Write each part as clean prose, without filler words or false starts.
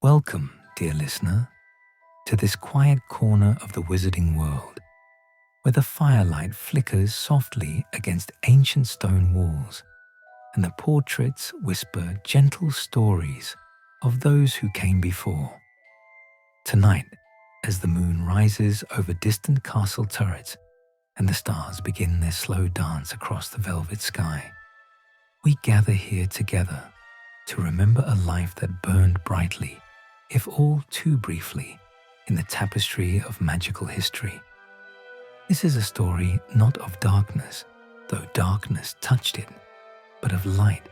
Welcome, dear listener, to this quiet corner of the wizarding world, where the firelight flickers softly against ancient stone walls, and the portraits whisper gentle stories of those who came before. Tonight, as the moon rises over distant castle turrets and the stars begin their slow dance across the velvet sky, we gather here together to remember a life that burned brightly, if all too briefly, in the tapestry of magical history. This is a story not of darkness, though darkness touched it, but of light,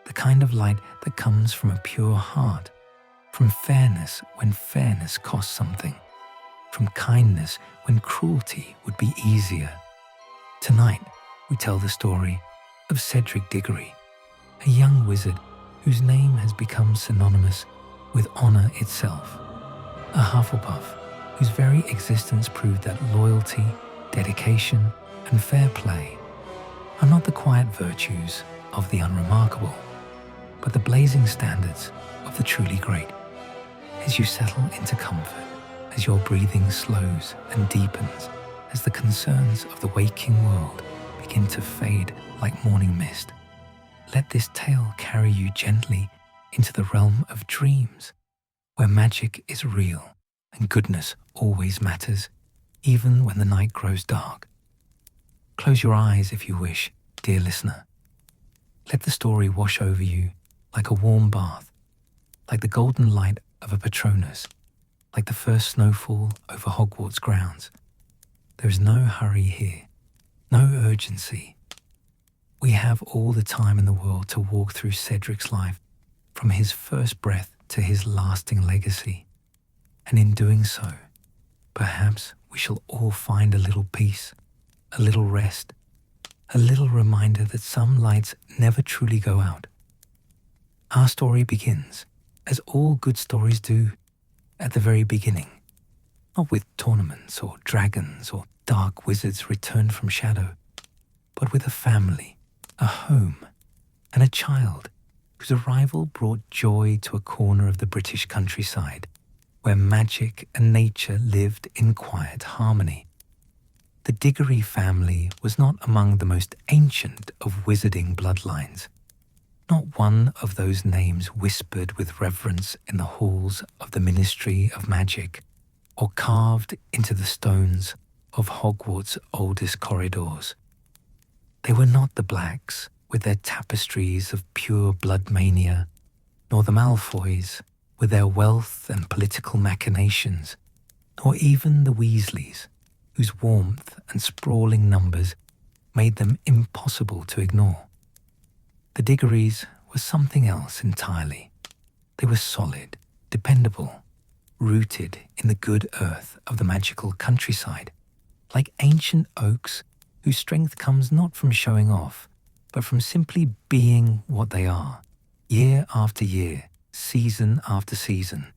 the kind of light that comes from a pure heart, from fairness when fairness costs something, from kindness when cruelty would be easier. Tonight, we tell the story of Cedric Diggory, a young wizard whose name has become synonymous with honor itself, a Hufflepuff whose very existence proved that loyalty, dedication, and fair play are not the quiet virtues of the unremarkable, but the blazing standards of the truly great. As you settle into comfort, as your breathing slows and deepens, as the concerns of the waking world begin to fade like morning mist, let this tale carry you gently into the realm of dreams, where magic is real and goodness always matters, even when the night grows dark. Close your eyes if you wish, dear listener. Let the story wash over you like a warm bath, like the golden light of a Patronus, like the first snowfall over Hogwarts grounds. There is no hurry here, no urgency. We have all the time in the world to walk through Cedric's life, from his first breath to his lasting legacy. And in doing so, perhaps we shall all find a little peace, a little rest, a little reminder that some lights never truly go out. Our story begins, as all good stories do, at the very beginning, not with tournaments or dragons or dark wizards returned from shadow, but with a family, a home, and a child whose arrival brought joy to a corner of the British countryside, where magic and nature lived in quiet harmony. The Diggory family was not among the most ancient of wizarding bloodlines, not one of those names whispered with reverence in the halls of the Ministry of Magic, or carved into the stones of Hogwarts' oldest corridors. They were not the Blacks, with their tapestries of pure blood mania, nor the Malfoys, with their wealth and political machinations, nor even the Weasleys, whose warmth and sprawling numbers made them impossible to ignore. The Diggorys were something else entirely. They were solid, dependable, rooted in the good earth of the magical countryside, like ancient oaks whose strength comes not from showing off, but from simply being what they are, year after year, season after season.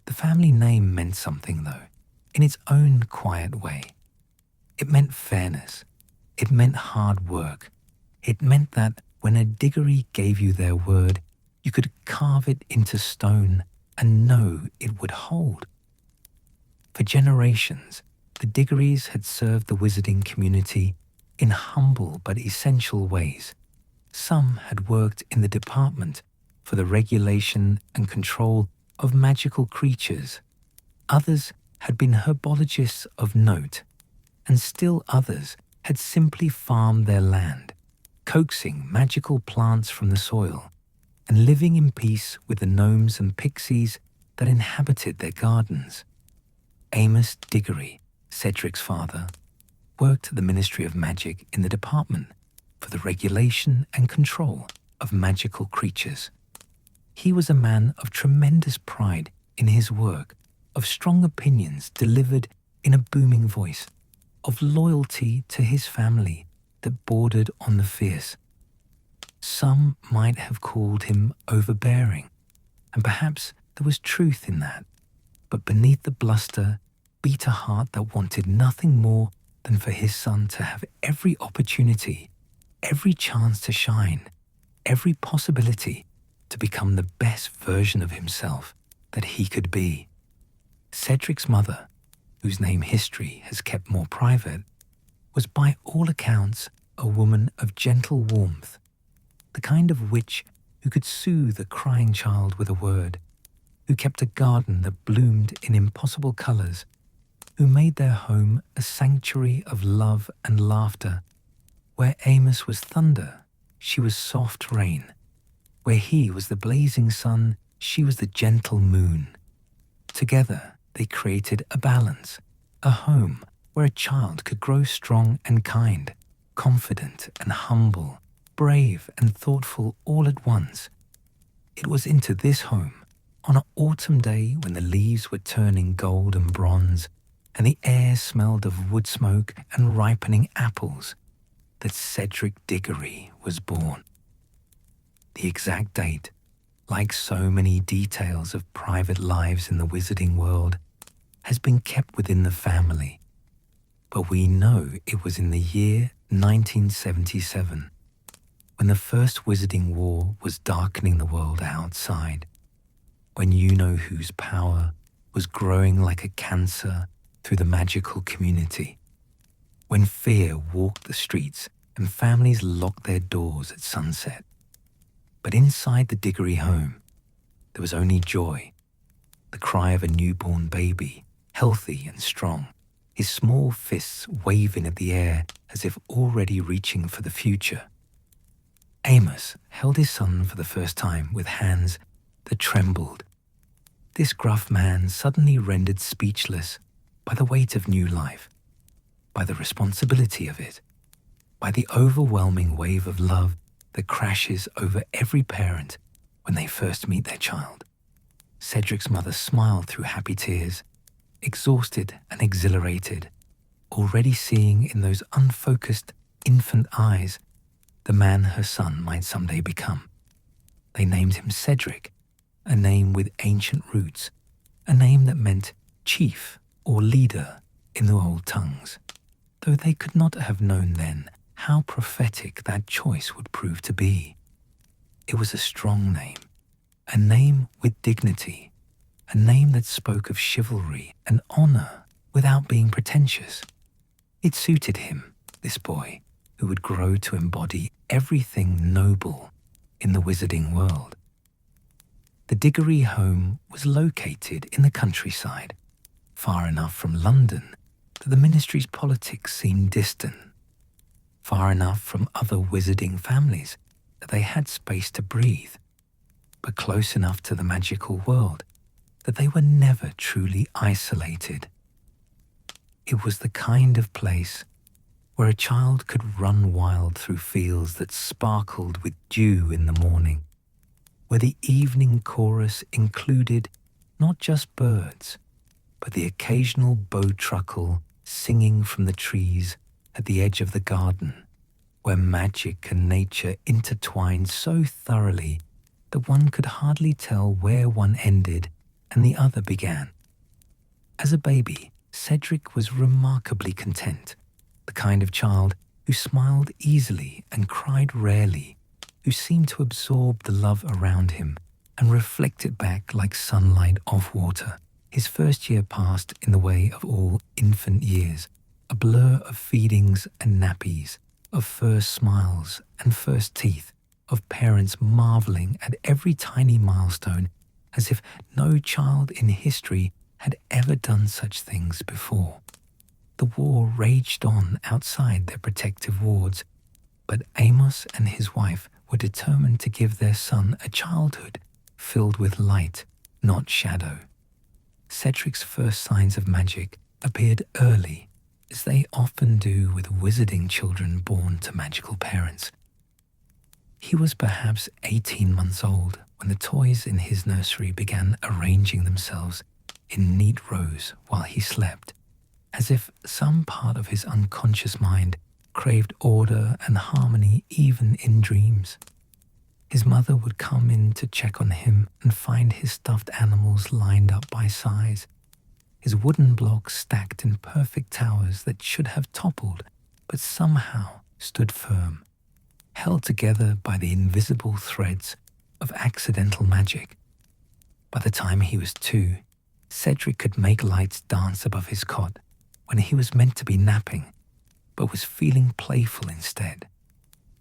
The family name meant something, though, in its own quiet way. It meant fairness. It meant hard work. It meant that when a Diggory gave you their word, you could carve it into stone and know it would hold. For generations, the Diggorys had served the wizarding community in humble but essential ways. Some had worked in the department for the regulation and control of magical creatures. Others had been herbologists of note, and still others had simply farmed their land, coaxing magical plants from the soil and living in peace with the gnomes and pixies that inhabited their gardens. Amos Diggory, Cedric's father, worked at the Ministry of Magic in the department for the regulation and control of magical creatures. He was a man of tremendous pride in his work, of strong opinions delivered in a booming voice, of loyalty to his family that bordered on the fierce. Some might have called him overbearing, and perhaps there was truth in that, but beneath the bluster beat a heart that wanted nothing more than for his son to have every opportunity, every chance to shine, every possibility to become the best version of himself that he could be. Cedric's mother, whose name history has kept more private, was by all accounts a woman of gentle warmth, the kind of witch who could soothe a crying child with a word, who kept a garden that bloomed in impossible colors, who made their home a sanctuary of love and laughter. Where Amos was thunder, she was soft rain. Where he was the blazing sun, she was the gentle moon. Together, they created a balance, a home where a child could grow strong and kind, confident and humble, brave and thoughtful all at once. It was into this home, on an autumn day when the leaves were turning gold and bronze, and the air smelled of wood smoke and ripening apples, that Cedric Diggory was born. The exact date, like so many details of private lives in the wizarding world, has been kept within the family. But we know it was in the year 1977, when the First Wizarding War was darkening the world outside, when you-know-whose power was growing like a cancer through the magical community, when fear walked the streets and families locked their doors at sunset. But inside the Diggory home, there was only joy, the cry of a newborn baby, healthy and strong, his small fists waving at the air as if already reaching for the future. Amos held his son for the first time with hands that trembled. This gruff man suddenly rendered speechless by the weight of new life, by the responsibility of it, by the overwhelming wave of love that crashes over every parent when they first meet their child. Cedric's mother smiled through happy tears, exhausted and exhilarated, already seeing in those unfocused infant eyes the man her son might someday become. They named him Cedric, a name with ancient roots, a name that meant chief or leader in the old tongues, though they could not have known then how prophetic that choice would prove to be. It was a strong name, a name with dignity, a name that spoke of chivalry and honor without being pretentious. It suited him, this boy, who would grow to embody everything noble in the wizarding world. The Diggory home was located in the countryside, far enough from London that the ministry's politics seemed distant, far enough from other wizarding families that they had space to breathe, but close enough to the magical world that they were never truly isolated. It was the kind of place where a child could run wild through fields that sparkled with dew in the morning, where the evening chorus included not just birds, but the occasional bowtruckle singing from the trees at the edge of the garden, where magic and nature intertwined so thoroughly that one could hardly tell where one ended and the other began. As a baby, Cedric was remarkably content, the kind of child who smiled easily and cried rarely, who seemed to absorb the love around him and reflect it back like sunlight off water. His first year passed in the way of all infant years, a blur of feedings and nappies, of first smiles and first teeth, of parents marveling at every tiny milestone as if no child in history had ever done such things before. The war raged on outside their protective wards, but Amos and his wife were determined to give their son a childhood filled with light, not shadow. Cedric's first signs of magic appeared early, as they often do with wizarding children born to magical parents. He was perhaps 18 months old when the toys in his nursery began arranging themselves in neat rows while he slept, as if some part of his unconscious mind craved order and harmony even in dreams. His mother would come in to check on him and find his stuffed animals lined up by size, his wooden blocks stacked in perfect towers that should have toppled but somehow stood firm, held together by the invisible threads of accidental magic. By the time he was 2, Cedric could make lights dance above his cot when he was meant to be napping, but was feeling playful instead.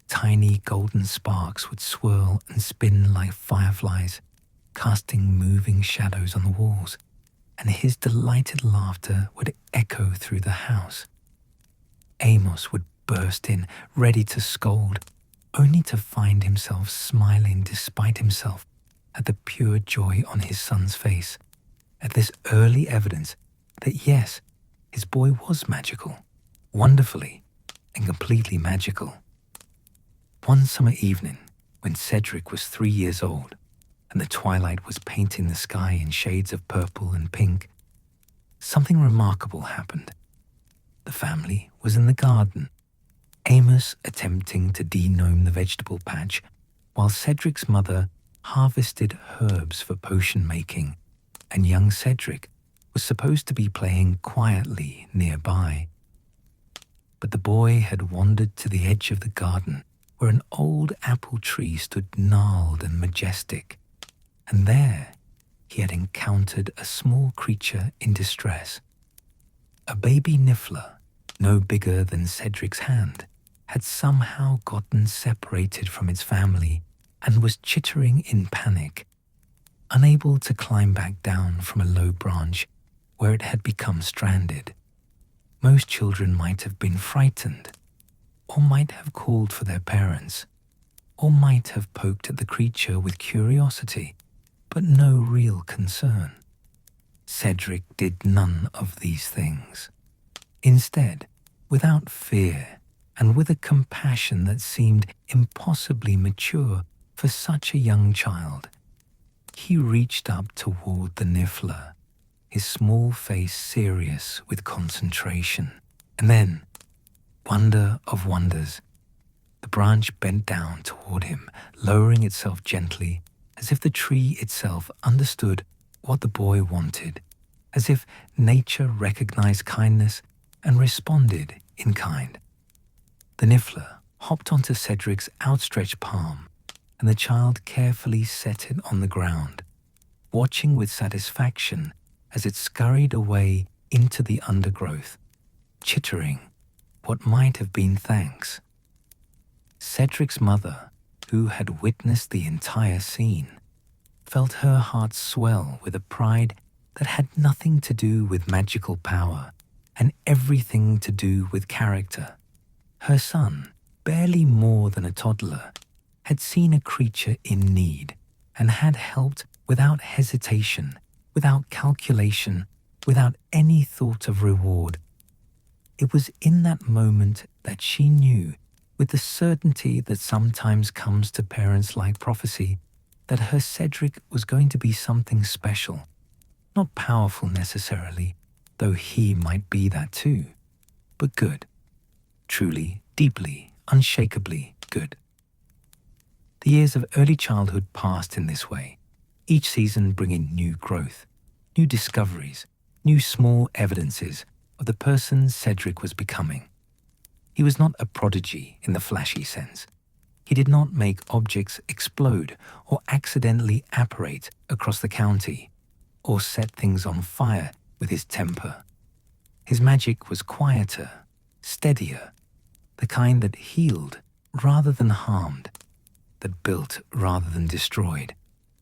Tiny golden sparks would swirl and spin like fireflies, casting moving shadows on the walls, and his delighted laughter would echo through the house. Amos would burst in, ready to scold, only to find himself smiling despite himself at the pure joy on his son's face, at this early evidence that yes, his boy was magical, wonderfully and completely magical. One summer evening, when Cedric was 3 years old, and the twilight was painting the sky in shades of purple and pink, something remarkable happened. The family was in the garden, Amos attempting to de-gnome the vegetable patch, while Cedric's mother harvested herbs for potion making, and young Cedric was supposed to be playing quietly nearby. But the boy had wandered to the edge of the garden, where an old apple tree stood gnarled and majestic, and there he had encountered a small creature in distress. A baby niffler, no bigger than Cedric's hand, had somehow gotten separated from its family and was chittering in panic, unable to climb back down from a low branch where it had become stranded. Most children might have been frightened, or might have called for their parents, or might have poked at the creature with curiosity, but no real concern. Cedric did none of these things. Instead, without fear and with a compassion that seemed impossibly mature for such a young child, he reached up toward the niffler, his small face serious with concentration. And then, wonder of wonders, the branch bent down toward him, lowering itself gently, as if the tree itself understood what the boy wanted, as if nature recognized kindness and responded in kind. The niffler hopped onto Cedric's outstretched palm, and the child carefully set it on the ground, watching with satisfaction as it scurried away into the undergrowth, chittering what might have been thanks. Cedric's mother, who had witnessed the entire scene, felt her heart swell with a pride that had nothing to do with magical power and everything to do with character. Her son, barely more than a toddler, had seen a creature in need and had helped without hesitation, without calculation, without any thought of reward. It was in that moment that she knew, with the certainty that sometimes comes to parents like prophecy, that her Cedric was going to be something special, not powerful necessarily, though he might be that too, but good, truly, deeply, unshakably good. The years of early childhood passed in this way, each season bringing new growth, new discoveries, new small evidences of the person Cedric was becoming. He was not a prodigy in the flashy sense. He did not make objects explode or accidentally apparate across the county, or set things on fire with his temper. His magic was quieter, steadier, the kind that healed rather than harmed, that built rather than destroyed,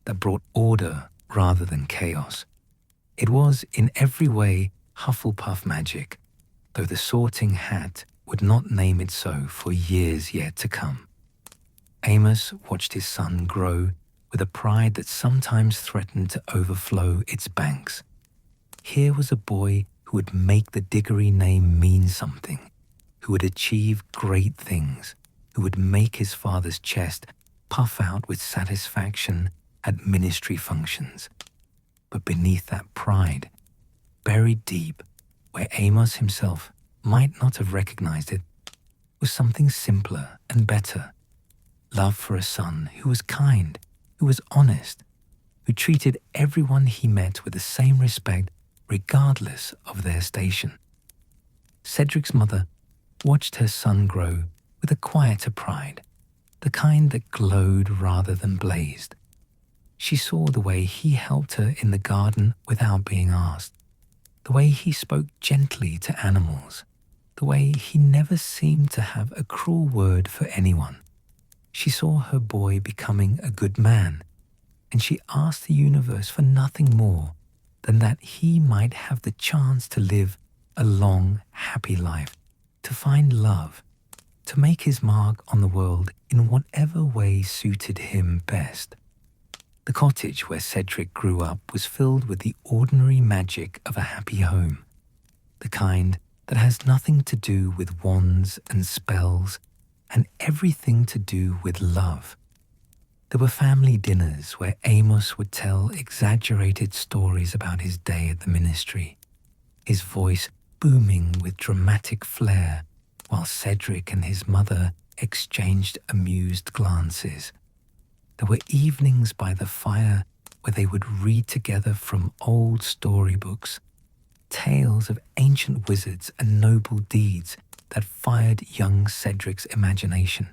that brought order rather than chaos. It was in every way Hufflepuff magic, though the Sorting Hat would not name it so for years yet to come. Amos watched his son grow with a pride that sometimes threatened to overflow its banks. Here was a boy who would make the Diggory name mean something, who would achieve great things, who would make his father's chest puff out with satisfaction at ministry functions. But beneath that pride, buried deep, where Amos himself might not have recognized it, was something simpler and better. Love for a son who was kind, who was honest, who treated everyone he met with the same respect regardless of their station. Cedric's mother watched her son grow with a quieter pride, the kind that glowed rather than blazed, She saw the way he helped her in the garden without being asked, the way he spoke gently to animals, the way he never seemed to have a cruel word for anyone. She saw her boy becoming a good man, and she asked the universe for nothing more than that he might have the chance to live a long, happy life, to find love, to make his mark on the world in whatever way suited him best. The cottage where Cedric grew up was filled with the ordinary magic of a happy home, the kind that has nothing to do with wands and spells and everything to do with love. There were family dinners where Amos would tell exaggerated stories about his day at the ministry, his voice booming with dramatic flair, while Cedric and his mother exchanged amused glances. There were evenings by the fire where they would read together from old storybooks, tales of ancient wizards and noble deeds that fired young Cedric's imagination.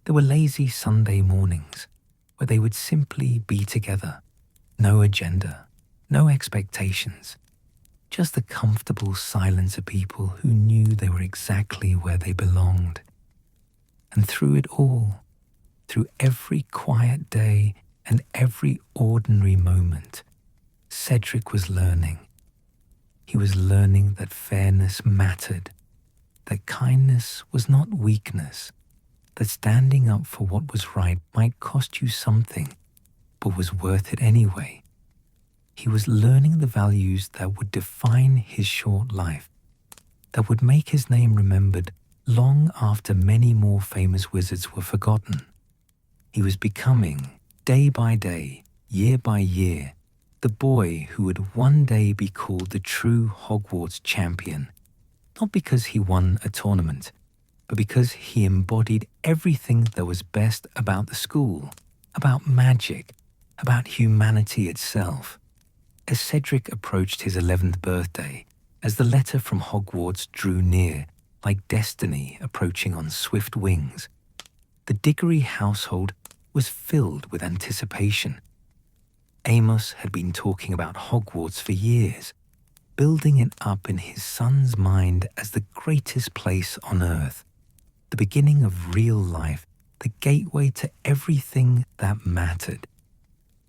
There were lazy Sunday mornings where they would simply be together, no agenda, no expectations, just the comfortable silence of people who knew they were exactly where they belonged. And through it all, through every quiet day and every ordinary moment, Cedric was learning. He was learning that fairness mattered, that kindness was not weakness, that standing up for what was right might cost you something, but was worth it anyway. He was learning the values that would define his short life, that would make his name remembered long after many more famous wizards were forgotten. He was becoming, day by day, year by year, the boy who would one day be called the true Hogwarts champion, not because he won a tournament, but because he embodied everything that was best about the school, about magic, about humanity itself. As Cedric approached his 11th birthday, as the letter from Hogwarts drew near, like destiny approaching on swift wings, the Diggory household was filled with anticipation. Amos had been talking about Hogwarts for years, building it up in his son's mind as the greatest place on earth, the beginning of real life, the gateway to everything that mattered.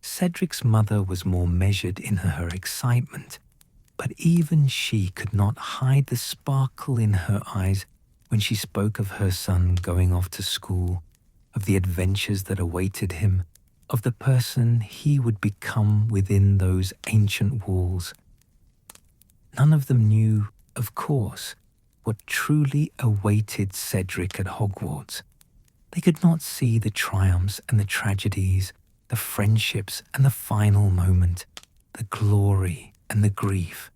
Cedric's mother was more measured in her excitement, but even she could not hide the sparkle in her eyes when she spoke of her son going off to school, of the adventures that awaited him, of the person he would become within those ancient walls. None of them knew, of course, what truly awaited Cedric at Hogwarts. They could not see the triumphs and the tragedies, the friendships and the final moment, the glory and the grief.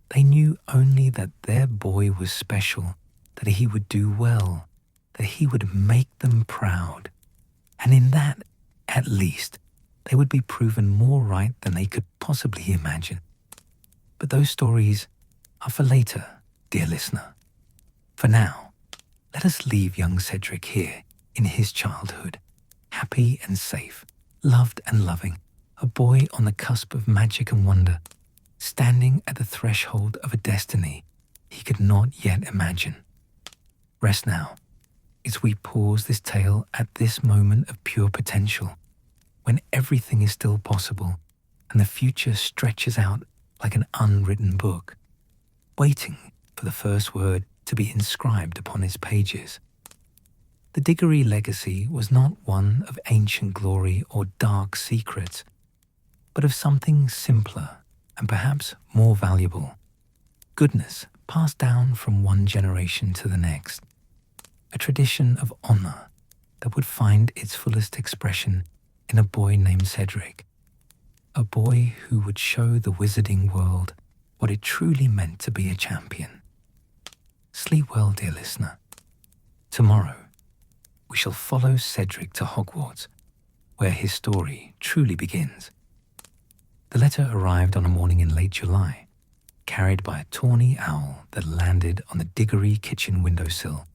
They knew only that their boy was special, that he would do well, that he would make them proud. And in that, at least, they would be proven more right than they could possibly imagine. But those stories are for later, dear listener. For now, let us leave young Cedric here in his childhood, happy and safe, loved and loving, a boy on the cusp of magic and wonder, standing at the threshold of a destiny he could not yet imagine. Rest now, as we pause this tale at this moment of pure potential, when everything is still possible and the future stretches out like an unwritten book, waiting for the first word to be inscribed upon its pages. The Diggory legacy was not one of ancient glory or dark secrets, but of something simpler and perhaps more valuable. Goodness passed down from one generation to the next. A tradition of honor that would find its fullest expression in a boy named Cedric. A boy who would show the wizarding world what it truly meant to be a champion. Sleep well, dear listener. Tomorrow, we shall follow Cedric to Hogwarts, where his story truly begins. The letter arrived on a morning in late July, carried by a tawny owl that landed on the Diggory kitchen windowsill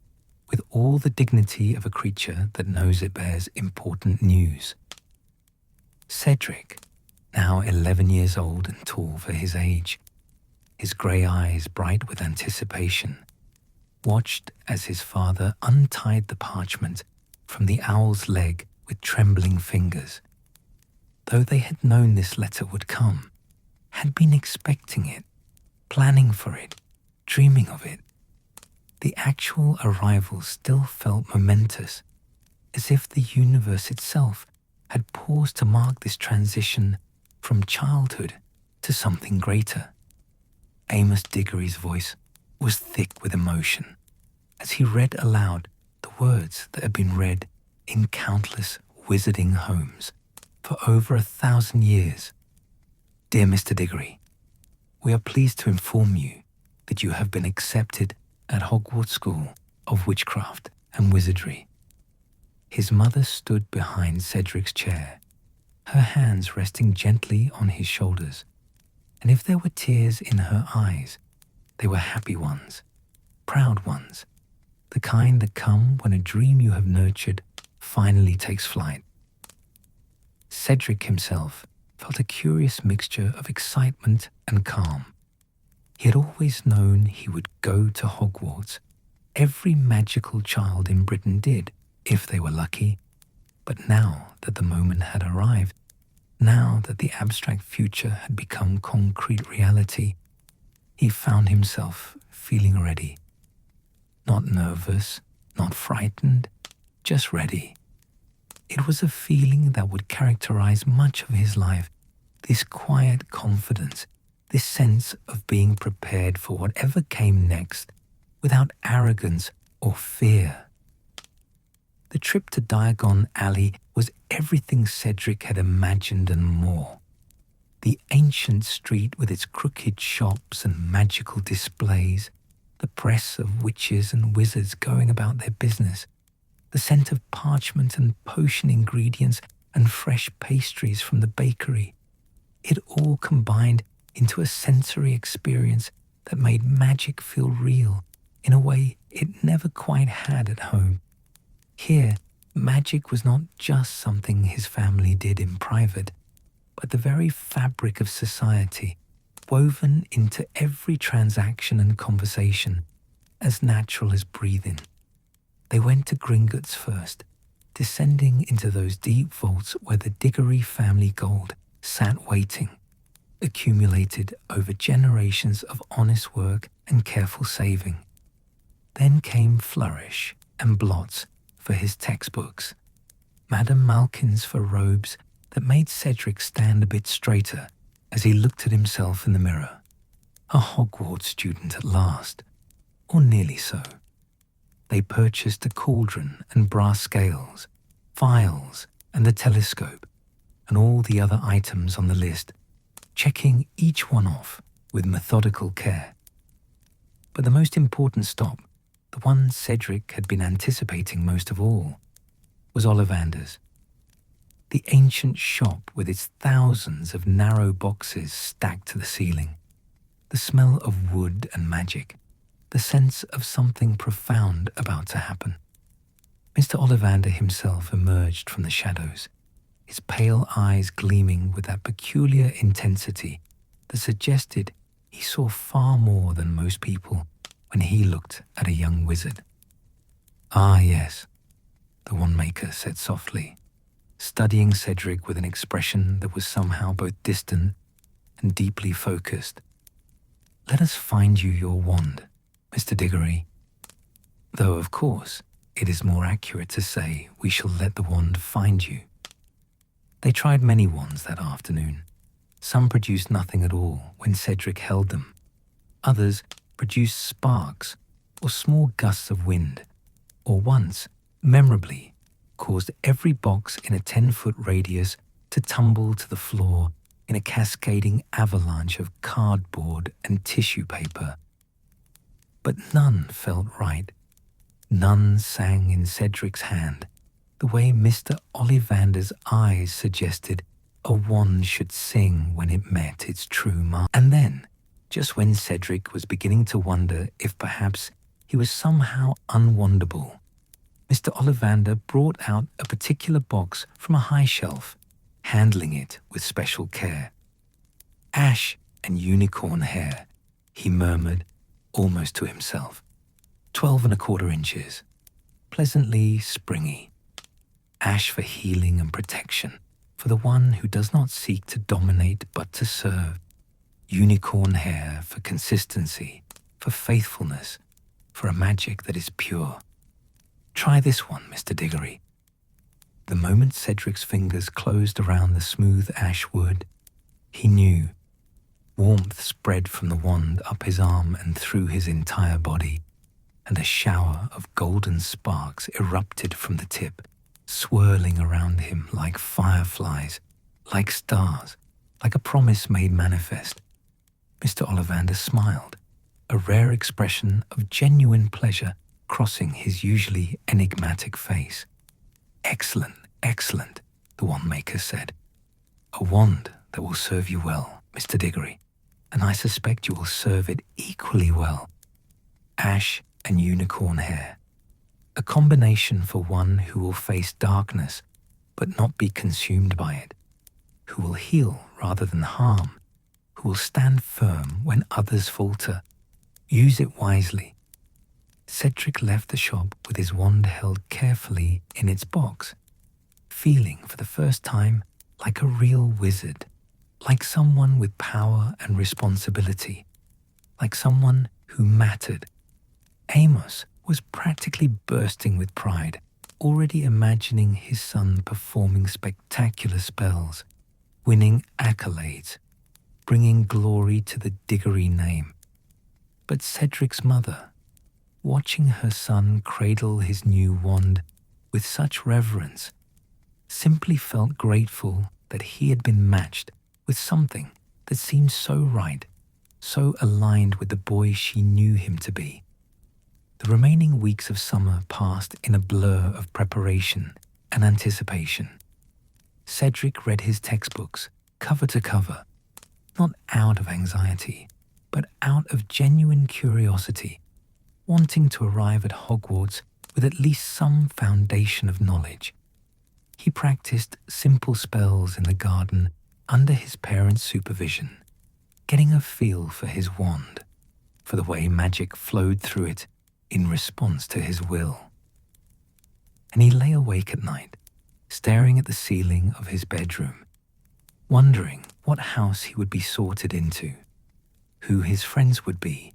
with all the dignity of a creature that knows it bears important news. Cedric, now 11 years old and tall for his age, his grey eyes bright with anticipation, watched as his father untied the parchment from the owl's leg with trembling fingers. Though they had known this letter would come, had been expecting it, planning for it, dreaming of it, the actual arrival still felt momentous, as if the universe itself had paused to mark this transition from childhood to something greater. Amos Diggory's voice was thick with emotion as he read aloud the words that had been read in countless wizarding homes for over 1,000 years. Dear Mr. Diggory, we are pleased to inform you that you have been accepted at Hogwarts School of Witchcraft and Wizardry. His mother stood behind Cedric's chair, her hands resting gently on his shoulders, and if there were tears in her eyes, they were happy ones, proud ones, the kind that come when a dream you have nurtured finally takes flight. Cedric himself felt a curious mixture of excitement and calm. He had always known he would go to Hogwarts. Every magical child in Britain did, if they were lucky. But now that the moment had arrived, now that the abstract future had become concrete reality, he found himself feeling ready. Not nervous, not frightened, just ready. It was a feeling that would characterize much of his life, this quiet confidence, this sense of being prepared for whatever came next, without arrogance or fear. The trip to Diagon Alley was everything Cedric had imagined and more. The ancient street with its crooked shops and magical displays, the press of witches and wizards going about their business, the scent of parchment and potion ingredients and fresh pastries from the bakery. It all combined into a sensory experience that made magic feel real in a way it never quite had at home. Here, magic was not just something his family did in private, but the very fabric of society, woven into every transaction and conversation, as natural as breathing. They went to Gringotts first, descending into those deep vaults where the Diggory family gold sat waiting, accumulated over generations of honest work and careful saving. Then came Flourish and Blots for his textbooks, Madame Malkin's for robes that made Cedric stand a bit straighter as he looked at himself in the mirror. A Hogwarts student at last, or nearly so. They purchased a cauldron and brass scales, files and a telescope, and all the other items on the list, checking each one off with methodical care. But the most important stop, the one Cedric had been anticipating most of all, was Ollivander's. The ancient shop with its thousands of narrow boxes stacked to the ceiling, the smell of wood and magic, the sense of something profound about to happen. Mr. Ollivander himself emerged from the shadows, his pale eyes gleaming with that peculiar intensity that suggested he saw far more than most people when he looked at a young wizard. "Ah, yes," the wand-maker said softly, studying Cedric with an expression that was somehow both distant and deeply focused. "Let us find you your wand, Mr. Diggory. Though, of course, it is more accurate to say we shall let the wand find you." They tried many wands that afternoon. Some produced nothing at all when Cedric held them. Others produced sparks or small gusts of wind, or once, memorably, caused every box in a 10-foot radius to tumble to the floor in a cascading avalanche of cardboard and tissue paper. But none felt right. None sang in Cedric's hand the way Mr. Ollivander's eyes suggested a wand should sing when it met its true mark. And then, just when Cedric was beginning to wonder if perhaps he was somehow unwandable, Mr. Ollivander brought out a particular box from a high shelf, handling it with special care. Ash and unicorn hair, he murmured, almost to himself. 12 1/4 inches. Pleasantly springy. Ash for healing and protection, for the one who does not seek to dominate but to serve. Unicorn hair for consistency, for faithfulness, for a magic that is pure. Try this one, Mr. Diggory. The moment Cedric's fingers closed around the smooth ash wood, he knew. Warmth spread from the wand up his arm and through his entire body, and a shower of golden sparks erupted from the tip, swirling around him like fireflies, like stars, like a promise made manifest. Mr. Ollivander smiled, a rare expression of genuine pleasure crossing his usually enigmatic face. Excellent, excellent, the wand-maker said. A wand that will serve you well, Mr. Diggory, and I suspect you will serve it equally well. Ash and unicorn hair. A combination for one who will face darkness but not be consumed by it, who will heal rather than harm, who will stand firm when others falter. Use it wisely. Cedric left the shop with his wand held carefully in its box, feeling for the first time like a real wizard, like someone with power and responsibility, like someone who mattered. Amos was practically bursting with pride, already imagining his son performing spectacular spells, winning accolades, bringing glory to the Diggory name. But Cedric's mother, watching her son cradle his new wand with such reverence, simply felt grateful that he had been matched with something that seemed so right, so aligned with the boy she knew him to be. The remaining weeks of summer passed in a blur of preparation and anticipation. Cedric read his textbooks cover to cover, not out of anxiety, but out of genuine curiosity, wanting to arrive at Hogwarts with at least some foundation of knowledge. He practiced simple spells in the garden under his parents' supervision, getting a feel for his wand, for the way magic flowed through it in response to his will. And he lay awake at night, staring at the ceiling of his bedroom, wondering what house he would be sorted into, who his friends would be,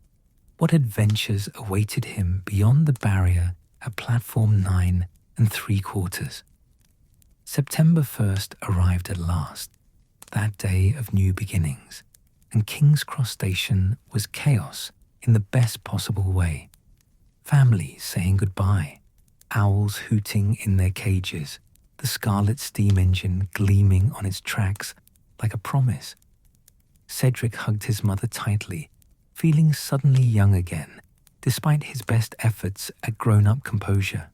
what adventures awaited him beyond the barrier at platform 9 3/4. September 1st arrived at last, that day of new beginnings, and King's Cross Station was chaos in the best possible way. Families saying goodbye, owls hooting in their cages, the scarlet steam engine gleaming on its tracks like a promise. Cedric hugged his mother tightly, feeling suddenly young again, despite his best efforts at grown-up composure.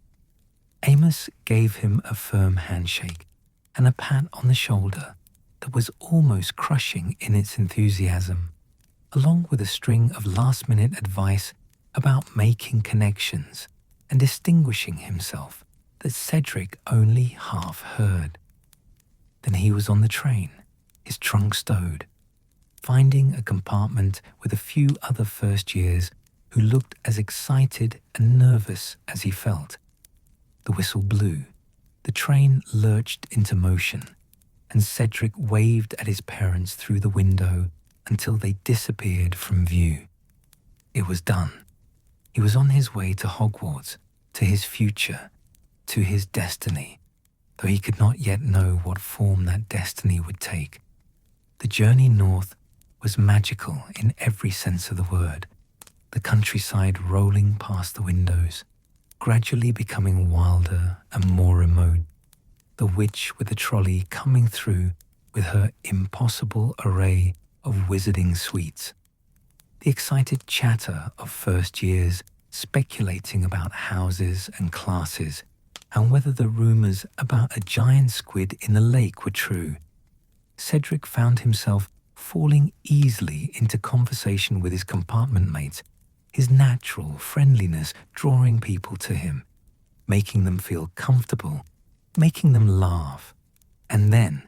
Amos gave him a firm handshake and a pat on the shoulder that was almost crushing in its enthusiasm, along with a string of last-minute advice about making connections and distinguishing himself that Cedric only half heard. Then he was on the train, his trunk stowed, finding a compartment with a few other first years who looked as excited and nervous as he felt. The whistle blew, the train lurched into motion, and Cedric waved at his parents through the window until they disappeared from view. It was done. He was on his way to Hogwarts, to his future, to his destiny, though he could not yet know what form that destiny would take. The journey north was magical in every sense of the word, the countryside rolling past the windows, gradually becoming wilder and more remote, the witch with the trolley coming through with her impossible array of wizarding sweets, the excited chatter of first years speculating about houses and classes and whether the rumors about a giant squid in the lake were true. Cedric found himself falling easily into conversation with his compartment mates, his natural friendliness drawing people to him, making them feel comfortable, making them laugh. And then,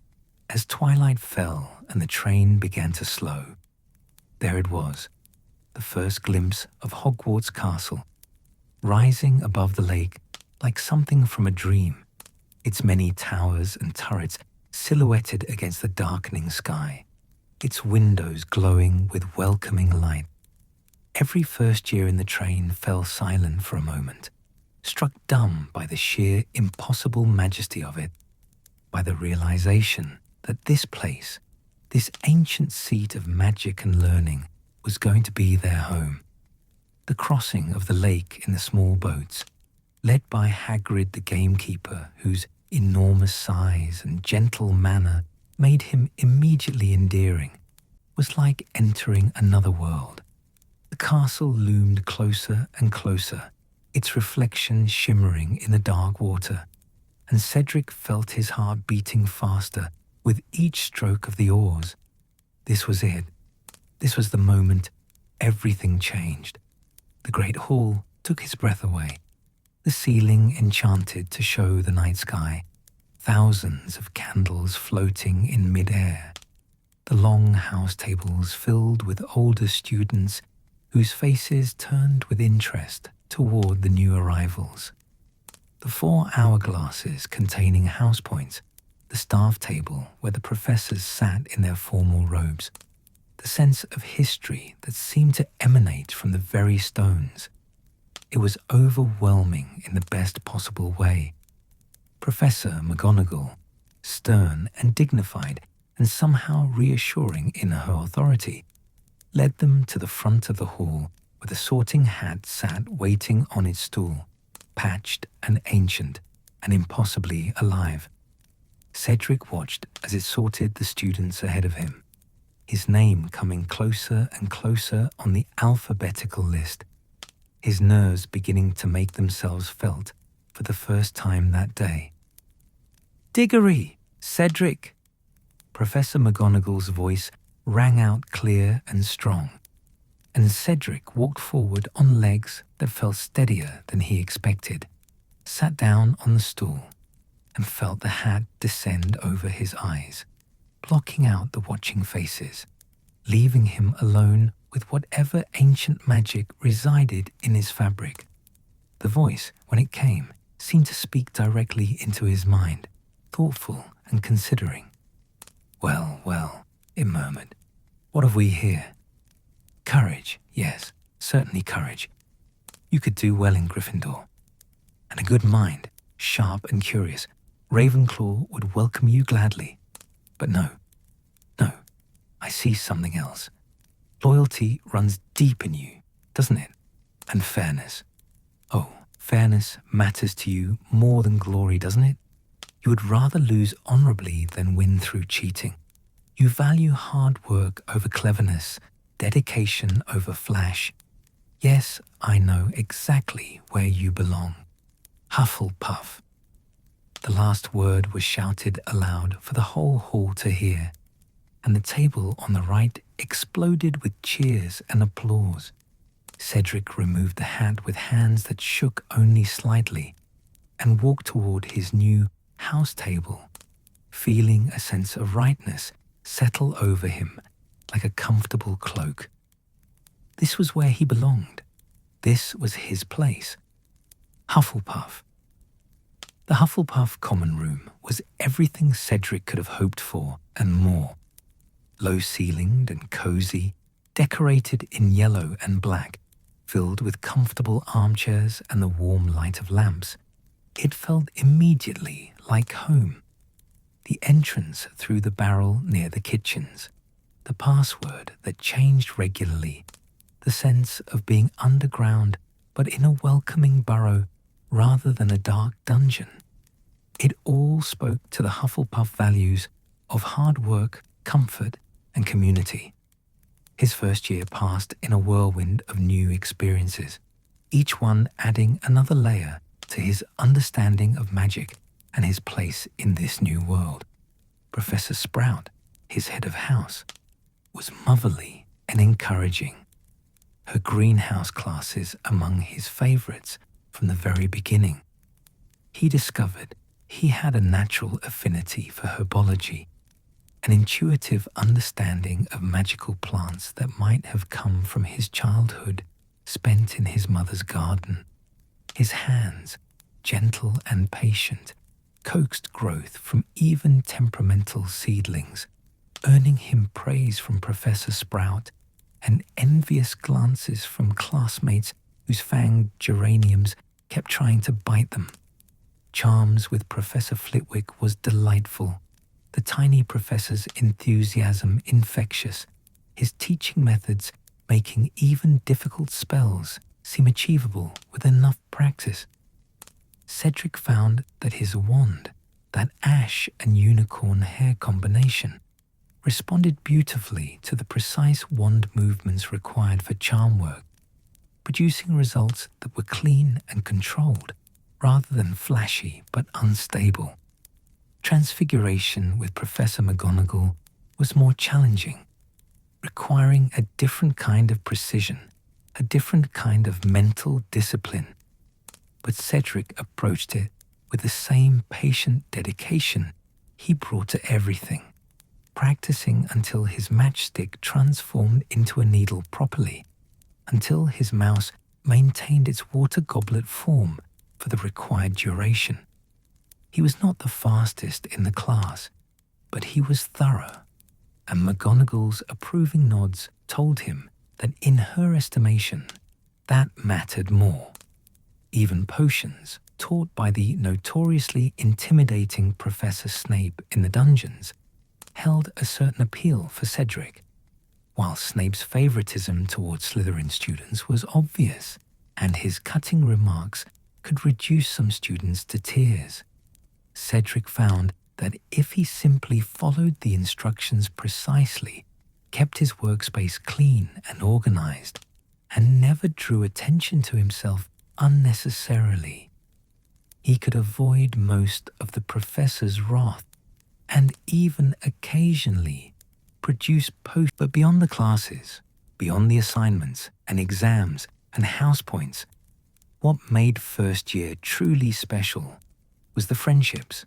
As twilight fell and the train began to slow, there it was, the first glimpse of Hogwarts Castle, rising above the lake like something from a dream, its many towers and turrets silhouetted against the darkening sky, its windows glowing with welcoming light. Every first year in the train fell silent for a moment, struck dumb by the sheer impossible majesty of it, by the realization that this place, this ancient seat of magic and learning, was going to be their home. The crossing of the lake in the small boats, led by Hagrid the gamekeeper, whose enormous size and gentle manner made him immediately endearing, was like entering another world. The castle loomed closer and closer, its reflection shimmering in the dark water, and Cedric felt his heart beating faster with each stroke of the oars. This was it. This was the moment everything changed. The great hall took his breath away, the ceiling enchanted to show the night sky, thousands of candles floating in mid-air, the long house tables filled with older students whose faces turned with interest toward the new arrivals, the 4 hourglasses containing house points, the staff table where the professors sat in their formal robes, the sense of history that seemed to emanate from the very stones. It was overwhelming in the best possible way. Professor McGonagall, stern and dignified and somehow reassuring in her authority, led them to the front of the hall where the Sorting Hat sat waiting on its stool, patched and ancient and impossibly alive. Cedric watched as it sorted the students ahead of him, his name coming closer and closer on the alphabetical list, his nerves beginning to make themselves felt for the first time that day. "Diggory! Cedric!" Professor McGonagall's voice rang out clear and strong, and Cedric walked forward on legs that felt steadier than he expected, sat down on the stool, and felt the hat descend over his eyes, blocking out the watching faces, leaving him alone with whatever ancient magic resided in his fabric. The voice, when it came, seemed to speak directly into his mind, thoughtful and considering. "Well, well," it murmured, "what have we here? Courage, yes, certainly courage. You could do well in Gryffindor. And a good mind, sharp and curious. Ravenclaw would welcome you gladly. But no, I see something else. Loyalty runs deep in you, doesn't it? And fairness. Oh, fairness matters to you more than glory, doesn't it? You would rather lose honorably than win through cheating. You value hard work over cleverness, dedication over flash. Yes, I know exactly where you belong. Hufflepuff." The last word was shouted aloud for the whole hall to hear, and the table on the right exploded with cheers and applause. Cedric removed the hat with hands that shook only slightly and walked toward his new house table, feeling a sense of rightness settle over him like a comfortable cloak. This was where he belonged. This was his place. Hufflepuff. The Hufflepuff common room was everything Cedric could have hoped for and more. Low-ceilinged and cozy, decorated in yellow and black, filled with comfortable armchairs and the warm light of lamps, it felt immediately like home. The entrance through the barrel near the kitchens, the password that changed regularly, the sense of being underground but in a welcoming burrow rather than a dark dungeon. It all spoke to the Hufflepuff values of hard work, comfort, and community. His first year passed in a whirlwind of new experiences, each one adding another layer to his understanding of magic and his place in this new world. Professor Sprout, his head of house, was motherly and encouraging. Her greenhouse classes among his favorites from the very beginning. He discovered he had a natural affinity for herbology, an intuitive understanding of magical plants that might have come from his childhood spent in his mother's garden. His hands, gentle and patient, coaxed growth from even temperamental seedlings, earning him praise from Professor Sprout and envious glances from classmates whose fanged geraniums kept trying to bite them. Charms with Professor Flitwick was delightful, the tiny professor's enthusiasm infectious, his teaching methods making even difficult spells seem achievable with enough practice. Cedric found that his wand, that ash and unicorn hair combination, responded beautifully to the precise wand movements required for charm work, producing results that were clean and controlled rather than flashy but unstable. Transfiguration with Professor McGonagall was more challenging, requiring a different kind of precision, a different kind of mental discipline. But Cedric approached it with the same patient dedication he brought to everything, practicing until his matchstick transformed into a needle properly, until his mouse maintained its water goblet form for the required duration. He was not the fastest in the class, but he was thorough, and McGonagall's approving nods told him that in her estimation, that mattered more. Even potions, taught by the notoriously intimidating Professor Snape in the dungeons, held a certain appeal for Cedric, while Snape's favoritism towards Slytherin students was obvious, and his cutting remarks could reduce some students to tears. Cedric found that if he simply followed the instructions precisely, kept his workspace clean and organized, and never drew attention to himself unnecessarily, he could avoid most of the professor's wrath and even occasionally produce posts. But beyond the classes, beyond the assignments and exams and house points, what made first year truly special was the friendships.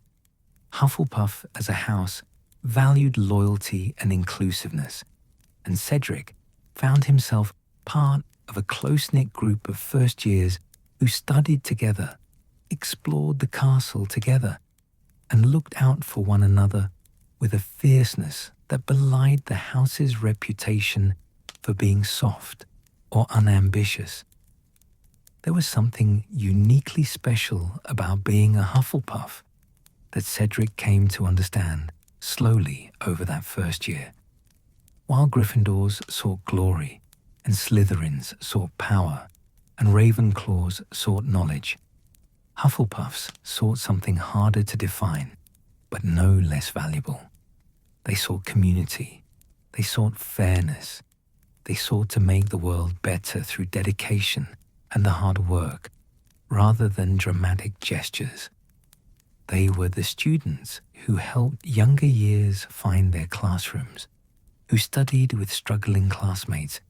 Hufflepuff as a house valued loyalty and inclusiveness, and Cedric found himself part of a close-knit group of first years who studied together, explored the castle together, and looked out for one another with a fierceness that belied the house's reputation for being soft or unambitious. There was something uniquely special about being a Hufflepuff that Cedric came to understand slowly over that first year. While Gryffindors sought glory, and Slytherins sought power, and Ravenclaws sought knowledge, Hufflepuffs sought something harder to define, but no less valuable. They sought community. They sought fairness. They sought to make the world better through dedication and the hard work, rather than dramatic gestures. They were the students who helped younger years find their classrooms, who studied with struggling classmates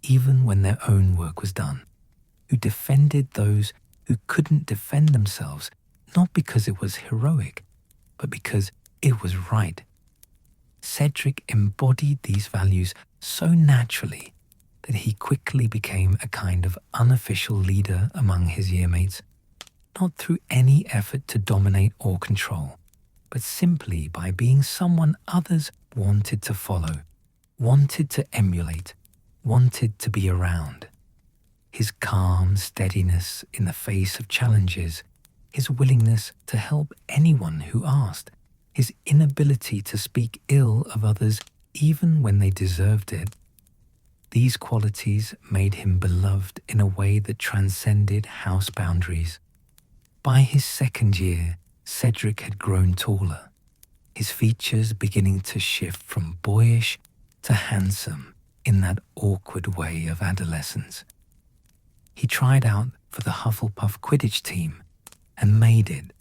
even when their own work was done, who defended those who couldn't defend themselves, not because it was heroic, but because it was right. Cedric embodied these values so naturally that he quickly became a kind of unofficial leader among his yearmates, not through any effort to dominate or control, but simply by being someone others wanted to follow, wanted to emulate, wanted to be around. His calm steadiness in the face of challenges, his willingness to help anyone who asked, his inability to speak ill of others even when they deserved it. These qualities made him beloved in a way that transcended house boundaries. By his second year, Cedric had grown taller, his features beginning to shift from boyish to handsome in that awkward way of adolescence. He tried out for the Hufflepuff Quidditch team and made it,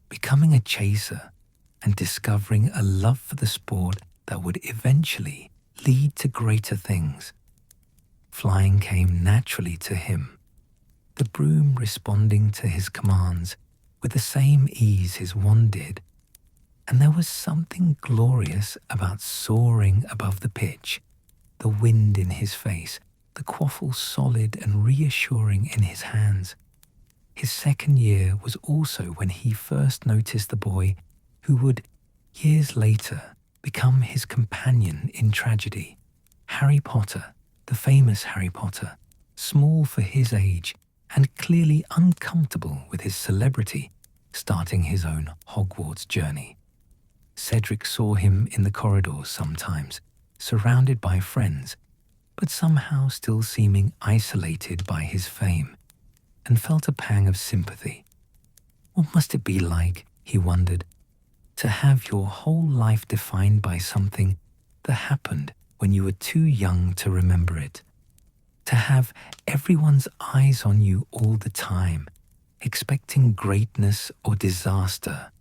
becoming a chaser and discovering a love for the sport that would eventually lead to greater things. Flying came naturally to him, the broom responding to his commands with the same ease his wand did, And there was something glorious about soaring above the pitch, the wind in his face, the quaffle solid and reassuring in his hands. His second year was also when he first noticed the boy who would, years later, become his companion in tragedy. Harry Potter, the famous Harry Potter, small for his age and clearly uncomfortable with his celebrity, starting his own Hogwarts journey. Cedric saw him in the corridors sometimes, surrounded by friends, but somehow still seeming isolated by his fame, and felt a pang of sympathy. What must it be like, he wondered, to have your whole life defined by something that happened when you were too young to remember it? To have everyone's eyes on you all the time, expecting greatness or disaster,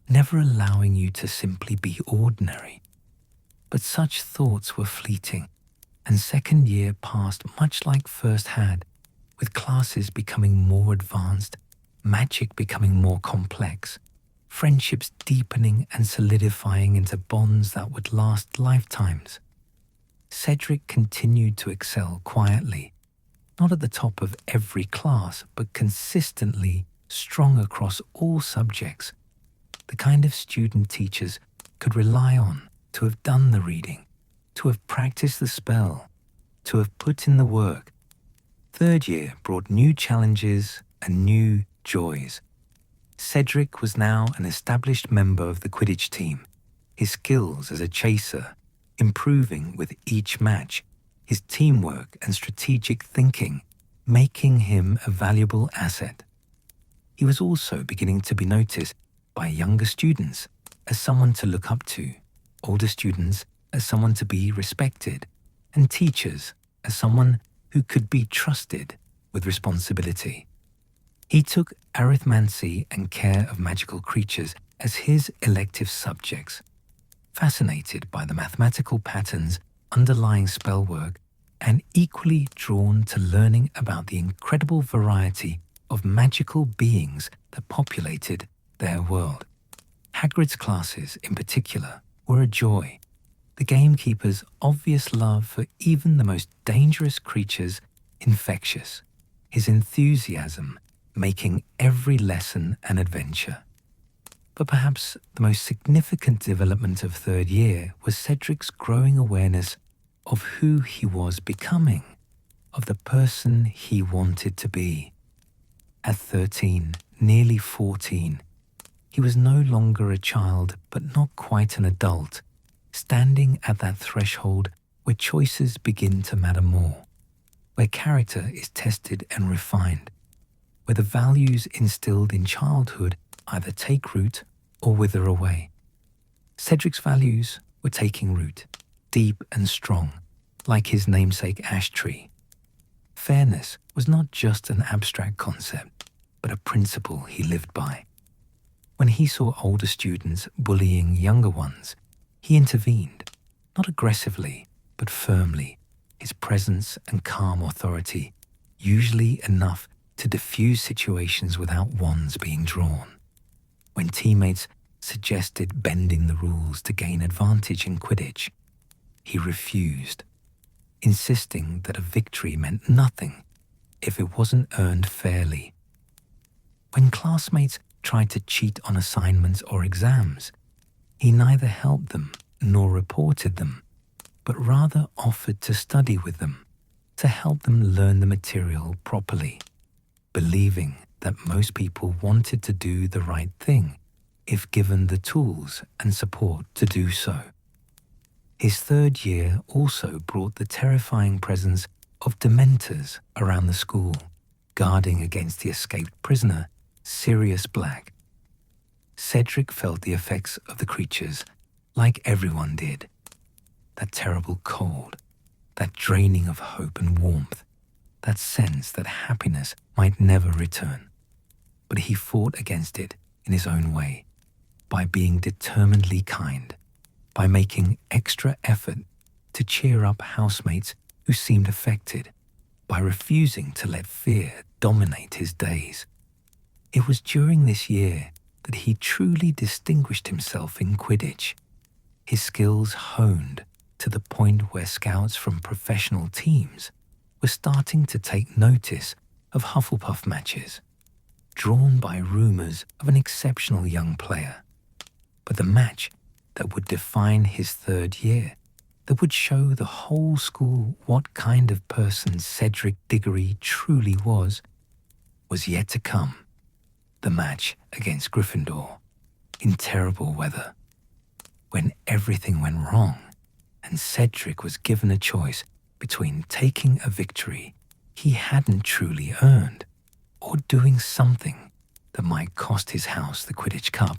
never allowing you to simply be ordinary. But such thoughts were fleeting, and second year passed much like first had, with classes becoming more advanced, magic becoming more complex, friendships deepening and solidifying into bonds that would last lifetimes. Cedric continued to excel quietly, not at the top of every class, but consistently strong across all subjects, the kind of student teachers could rely on to have done the reading, to have practiced the spell, to have put in the work. Third year brought new challenges and new joys. Cedric was now an established member of the Quidditch team, his skills as a chaser improving with each match, his teamwork and strategic thinking making him a valuable asset. He was also beginning to be noticed by younger students as someone to look up to, older students as someone to be respected, and teachers as someone who could be trusted with responsibility. He took arithmancy and care of magical creatures as his elective subjects, fascinated by the mathematical patterns underlying spellwork and equally drawn to learning about the incredible variety of magical beings that populated their world. Hagrid's classes, in particular, were a joy. The gamekeeper's obvious love for even the most dangerous creatures infectious, his enthusiasm making every lesson an adventure. But perhaps the most significant development of third year was Cedric's growing awareness of who he was becoming, of the person he wanted to be. At 13, nearly 14, he was no longer a child but not quite an adult, standing at that threshold where choices begin to matter more, where character is tested and refined, where the values instilled in childhood either take root or wither away. Cedric's values were taking root, deep and strong, like his namesake ash tree. Fairness was not just an abstract concept, but a principle he lived by. When he saw older students bullying younger ones, he intervened, not aggressively, but firmly, his presence and calm authority, usually enough to diffuse situations without wands being drawn. When teammates suggested bending the rules to gain advantage in Quidditch, he refused, insisting that a victory meant nothing if it wasn't earned fairly. When classmates tried to cheat on assignments or exams, he neither helped them nor reported them, but rather offered to study with them, to help them learn the material properly, believing that most people wanted to do the right thing if given the tools and support to do so. His third year also brought the terrifying presence of Dementors around the school, guarding against the escaped prisoner, Sirius Black. Cedric felt the effects of the creatures like everyone did. That terrible cold, that draining of hope and warmth, that sense that happiness might never return. But he fought against it in his own way, by being determinedly kind, by making extra effort to cheer up housemates who seemed affected, by refusing to let fear dominate his days. It was during this year that he truly distinguished himself in Quidditch, his skills honed to the point where scouts from professional teams were starting to take notice of Hufflepuff matches, drawn by rumors of an exceptional young player. But the match that would define his third year, that would show the whole school what kind of person Cedric Diggory truly was yet to come. The match against Gryffindor, in terrible weather, when everything went wrong and Cedric was given a choice between taking a victory he hadn't truly earned or doing something that might cost his house the Quidditch Cup,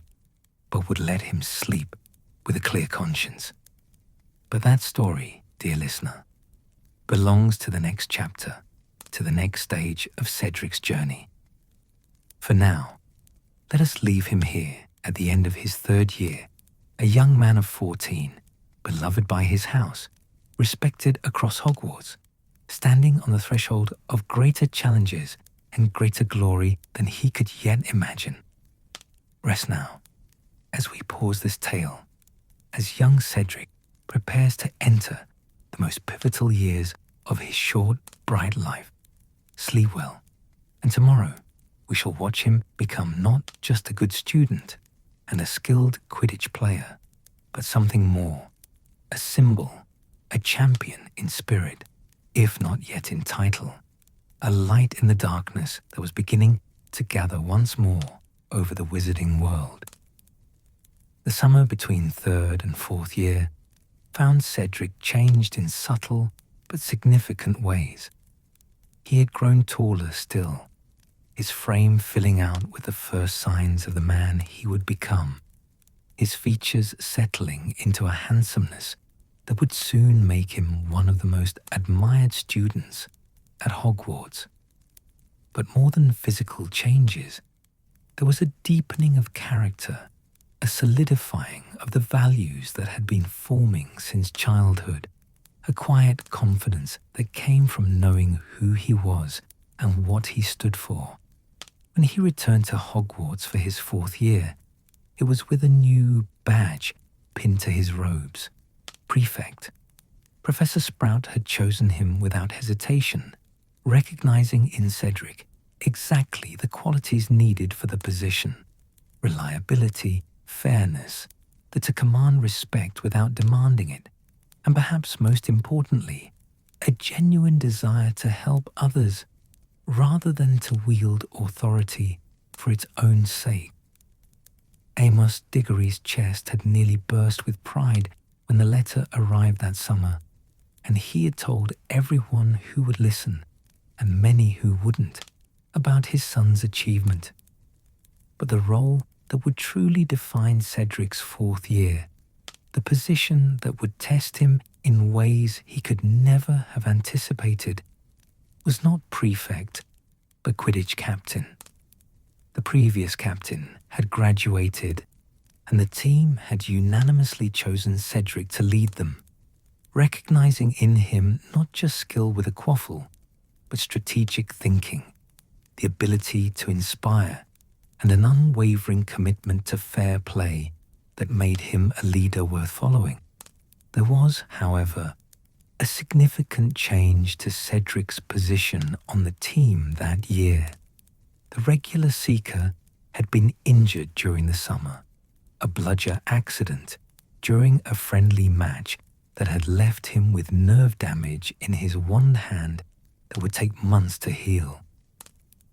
but would let him sleep with a clear conscience. But that story, dear listener, belongs to the next chapter, to the next stage of Cedric's journey. For now, let us leave him here at the end of his third year, a young man of 14, beloved by his house, respected across Hogwarts, standing on the threshold of greater challenges and greater glory than he could yet imagine. Rest now, as we pause this tale, as young Cedric prepares to enter the most pivotal years of his short, bright life. Sleep well, and tomorrow we shall watch him become not just a good student and a skilled Quidditch player, but something more, a symbol, a champion in spirit, if not yet in title, a light in the darkness that was beginning to gather once more over the wizarding world. The summer between third and fourth year found Cedric changed in subtle but significant ways. He had grown taller still, his frame filling out with the first signs of the man he would become, his features settling into a handsomeness that would soon make him one of the most admired students at Hogwarts. But more than physical changes, there was a deepening of character, a solidifying of the values that had been forming since childhood, a quiet confidence that came from knowing who he was and what he stood for. When he returned to Hogwarts for his fourth year, it was with a new badge pinned to his robes. Prefect. Professor Sprout had chosen him without hesitation, recognizing in Cedric exactly the qualities needed for the position: reliability, fairness, that to command respect without demanding it, and perhaps most importantly, a genuine desire to help others rather than to wield authority for its own sake. Amos Diggory's chest had nearly burst with pride when the letter arrived that summer, and he had told everyone who would listen, and many who wouldn't, about his son's achievement. But the role that would truly define Cedric's fourth year, the position that would test him in ways he could never have anticipated, was not prefect, but Quidditch captain. The previous captain had graduated, and the team had unanimously chosen Cedric to lead them, recognizing in him not just skill with a quaffle, but strategic thinking, the ability to inspire, and an unwavering commitment to fair play that made him a leader worth following. There was, however, a significant change to Cedric's position on the team that year. The regular seeker had been injured during the summer, a bludger accident during a friendly match that had left him with nerve damage in his one hand that would take months to heal.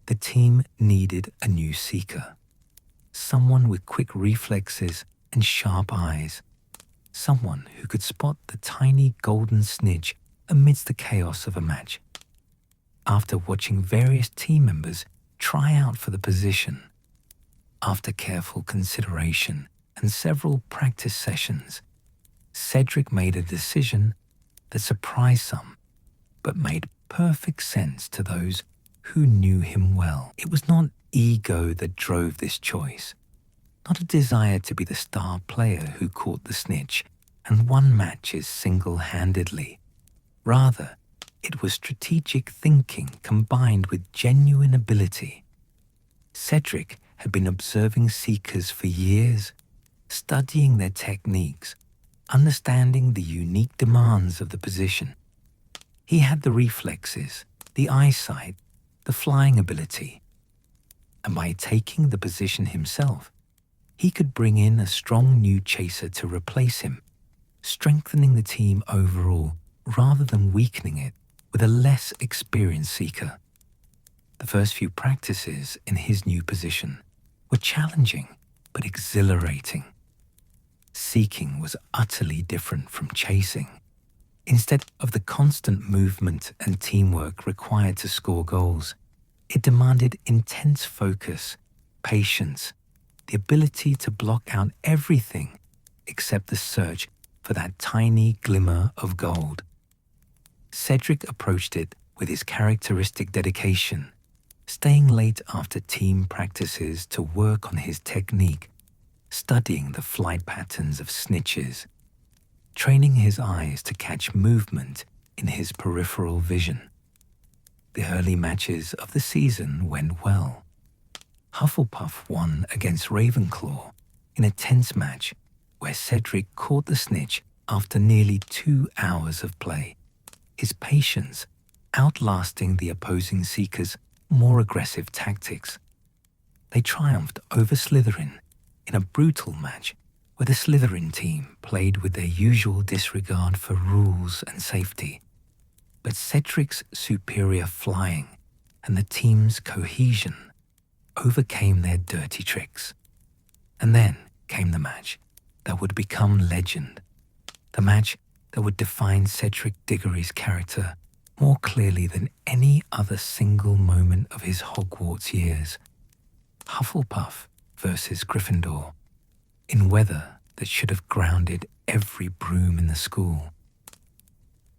The team needed a new seeker, someone with quick reflexes and sharp eyes, someone who could spot the tiny golden snitch amidst the chaos of a match. After watching various team members try out for the position, after careful consideration and several practice sessions, Cedric made a decision that surprised some, but made perfect sense to those who knew him well. It was not ego that drove this choice, not a desire to be the star player who caught the snitch and won matches single-handedly. Rather, it was strategic thinking combined with genuine ability. Cedric had been observing Seekers for years, studying their techniques, understanding the unique demands of the position. He had the reflexes, the eyesight, the flying ability, and by taking the position himself, he could bring in a strong new chaser to replace him, strengthening the team overall rather than weakening it with a less experienced seeker. The first few practices in his new position were challenging but exhilarating. Seeking was utterly different from chasing. Instead of the constant movement and teamwork required to score goals, it demanded intense focus, patience, the ability to block out everything except the search for that tiny glimmer of gold. Cedric approached it with his characteristic dedication, staying late after team practices to work on his technique, studying the flight patterns of snitches, training his eyes to catch movement in his peripheral vision. The early matches of the season went well. Hufflepuff won against Ravenclaw in a tense match where Cedric caught the snitch after nearly 2 hours of play, his patience outlasting the opposing Seekers' more aggressive tactics. They triumphed over Slytherin in a brutal match where the Slytherin team played with their usual disregard for rules and safety. But Cedric's superior flying and the team's cohesion overcame their dirty tricks. And then came the match that would become legend, the match that would define Cedric Diggory's character more clearly than any other single moment of his Hogwarts years. Hufflepuff versus Gryffindor, in weather that should have grounded every broom in the school.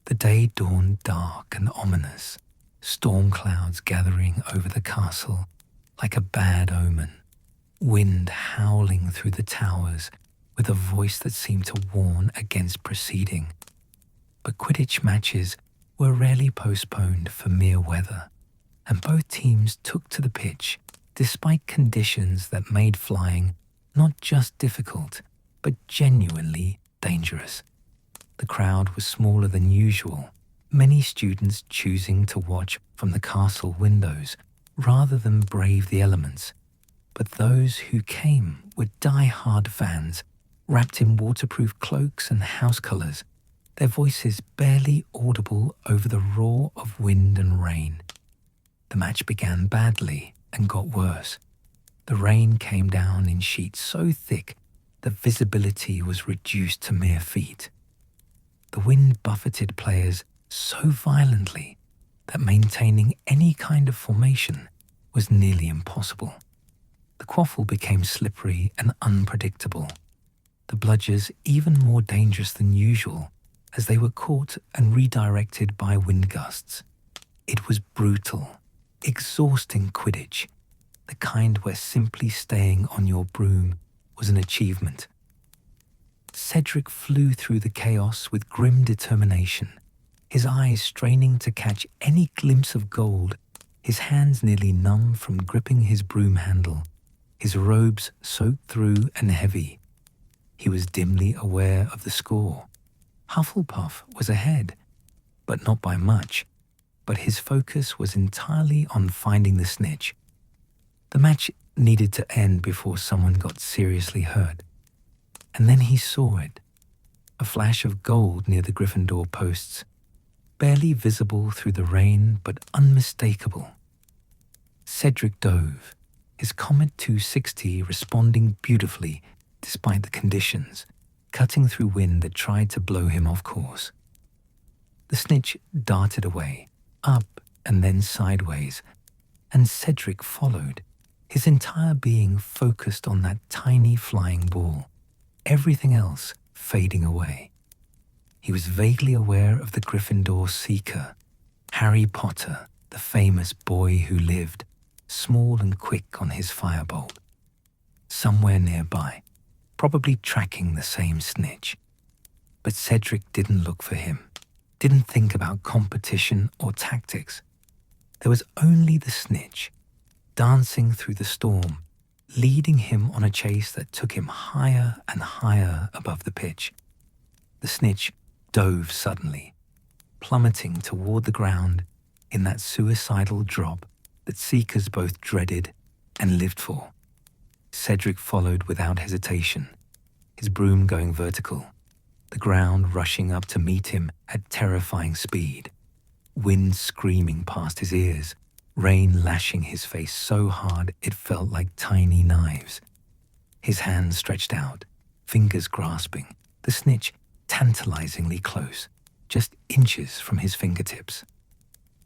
The day dawned dark and ominous, storm clouds gathering over the castle like a bad omen, wind howling through the towers with a voice that seemed to warn against proceeding. But Quidditch matches were rarely postponed for mere weather, and both teams took to the pitch despite conditions that made flying not just difficult, but genuinely dangerous. The crowd was smaller than usual, many students choosing to watch from the castle windows rather than brave the elements. But those who came were die-hard fans, wrapped in waterproof cloaks and house colours, their voices barely audible over the roar of wind and rain. The match began badly and got worse. The rain came down in sheets so thick that visibility was reduced to mere feet. The wind buffeted players so violently that maintaining any kind of formation was nearly impossible. The quaffle became slippery and unpredictable, the bludgers even more dangerous than usual as they were caught and redirected by wind gusts. It was brutal, exhausting Quidditch, the kind where simply staying on your broom was an achievement. Cedric flew through the chaos with grim determination, his eyes straining to catch any glimpse of gold, his hands nearly numb from gripping his broom handle, his robes soaked through and heavy. He was dimly aware of the score. Hufflepuff was ahead, but not by much, but his focus was entirely on finding the snitch. The match needed to end before someone got seriously hurt. And then he saw it, a flash of gold near the Gryffindor posts, barely visible through the rain but unmistakable. Cedric dove, his Comet 260 responding beautifully despite the conditions, cutting through wind that tried to blow him off course. The snitch darted away, up and then sideways, and Cedric followed, his entire being focused on that tiny flying ball, everything else fading away. He was vaguely aware of the Gryffindor seeker, Harry Potter, the famous boy who lived, small and quick on his firebolt, somewhere nearby, probably tracking the same snitch. But Cedric didn't look for him, didn't think about competition or tactics. There was only the snitch, dancing through the storm, leading him on a chase that took him higher and higher above the pitch. The snitch dove suddenly, plummeting toward the ground in that suicidal drop that seekers both dreaded and lived for. Cedric followed without hesitation, his broom going vertical, the ground rushing up to meet him at terrifying speed, wind screaming past his ears, rain lashing his face so hard it felt like tiny knives. His hands stretched out, fingers grasping, the snitch tantalizingly close, just inches from his fingertips.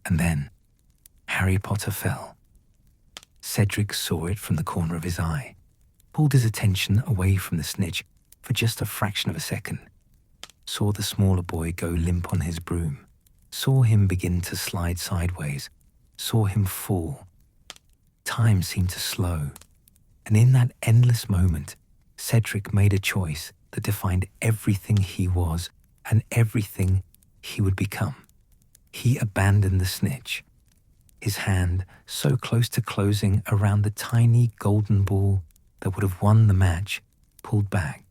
And then Harry Potter fell. Cedric saw it from the corner of his eye, pulled his attention away from the snitch for just a fraction of a second, saw the smaller boy go limp on his broom, saw him begin to slide sideways, saw him fall. Time seemed to slow, and in that endless moment, Cedric made a choice that defined everything he was and everything he would become. He abandoned the snitch, his hand so close to closing around the tiny golden ball that would have won the match, pulled back.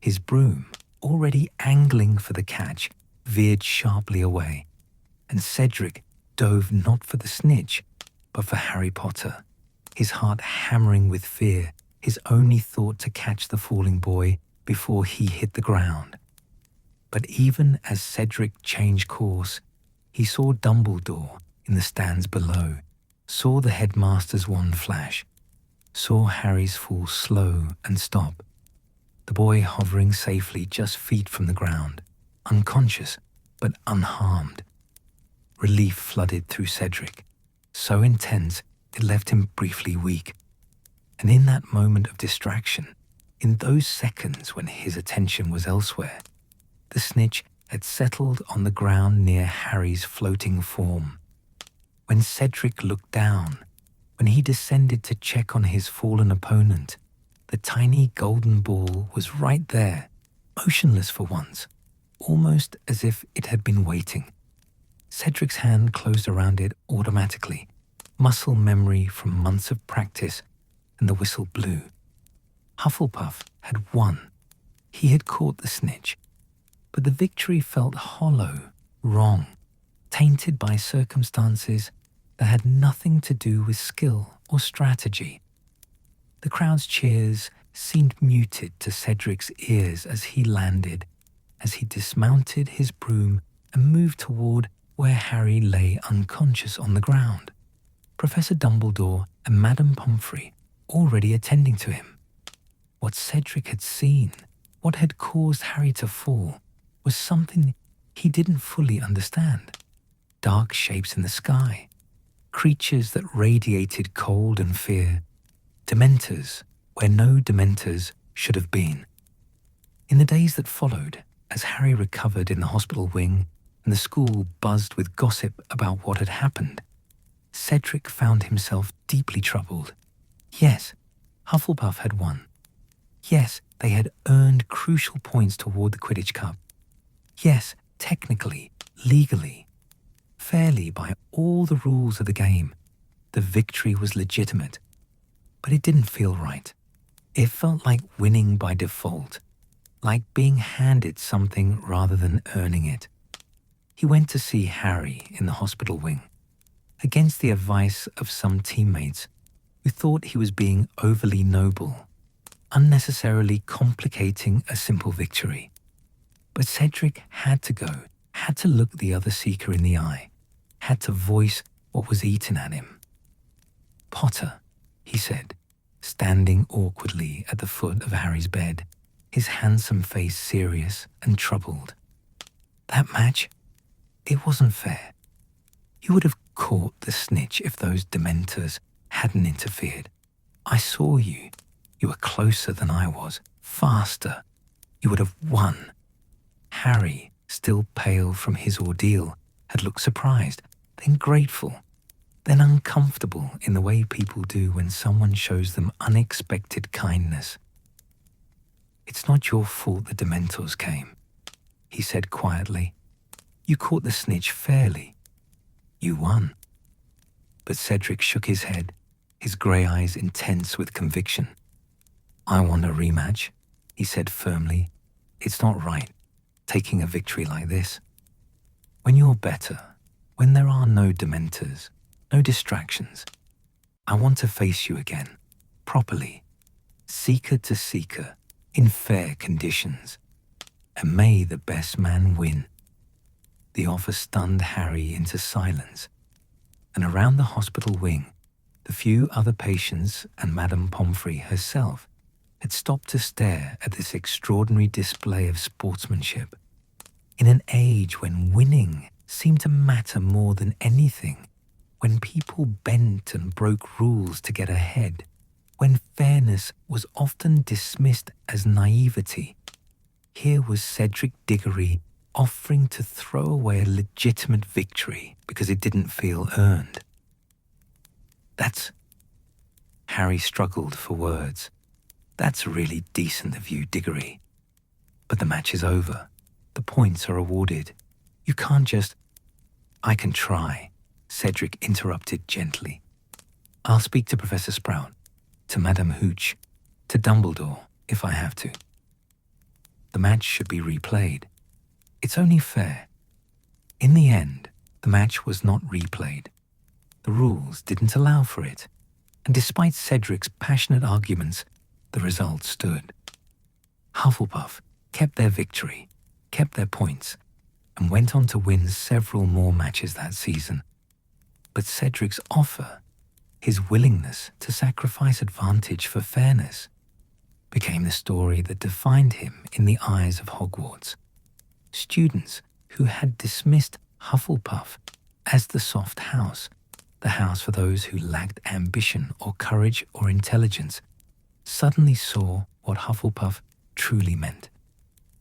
His broom, already angling for the catch, veered sharply away, and Cedric dove not for the snitch, but for Harry Potter, his heart hammering with fear, his only thought to catch the falling boy before he hit the ground. But even as Cedric changed course, he saw Dumbledore in the stands below, saw the headmaster's wand flash, saw Harry's fall slow and stop, the boy hovering safely just feet from the ground, unconscious but unharmed. Relief flooded through Cedric, so intense it left him briefly weak. And in that moment of distraction, in those seconds when his attention was elsewhere, the snitch had settled on the ground near Harry's floating form. When Cedric looked down, when he descended to check on his fallen opponent, the tiny golden ball was right there, motionless for once, almost as if it had been waiting. Cedric's hand closed around it automatically, muscle memory from months of practice, and the whistle blew. Hufflepuff had won. He had caught the snitch. But the victory felt hollow, wrong, tainted by circumstances that had nothing to do with skill or strategy. The crowd's cheers seemed muted to Cedric's ears as he landed, as he dismounted his broom and moved toward where Harry lay unconscious on the ground, Professor Dumbledore and Madame Pomfrey already attending to him. What Cedric had seen, what had caused Harry to fall, was something he didn't fully understand. Dark shapes in the sky, creatures that radiated cold and fear, Dementors where no Dementors should have been. In the days that followed, as Harry recovered in the hospital wing and the school buzzed with gossip about what had happened, Cedric found himself deeply troubled. Yes, Hufflepuff had won. Yes, they had earned crucial points toward the Quidditch Cup. Yes, technically, legally, fairly by all the rules of the game, the victory was legitimate. But it didn't feel right. It felt like winning by default, like being handed something rather than earning it. He went to see Harry in the hospital wing, against the advice of some teammates who thought he was being overly noble, unnecessarily complicating a simple victory. But Cedric had to go, had to look the other seeker in the eye, had to voice what was eaten at him. "Potter," he said, standing awkwardly at the foot of Harry's bed, his handsome face serious and troubled. "That match, it wasn't fair. You would have caught the snitch if those Dementors hadn't interfered. I saw you. You were closer than I was, faster. You would have won." Harry, still pale from his ordeal, had looked surprised, then grateful, then uncomfortable in the way people do when someone shows them unexpected kindness. "It's not your fault the Dementors came," he said quietly. "You caught the snitch fairly. You won." But Cedric shook his head, his grey eyes intense with conviction. "I want a rematch," he said firmly. "It's not right, taking a victory like this. When you're better, when there are no dementors, no distractions, I want to face you again, properly, seeker to seeker, in fair conditions. And may the best man win." The offer stunned Harry into silence, and around the hospital wing, the few other patients and Madame Pomfrey herself had stopped to stare at this extraordinary display of sportsmanship. In an age when winning seemed to matter more than anything, when people bent and broke rules to get ahead, when fairness was often dismissed as naivety, here was Cedric Diggory offering to throw away a legitimate victory because it didn't feel earned. Harry struggled for words. "That's really decent of you, Diggory. But the match is over. The points are awarded. You can't just—" "I can try," Cedric interrupted gently. "I'll speak to Professor Sprout, to Madame Hooch, to Dumbledore, if I have to. The match should be replayed. It's only fair." In the end, the match was not replayed. The rules didn't allow for it, and despite Cedric's passionate arguments, the result stood. Hufflepuff kept their victory, kept their points, and went on to win several more matches that season. But Cedric's offer, his willingness to sacrifice advantage for fairness, became the story that defined him in the eyes of Hogwarts. Students who had dismissed Hufflepuff as the soft house, the house for those who lacked ambition or courage or intelligence, suddenly saw what Hufflepuff truly meant.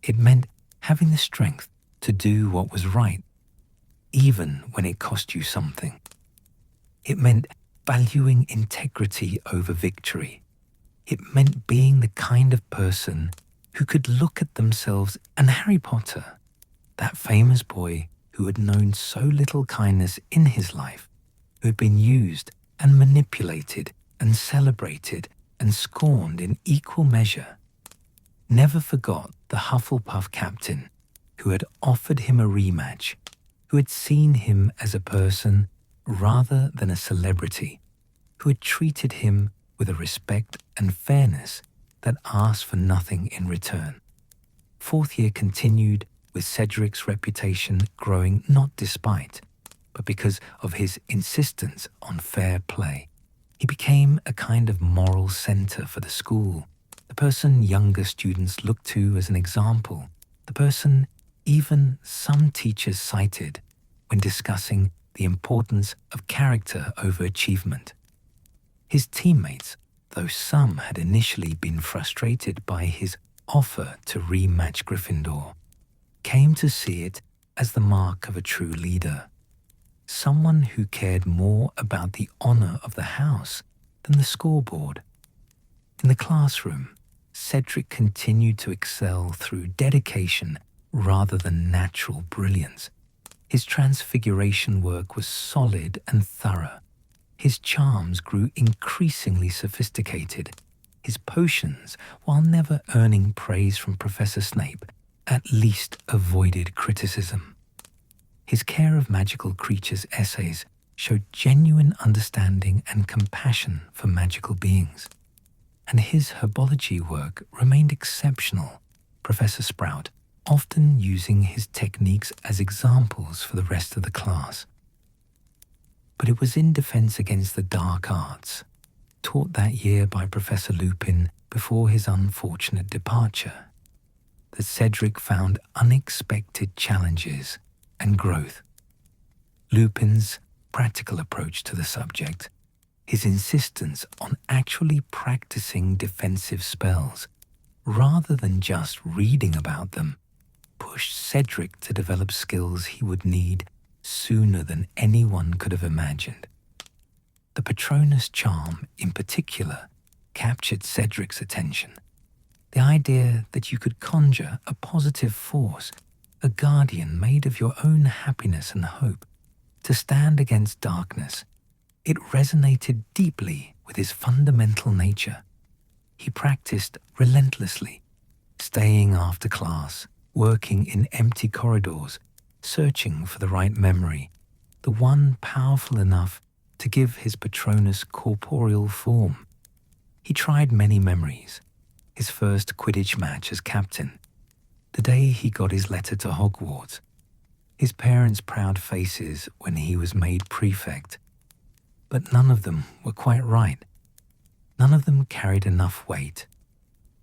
It meant having the strength to do what was right, even when it cost you something. It meant valuing integrity over victory. It meant being the kind of person who could look at themselves and Harry Potter, that famous boy who had known so little kindness in his life, who had been used and manipulated and celebrated and scorned in equal measure, never forgot the Hufflepuff captain who had offered him a rematch, who had seen him as a person rather than a celebrity, who had treated him with a respect and fairness that asked for nothing in return. Fourth year continued with Cedric's reputation growing not despite, but because of his insistence on fair play. He became a kind of moral center for the school, the person younger students looked to as an example, the person even some teachers cited when discussing the importance of character over achievement. His teammates, though some had initially been frustrated by his offer to rematch Gryffindor, came to see it as the mark of a true leader, someone who cared more about the honor of the house than the scoreboard. In the classroom, Cedric continued to excel through dedication rather than natural brilliance. His transfiguration work was solid and thorough. His charms grew increasingly sophisticated. His potions, while never earning praise from Professor Snape, at least avoided criticism. His Care of Magical Creatures essays showed genuine understanding and compassion for magical beings. And his herbology work remained exceptional, Professor Sprout often using his techniques as examples for the rest of the class. But it was in defense against the dark arts, taught that year by Professor Lupin before his unfortunate departure, that Cedric found unexpected challenges and growth. Lupin's practical approach to the subject, his insistence on actually practicing defensive spells rather than just reading about them, pushed Cedric to develop skills he would need sooner than anyone could have imagined. The Patronus charm, in particular, captured Cedric's attention. The idea that you could conjure a positive force, a guardian made of your own happiness and hope, to stand against darkness, it resonated deeply with his fundamental nature. He practiced relentlessly, staying after class, working in empty corridors, searching for the right memory, the one powerful enough to give his Patronus corporeal form. He tried many memories: his first Quidditch match as captain, the day he got his letter to Hogwarts, his parents' proud faces when he was made prefect. But none of them were quite right. None of them carried enough weight,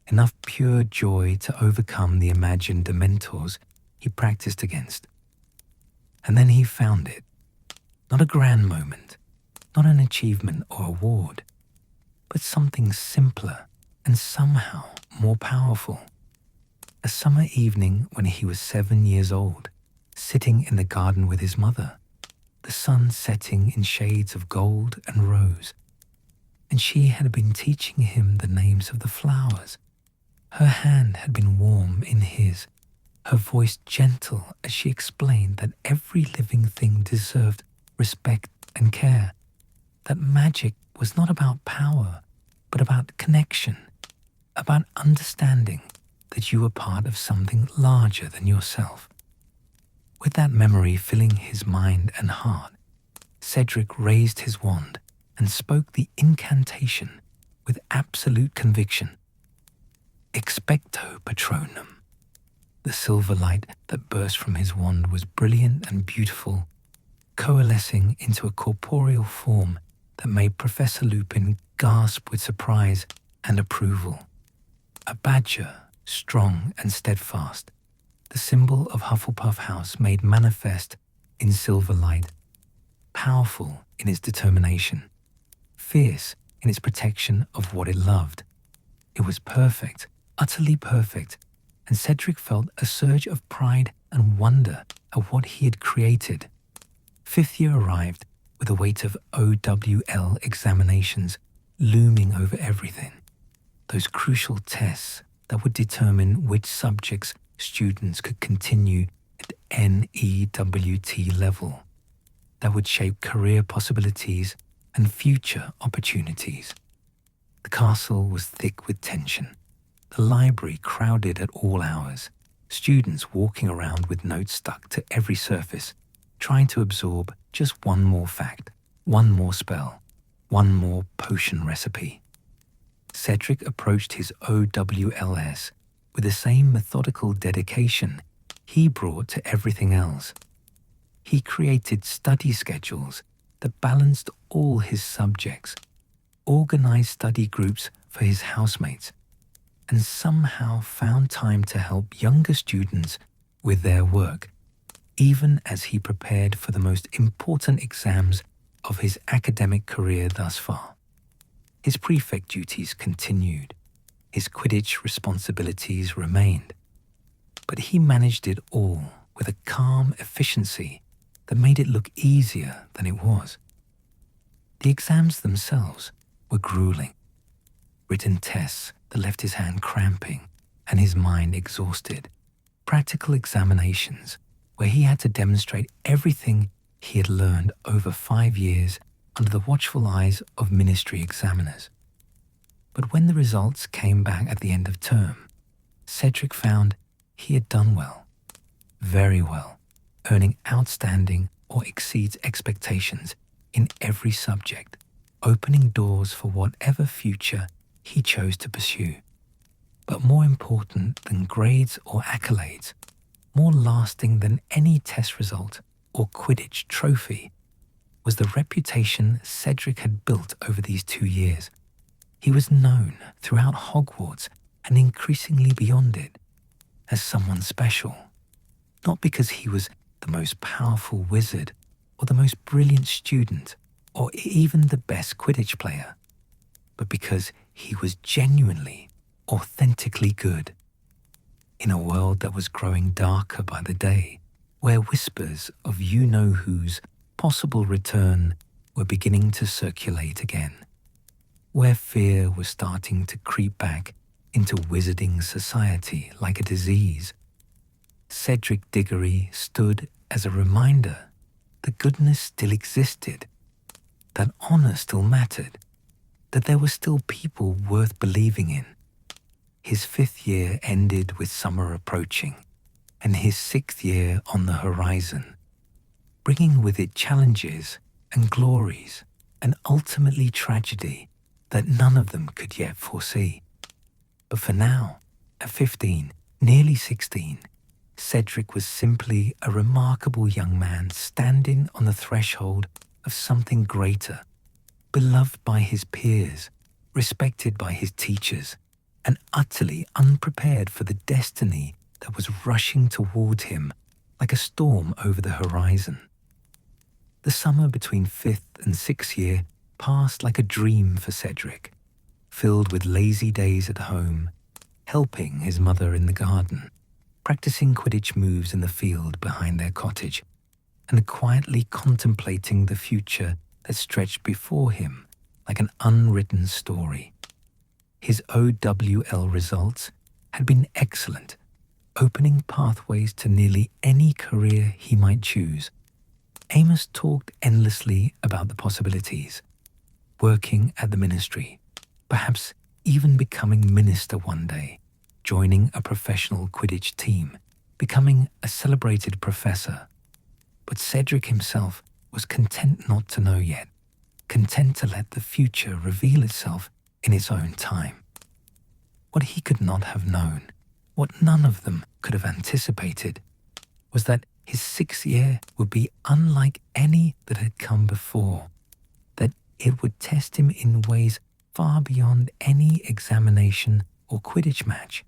enough pure joy to overcome the imagined Dementors he practiced against. And then he found it. Not a grand moment, not an achievement or award, but something simpler and somehow more powerful. A summer evening when he was 7 years old, sitting in the garden with his mother, the sun setting in shades of gold and rose, and she had been teaching him the names of the flowers. Her hand had been warm in his, her voice gentle as she explained that every living thing deserved respect and care, that magic was not about power, but about connection, about understanding that you were part of something larger than yourself. With that memory filling his mind and heart, Cedric raised his wand and spoke the incantation with absolute conviction. Expecto Patronum. The silver light that burst from his wand was brilliant and beautiful, coalescing into a corporeal form that made Professor Lupin gasp with surprise and approval. A badger, strong and steadfast, the symbol of Hufflepuff House made manifest in silver light, powerful in its determination, fierce in its protection of what it loved. It was perfect, utterly perfect, and Cedric felt a surge of pride and wonder at what he had created. Fifth year arrived with the weight of OWL examinations looming over everything. Those crucial tests that would determine which subjects students could continue at NEWT level, that would shape career possibilities and future opportunities. The castle was thick with tension. The library crowded at all hours, students walking around with notes stuck to every surface, trying to absorb just one more fact, one more spell, one more potion recipe. Cedric approached his OWLS with the same methodical dedication he brought to everything else. He created study schedules that balanced all his subjects, organized study groups for his housemates, and somehow found time to help younger students with their work, even as he prepared for the most important exams of his academic career thus far. His prefect duties continued. His Quidditch responsibilities remained. But he managed it all with a calm efficiency that made it look easier than it was. The exams themselves were grueling. Written tests that left his hand cramping and his mind exhausted. Practical examinations where he had to demonstrate everything he had learned over 5 years under the watchful eyes of ministry examiners. But when the results came back at the end of term, Cedric found he had done well, very well, earning outstanding or exceeds expectations in every subject, opening doors for whatever future he chose to pursue. But more important than grades or accolades, more lasting than any test result or Quidditch trophy, was the reputation Cedric had built over these 2 years. He was known throughout Hogwarts and increasingly beyond it as someone special, not because he was the most powerful wizard or the most brilliant student or even the best Quidditch player, but because he was genuinely, authentically good. In a world that was growing darker by the day, where whispers of you-know-who's possible return were beginning to circulate again, where fear was starting to creep back into wizarding society like a disease, Cedric Diggory stood as a reminder that goodness still existed, that honor still mattered, that there were still people worth believing in. His 5th year ended with summer approaching, and his 6th year on the horizon, bringing with it challenges and glories and ultimately tragedy that none of them could yet foresee. But for now, at 15, nearly 16, Cedric was simply a remarkable young man standing on the threshold of something greater, beloved by his peers, respected by his teachers, and utterly unprepared for the destiny that was rushing toward him like a storm over the horizon. The summer between 5th and 6th year passed like a dream for Cedric, filled with lazy days at home, helping his mother in the garden, practicing Quidditch moves in the field behind their cottage, and quietly contemplating the future that stretched before him like an unwritten story. His OWL results had been excellent, opening pathways to nearly any career he might choose. Amos talked endlessly about the possibilities, working at the ministry, perhaps even becoming minister one day, joining a professional Quidditch team, becoming a celebrated professor. But Cedric himself was content not to know yet, content to let the future reveal itself in its own time. What he could not have known, what none of them could have anticipated, was that his 6th year would be unlike any that had come before, that it would test him in ways far beyond any examination or Quidditch match,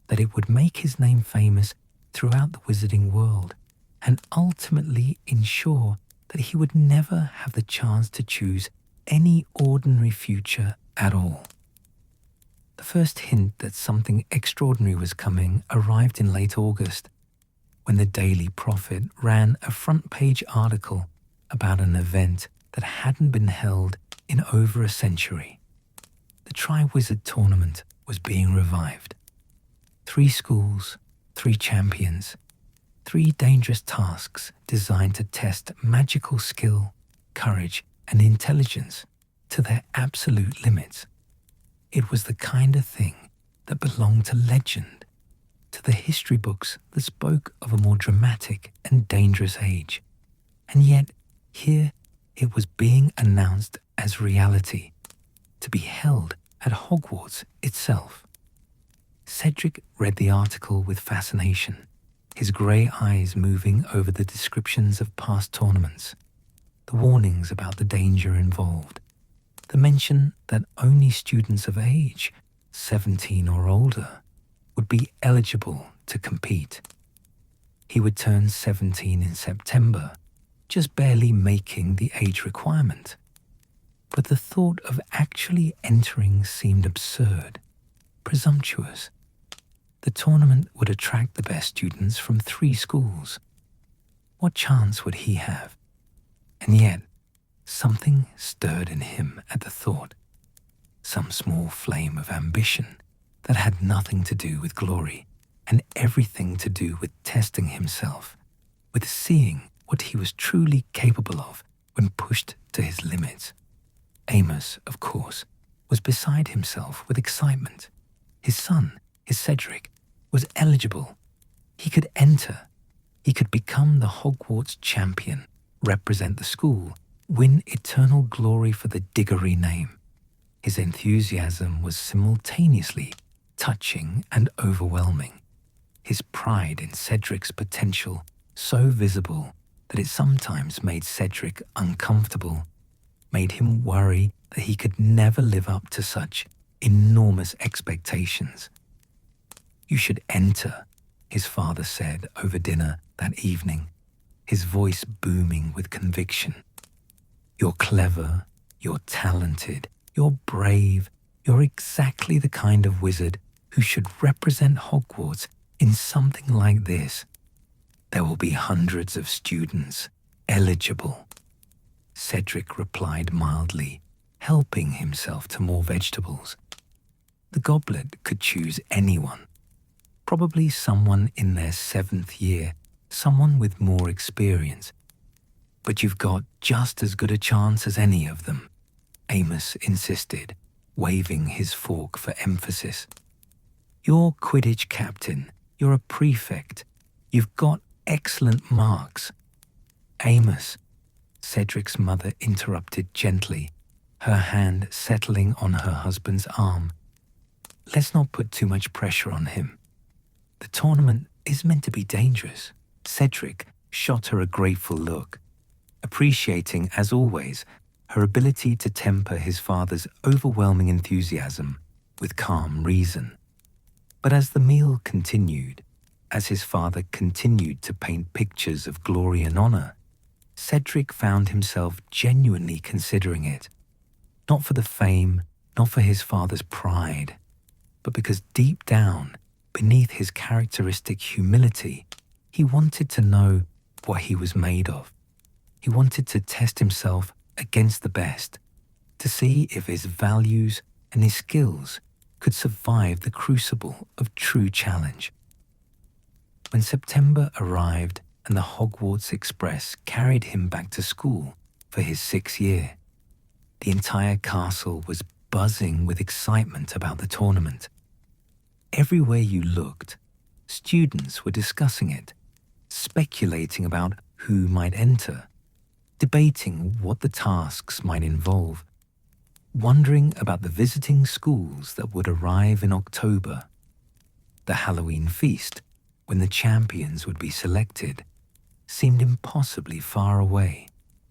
that it would make his name famous throughout the wizarding world, and ultimately ensure that he would never have the chance to choose any ordinary future at all. The first hint that something extraordinary was coming arrived in late August, when the Daily Prophet ran a front-page article about an event that hadn't been held in over a century. The Triwizard Tournament was being revived. 3 schools, 3 champions, 3 dangerous tasks designed to test magical skill, courage, and intelligence to their absolute limits. It was the kind of thing that belonged to legend, to the history books that spoke of a more dramatic and dangerous age. And yet, here it was being announced as reality, to be held at Hogwarts itself. Cedric read the article with fascination, his grey eyes moving over the descriptions of past tournaments, the warnings about the danger involved, the mention that only students of age, 17 or older, would be eligible to compete. He would turn 17 in September, just barely making the age requirement. But the thought of actually entering seemed absurd, presumptuous. The tournament would attract the best students from 3 schools. What chance would he have? And yet, something stirred in him at the thought, some small flame of ambition that had nothing to do with glory and everything to do with testing himself, with seeing what he was truly capable of when pushed to his limits. Amos, of course, was beside himself with excitement. His son, his Cedric, was eligible. He could enter. He could become the Hogwarts champion, represent the school, win eternal glory for the Diggory name. His enthusiasm was simultaneously touching and overwhelming. His pride in Cedric's potential so visible that it sometimes made Cedric uncomfortable, made him worry that he could never live up to such enormous expectations. "You should enter," his father said over dinner that evening, his voice booming with conviction. "You're clever, you're talented, you're brave, you're exactly the kind of wizard who should represent Hogwarts in something like this. There will be hundreds of students eligible." Cedric replied mildly, helping himself to more vegetables. The goblet could choose anyone, probably someone in their 7th year, someone with more experience. But you've got just as good a chance as any of them. Amos insisted, waving his fork for emphasis. "You're Quidditch captain. You're a prefect. You've got excellent marks." "Amos," Cedric's mother interrupted gently, her hand settling on her husband's arm. "Let's not put too much pressure on him. The tournament is meant to be dangerous." Cedric shot her a grateful look, appreciating, as always, her ability to temper his father's overwhelming enthusiasm with calm reason. But as the meal continued, as his father continued to paint pictures of glory and honor, Cedric found himself genuinely considering it. Not for the fame, not for his father's pride, but because deep down, beneath his characteristic humility, he wanted to know what he was made of. He wanted to test himself against the best, to see if his values and his skills could survive the crucible of true challenge. When September arrived and the Hogwarts Express carried him back to school for his 6th year, the entire castle was buzzing with excitement about the tournament. Everywhere you looked, students were discussing it, speculating about who might enter, debating what the tasks might involve, wondering about the visiting schools that would arrive in October, the Halloween feast, when the champions would be selected, seemed impossibly far away,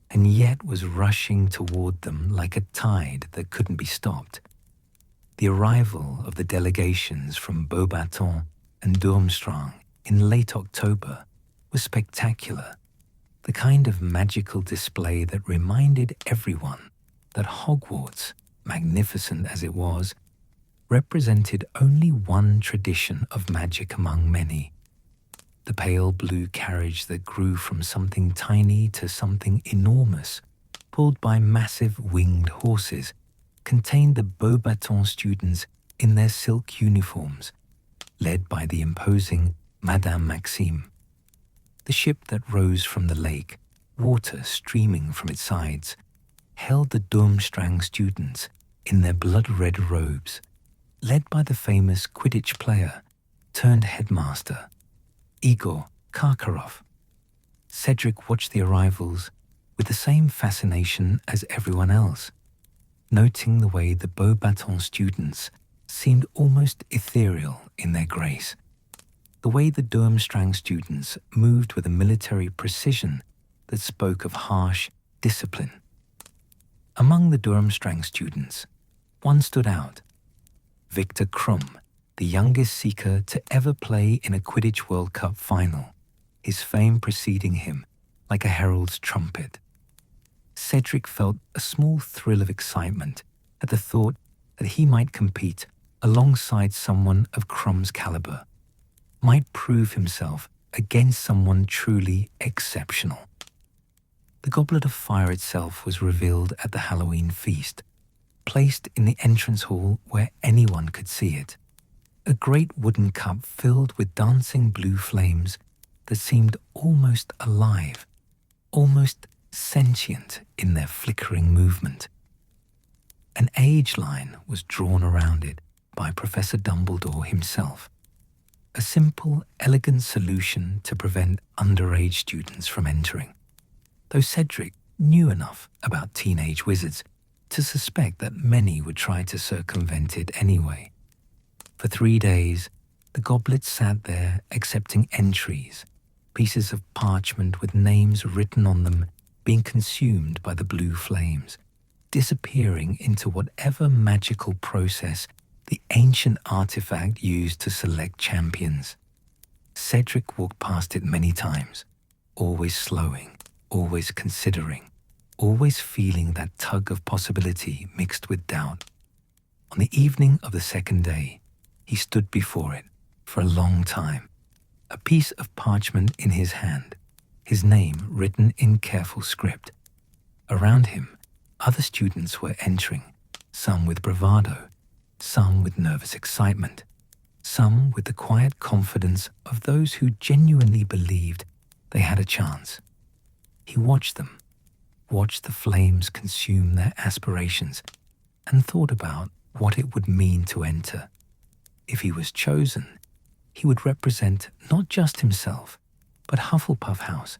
and yet was rushing toward them like a tide that couldn't be stopped. The arrival of the delegations from Beauxbatons and Durmstrang in late October was spectacular, the kind of magical display that reminded everyone that Hogwarts, magnificent as it was, represented only one tradition of magic among many. The pale blue carriage that grew from something tiny to something enormous, pulled by massive winged horses, contained the Beauxbatons students in their silk uniforms, led by the imposing Madame Maxime. The ship that rose from the lake, water streaming from its sides, held the Durmstrang students in their blood-red robes, led by the famous Quidditch player turned headmaster, Igor Karkaroff. Cedric watched the arrivals with the same fascination as everyone else, noting the way the Beauxbatons students seemed almost ethereal in their grace, the way the Durmstrang students moved with a military precision that spoke of harsh discipline. Among the Durmstrang students, one stood out, Victor Krum, the youngest seeker to ever play in a Quidditch World Cup final, his fame preceding him like a herald's trumpet. Cedric felt a small thrill of excitement at the thought that he might compete alongside someone of Krum's caliber, might prove himself against someone truly exceptional. The Goblet of Fire itself was revealed at the Halloween feast, placed in the entrance hall where anyone could see it. A great wooden cup filled with dancing blue flames that seemed almost alive, almost sentient in their flickering movement. An age line was drawn around it by Professor Dumbledore himself, a simple, elegant solution to prevent underage students from entering, though Cedric knew enough about teenage wizards to suspect that many would try to circumvent it anyway. For 3 days, the goblet sat there accepting entries, pieces of parchment with names written on them being consumed by the blue flames, disappearing into whatever magical process the ancient artifact used to select champions. Cedric walked past it many times, always slowing, always considering, always feeling that tug of possibility mixed with doubt. On the evening of the 2nd day, he stood before it for a long time, a piece of parchment in his hand, his name written in careful script. Around him, other students were entering, some with bravado, some with nervous excitement, some with the quiet confidence of those who genuinely believed they had a chance. He watched them, watched the flames consume their aspirations and thought about what it would mean to enter. If he was chosen, he would represent not just himself, but Hufflepuff House,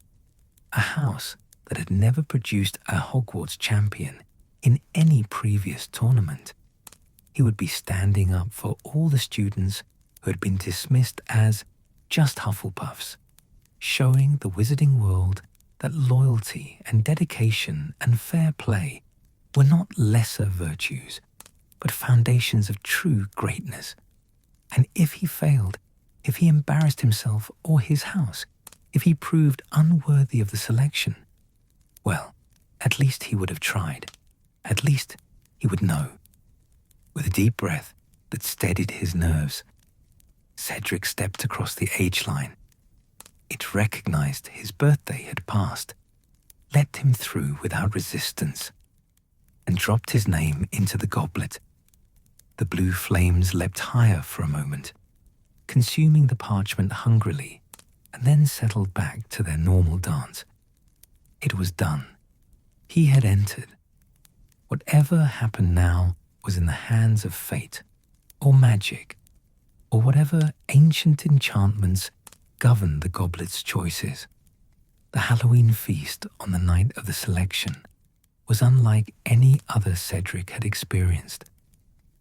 a house that had never produced a Hogwarts champion in any previous tournament. He would be standing up for all the students who had been dismissed as just Hufflepuffs, showing the wizarding world that loyalty and dedication and fair play were not lesser virtues, but foundations of true greatness. And if he failed, if he embarrassed himself or his house, if he proved unworthy of the selection, well, at least he would have tried. At least he would know. With a deep breath that steadied his nerves, Cedric stepped across the age line. It recognized his birthday had passed, let him through without resistance, and dropped his name into the goblet. The blue flames leapt higher for a moment, consuming the parchment hungrily, and then settled back to their normal dance. It was done. He had entered. Whatever happened now was in the hands of fate, or magic, or whatever ancient enchantments governed the goblet's choices. The Halloween feast on the night of the selection was unlike any other Cedric had experienced.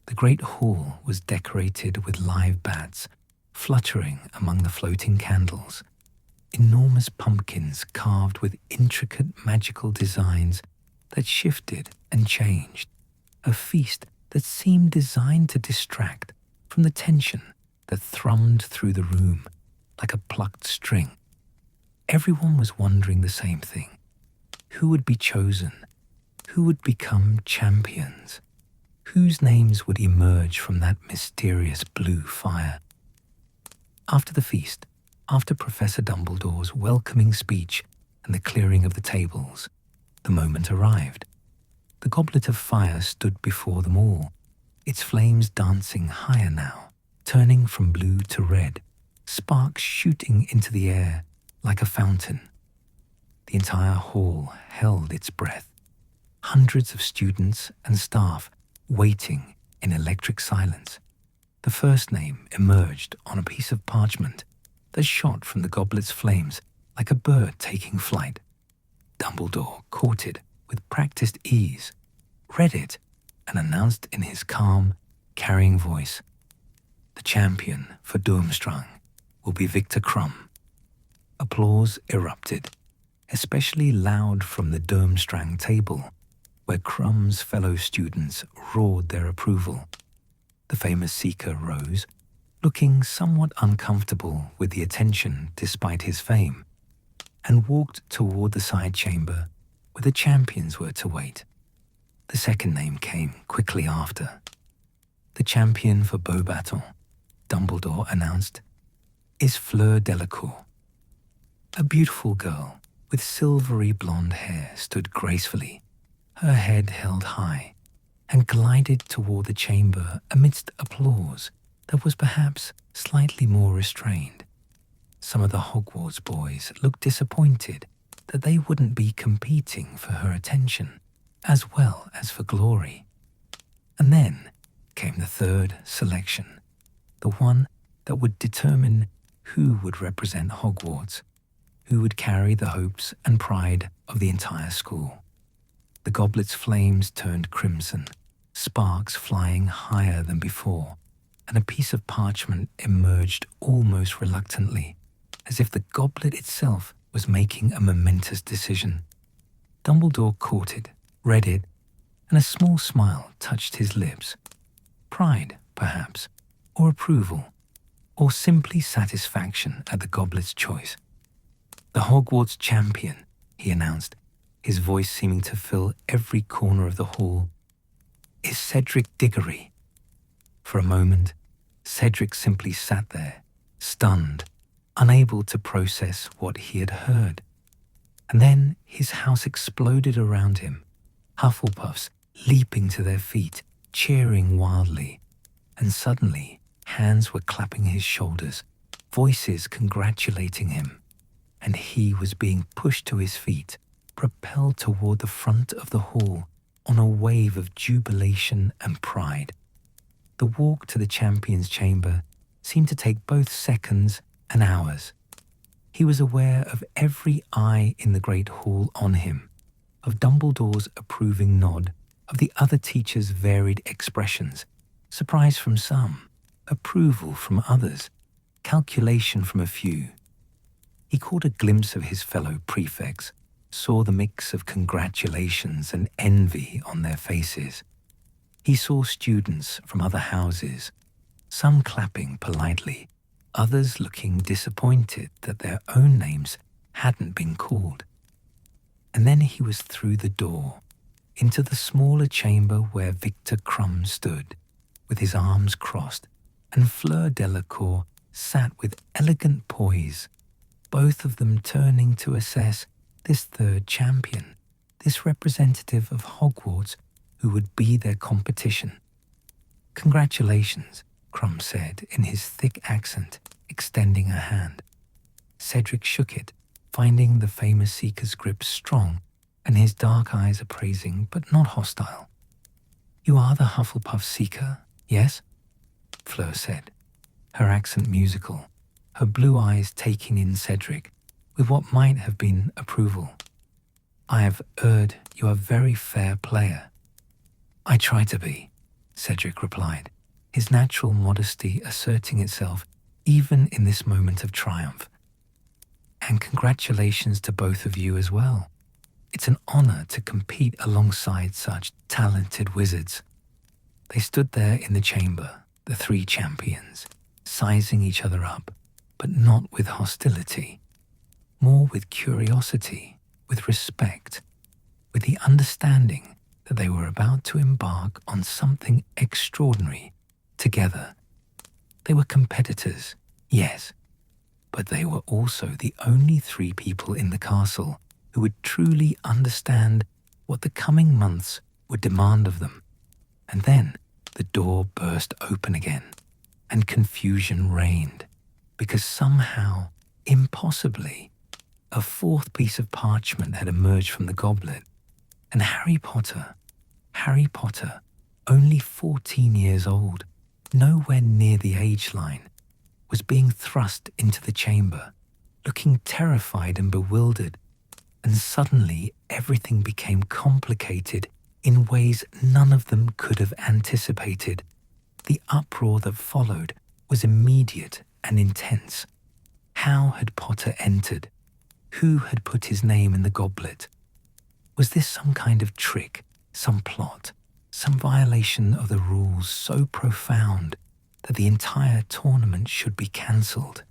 The great hall was decorated with live bats fluttering among the floating candles, enormous pumpkins carved with intricate magical designs that shifted and changed, a feast that seemed designed to distract from the tension that thrummed through the room like a plucked string. Everyone was wondering the same thing. Who would be chosen? Who would become champions? Whose names would emerge from that mysterious blue fire? After the feast, after Professor Dumbledore's welcoming speech and the clearing of the tables, the moment arrived. The goblet of fire stood before them all, its flames dancing higher now, turning from blue to red, sparks shooting into the air like a fountain. The entire hall held its breath, hundreds of students and staff waiting in electric silence. The first name emerged on a piece of parchment that shot from the goblet's flames like a bird taking flight. Dumbledore caught it with practiced ease, read it, and announced in his calm, carrying voice, "The champion for Durmstrang will be Victor Crumb." Applause erupted, especially loud from the Durmstrang table, where Crumb's fellow students roared their approval. The famous seeker rose, looking somewhat uncomfortable with the attention despite his fame, and walked toward the side chamber where the champions were to wait. The second name came quickly after. "The champion for Beauxbatons," Dumbledore announced, "is Fleur Delacour." A beautiful girl with silvery blonde hair stood gracefully, her head held high, and glided toward the chamber amidst applause that was perhaps slightly more restrained. Some of the Hogwarts boys looked disappointed that they wouldn't be competing for her attention as well as for glory. And then came the third selection, the one that would determine who would represent Hogwarts, who would carry the hopes and pride of the entire school. The goblet's flames turned crimson, sparks flying higher than before, and a piece of parchment emerged almost reluctantly, as if the goblet itself was making a momentous decision. Dumbledore caught it, read it, and a small smile touched his lips. Pride, perhaps, or approval, or simply satisfaction at the goblet's choice. "The Hogwarts champion," he announced, his voice seeming to fill every corner of the hall, "is Cedric Diggory." For a moment, Cedric simply sat there, stunned, unable to process what he had heard. And then his house exploded around him, Hufflepuffs leaping to their feet, cheering wildly. And suddenly, hands were clapping his shoulders, voices congratulating him. And he was being pushed to his feet, propelled toward the front of the hall on a wave of jubilation and pride. The walk to the champion's chamber seemed to take both seconds and hours. He was aware of every eye in the great hall on him, of Dumbledore's approving nod, of the other teachers' varied expressions, surprise from some, approval from others, calculation from a few. He caught a glimpse of his fellow prefects, saw the mix of congratulations and envy on their faces. He saw students from other houses, some clapping politely, others looking disappointed that their own names hadn't been called. And then he was through the door, into the smaller chamber where Victor Crumb stood, with his arms crossed, and Fleur Delacour sat with elegant poise, both of them turning to assess this third champion, this representative of Hogwarts who would be their competition. "Congratulations," Crumb said in his thick accent, extending a hand. Cedric shook it, finding the famous seeker's grip strong and his dark eyes appraising but not hostile. "You are the Hufflepuff seeker, yes?" Fleur said, her accent musical, her blue eyes taking in Cedric with what might have been approval. "I have heard you are a very fair player." "I try to be," Cedric replied, his natural modesty asserting itself even in this moment of triumph. "And congratulations to both of you as well. It's an honor to compete alongside such talented wizards." They stood there in the chamber, the three champions, sizing each other up, but not with hostility, more with curiosity, with respect, with the understanding that they were about to embark on something extraordinary together. They were competitors, yes, but they were also the only three people in the castle who would truly understand what the coming months would demand of them. And then the door burst open again, and confusion reigned, because somehow, impossibly, a fourth piece of parchment had emerged from the goblet, and Harry Potter, only 14 years old, nowhere near the age line, was being thrust into the chamber, looking terrified and bewildered, and suddenly everything became complicated in ways none of them could have anticipated. The uproar that followed was immediate and intense. How had Potter entered? Who had put his name in the goblet? Was this some kind of trick, some plot, some violation of the rules so profound that the entire tournament should be cancelled?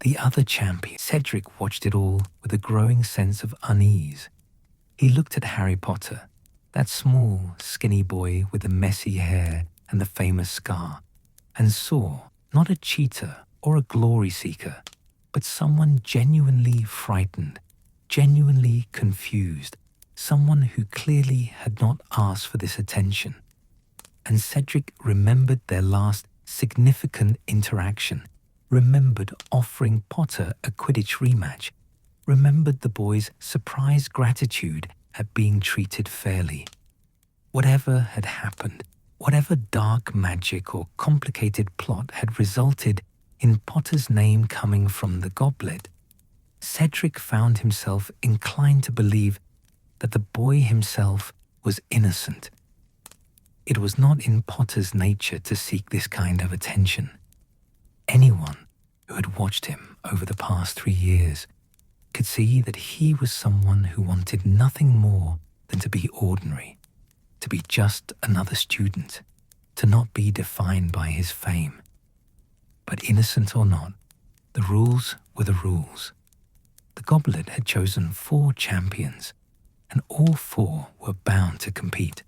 The other champion, Cedric, watched it all with a growing sense of unease. He looked at Harry Potter, that small, skinny boy with the messy hair and the famous scar, and saw not a cheater or a glory seeker, but someone genuinely frightened, genuinely confused, someone who clearly had not asked for this attention. And Cedric remembered their last significant interaction, remembered offering Potter a Quidditch rematch, remembered the boy's surprised gratitude at being treated fairly. Whatever had happened, whatever dark magic or complicated plot had resulted in Potter's name coming from the goblet, Cedric found himself inclined to believe that the boy himself was innocent. It was not in Potter's nature to seek this kind of attention. Anyone who had watched him over the past 3 years could see that he was someone who wanted nothing more than to be ordinary, to be just another student, to not be defined by his fame. But innocent or not, the rules were the rules. The goblet had chosen 4 champions, and all 4 were bound to compete.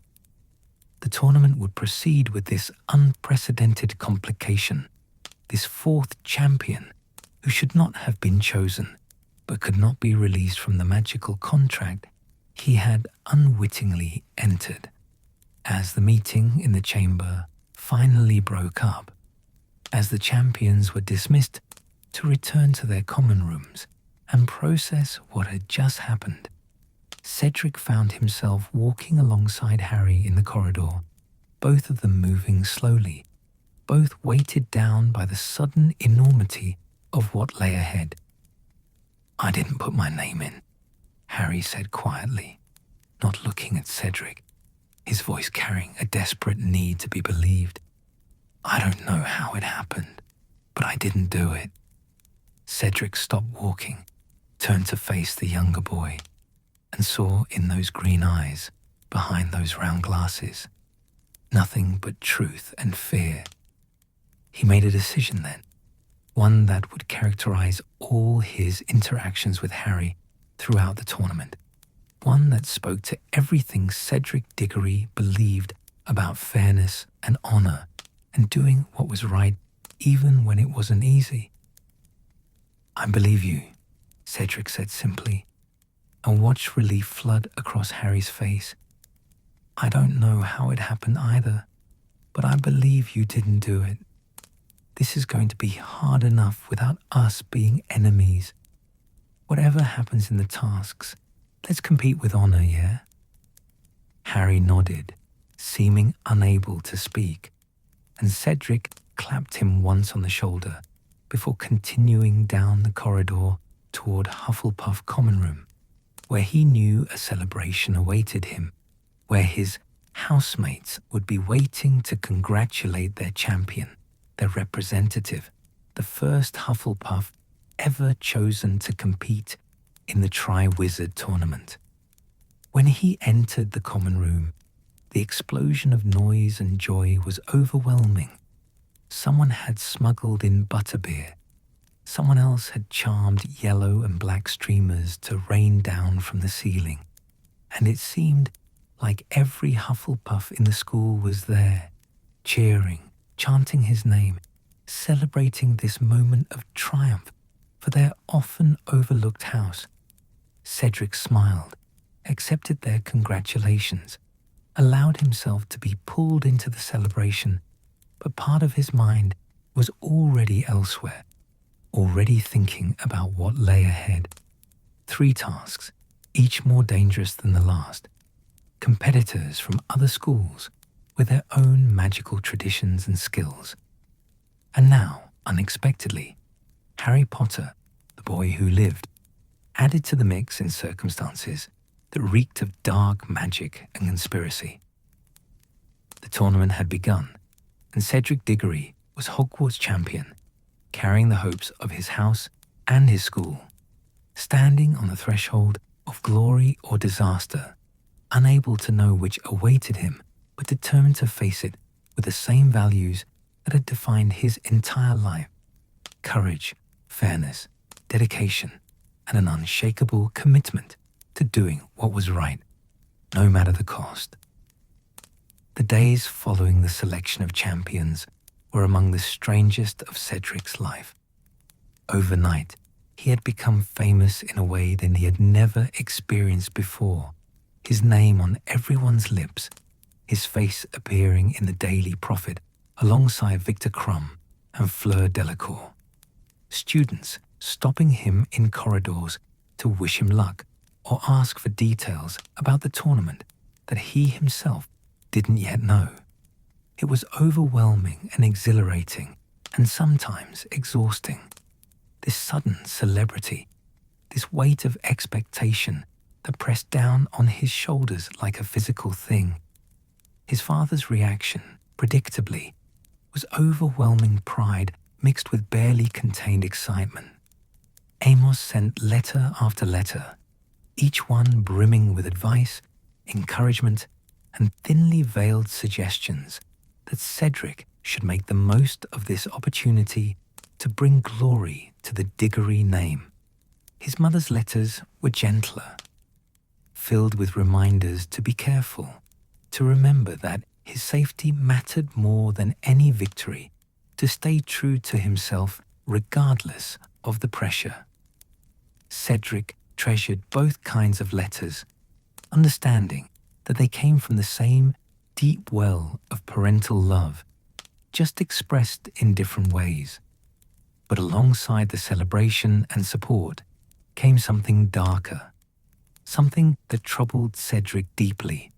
The tournament would proceed with this unprecedented complication, this 4th champion who should not have been chosen, but could not be released from the magical contract he had unwittingly entered. As the meeting in the chamber finally broke up, as the champions were dismissed to return to their common rooms and process what had just happened, Cedric found himself walking alongside Harry in the corridor, both of them moving slowly, both weighted down by the sudden enormity of what lay ahead. "I didn't put my name in," Harry said quietly, not looking at Cedric, his voice carrying a desperate need to be believed. "I don't know how it happened, but I didn't do it." Cedric stopped walking, turned to face the younger boy, and saw in those green eyes, behind those round glasses, nothing but truth and fear. He made a decision then, one that would characterize all his interactions with Harry throughout the tournament, one that spoke to everything Cedric Diggory believed about fairness and honor and doing what was right even when it wasn't easy. "I believe you," Cedric said simply, and watched relief flood across Harry's face. "I don't know how it happened either, but I believe you didn't do it. This is going to be hard enough without us being enemies. Whatever happens in the tasks, let's compete with honor, yeah?" Harry nodded, seeming unable to speak, and Cedric clapped him once on the shoulder before continuing down the corridor toward Hufflepuff Common Room, where he knew a celebration awaited him, where his housemates would be waiting to congratulate their champion, their representative, the first Hufflepuff ever chosen to compete in the Triwizard Tournament. When he entered the common room, the explosion of noise and joy was overwhelming. Someone had smuggled in butterbeer. Someone else had charmed yellow and black streamers to rain down from the ceiling. And it seemed like every Hufflepuff in the school was there, cheering, chanting his name, celebrating this moment of triumph for their often overlooked house. Cedric smiled, accepted their congratulations, allowed himself to be pulled into the celebration, but part of his mind was already elsewhere, already thinking about what lay ahead. 3 tasks, each more dangerous than the last. Competitors from other schools with their own magical traditions and skills. And now, unexpectedly, Harry Potter, the boy who lived, added to the mix in circumstances that reeked of dark magic and conspiracy. The tournament had begun, and Cedric Diggory was Hogwarts champion, carrying the hopes of his house and his school, standing on the threshold of glory or disaster, unable to know which awaited him, but determined to face it with the same values that had defined his entire life: courage, fairness, dedication, and an unshakable commitment to doing what was right, no matter the cost. The days following the selection of champions were among the strangest of Cedric's life. Overnight, he had become famous in a way that he had never experienced before, his name on everyone's lips, his face appearing in the Daily Prophet alongside Victor Crumb and Fleur Delacour. Students stopping him in corridors to wish him luck or ask for details about the tournament that he himself didn't yet know. It was overwhelming and exhilarating, and sometimes exhausting. This sudden celebrity, this weight of expectation that pressed down on his shoulders like a physical thing. His father's reaction, predictably, was overwhelming pride mixed with barely contained excitement. Amos sent letter after letter, each one brimming with advice, encouragement, and thinly veiled suggestions that Cedric should make the most of this opportunity to bring glory to the Diggory name. His mother's letters were gentler, filled with reminders to be careful, to remember that his safety mattered more than any victory, to stay true to himself regardless of the pressure. Cedric treasured both kinds of letters, understanding that they came from the same deep well of parental love, just expressed in different ways. But alongside the celebration and support came something darker, something that troubled Cedric deeply: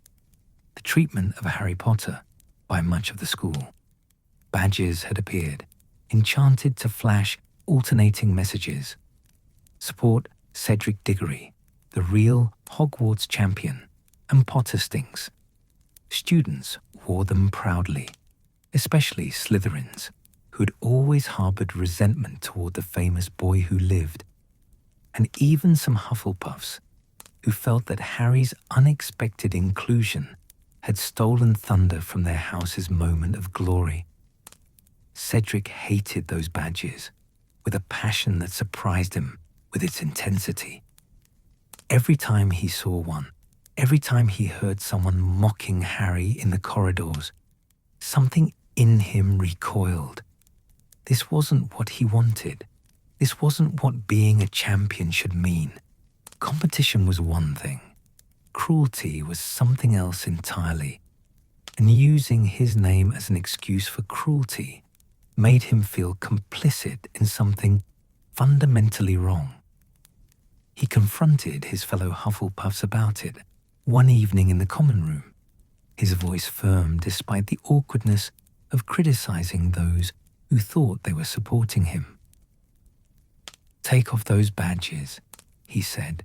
the treatment of Harry Potter by much of the school. Badges had appeared, enchanted to flash alternating messages. Support Cedric Diggory, the real Hogwarts champion, and Potter stinks. Students wore them proudly, especially Slytherins, who had always harbored resentment toward the famous boy who lived, and even some Hufflepuffs, who felt that Harry's unexpected inclusion had stolen thunder from their house's moment of glory. Cedric hated those badges with a passion that surprised him with its intensity. Every time he saw one, every time he heard someone mocking Harry in the corridors, something in him recoiled. This wasn't what he wanted. This wasn't what being a champion should mean. Competition was one thing. Cruelty was something else entirely. And using his name as an excuse for cruelty made him feel complicit in something fundamentally wrong. He confronted his fellow Hufflepuffs about it one evening in the common room, his voice firm despite the awkwardness of criticizing those who thought they were supporting him. "Take off those badges," he said,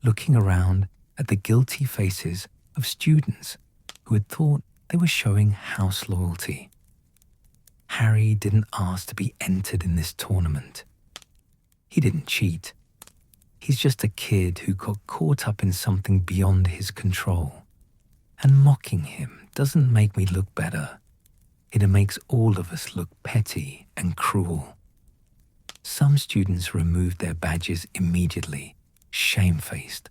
looking around at the guilty faces of students who had thought they were showing house loyalty. Harry didn't ask to be entered in this tournament. He didn't cheat. He's just a kid who got caught up in something beyond his control. And mocking him doesn't make me look better. It makes all of us look petty and cruel. Some students removed their badges immediately, shamefaced.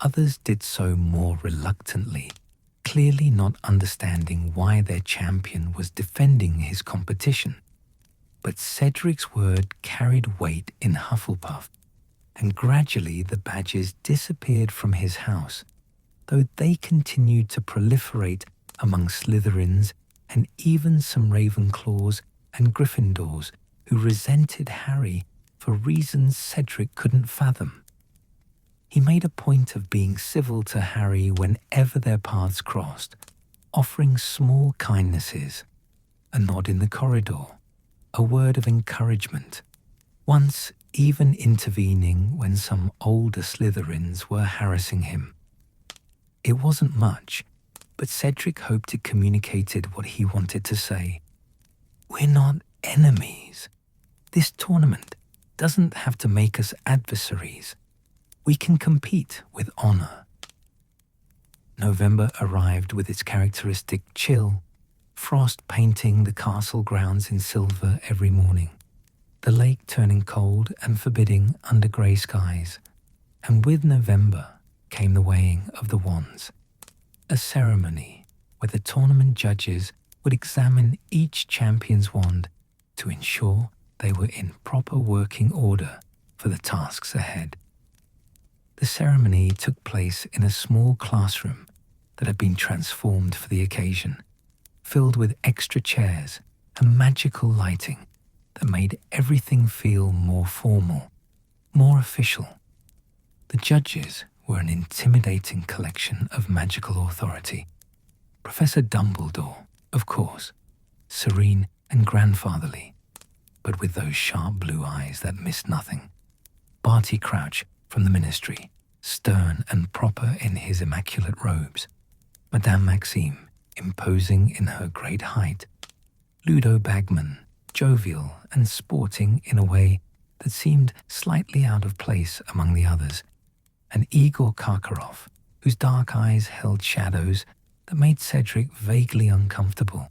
Others did so more reluctantly, clearly not understanding why their champion was defending his competition. But Cedric's word carried weight in Hufflepuff, and gradually the badges disappeared from his house, though they continued to proliferate among Slytherins and even some Ravenclaws and Gryffindors who resented Harry for reasons Cedric couldn't fathom. He made a point of being civil to Harry whenever their paths crossed, offering small kindnesses, a nod in the corridor, a word of encouragement, once even intervening when some older Slytherins were harassing him. It wasn't much, but Cedric hoped it communicated what he wanted to say. We're not enemies. This tournament doesn't have to make us adversaries. We can compete with honor. November arrived with its characteristic chill, frost painting the castle grounds in silver every morning, the lake turning cold and forbidding under grey skies. And with November came the weighing of the wands, a ceremony where the tournament judges would examine each champion's wand to ensure they were in proper working order for the tasks ahead. The ceremony took place in a small classroom that had been transformed for the occasion, filled with extra chairs and magical lighting that made everything feel more formal, more official. The judges were an intimidating collection of magical authority. Professor Dumbledore, of course, serene and grandfatherly, but with those sharp blue eyes that missed nothing. Barty Crouch from the Ministry, stern and proper in his immaculate robes. Madame Maxime, imposing in her great height. Ludo Bagman, jovial and sporting in a way that seemed slightly out of place among the others. And Igor Karkaroff, whose dark eyes held shadows that made Cedric vaguely uncomfortable.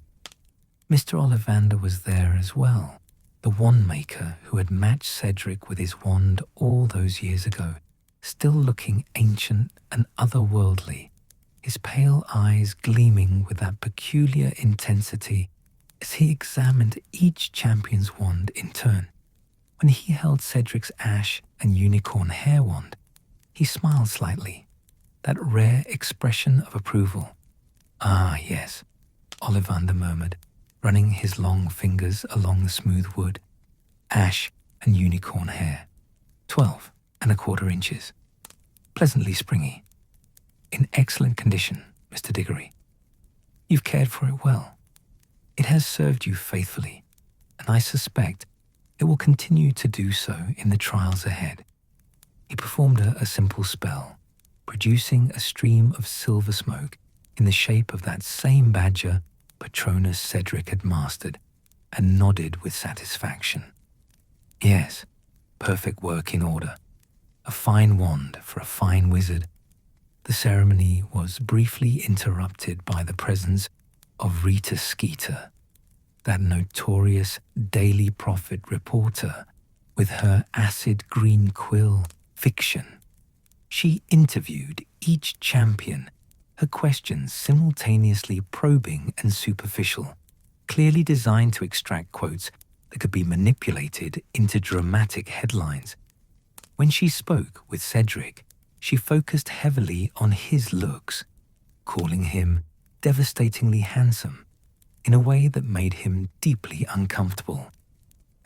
Mr. Ollivander was there as well, the wand maker who had matched Cedric with his wand all those years ago, still looking ancient and otherworldly, his pale eyes gleaming with that peculiar intensity as he examined each champion's wand in turn. When he held Cedric's ash and unicorn hair wand, he smiled slightly, that rare expression of approval. "Ah, yes," Ollivander murmured, running his long fingers along the smooth wood. "Ash and unicorn hair, 12 1/4 inches. pleasantly springy. In excellent condition, Mr. Diggory. You've cared for it well. It has served you faithfully, and I suspect it will continue to do so in the trials ahead. He performed a simple spell, producing a stream of silver smoke in the shape of that same badger Patronus Cedric had mastered, and nodded with satisfaction. Yes, perfect work in order. A fine wand for a fine wizard. The ceremony was briefly interrupted by the presence of Rita Skeeter, that notorious Daily Prophet reporter with her acid green quill fiction. She interviewed each champion, her questions simultaneously probing and superficial, clearly designed to extract quotes that could be manipulated into dramatic headlines. When she spoke with Cedric, she focused heavily on his looks, calling him devastatingly handsome in a way that made him deeply uncomfortable,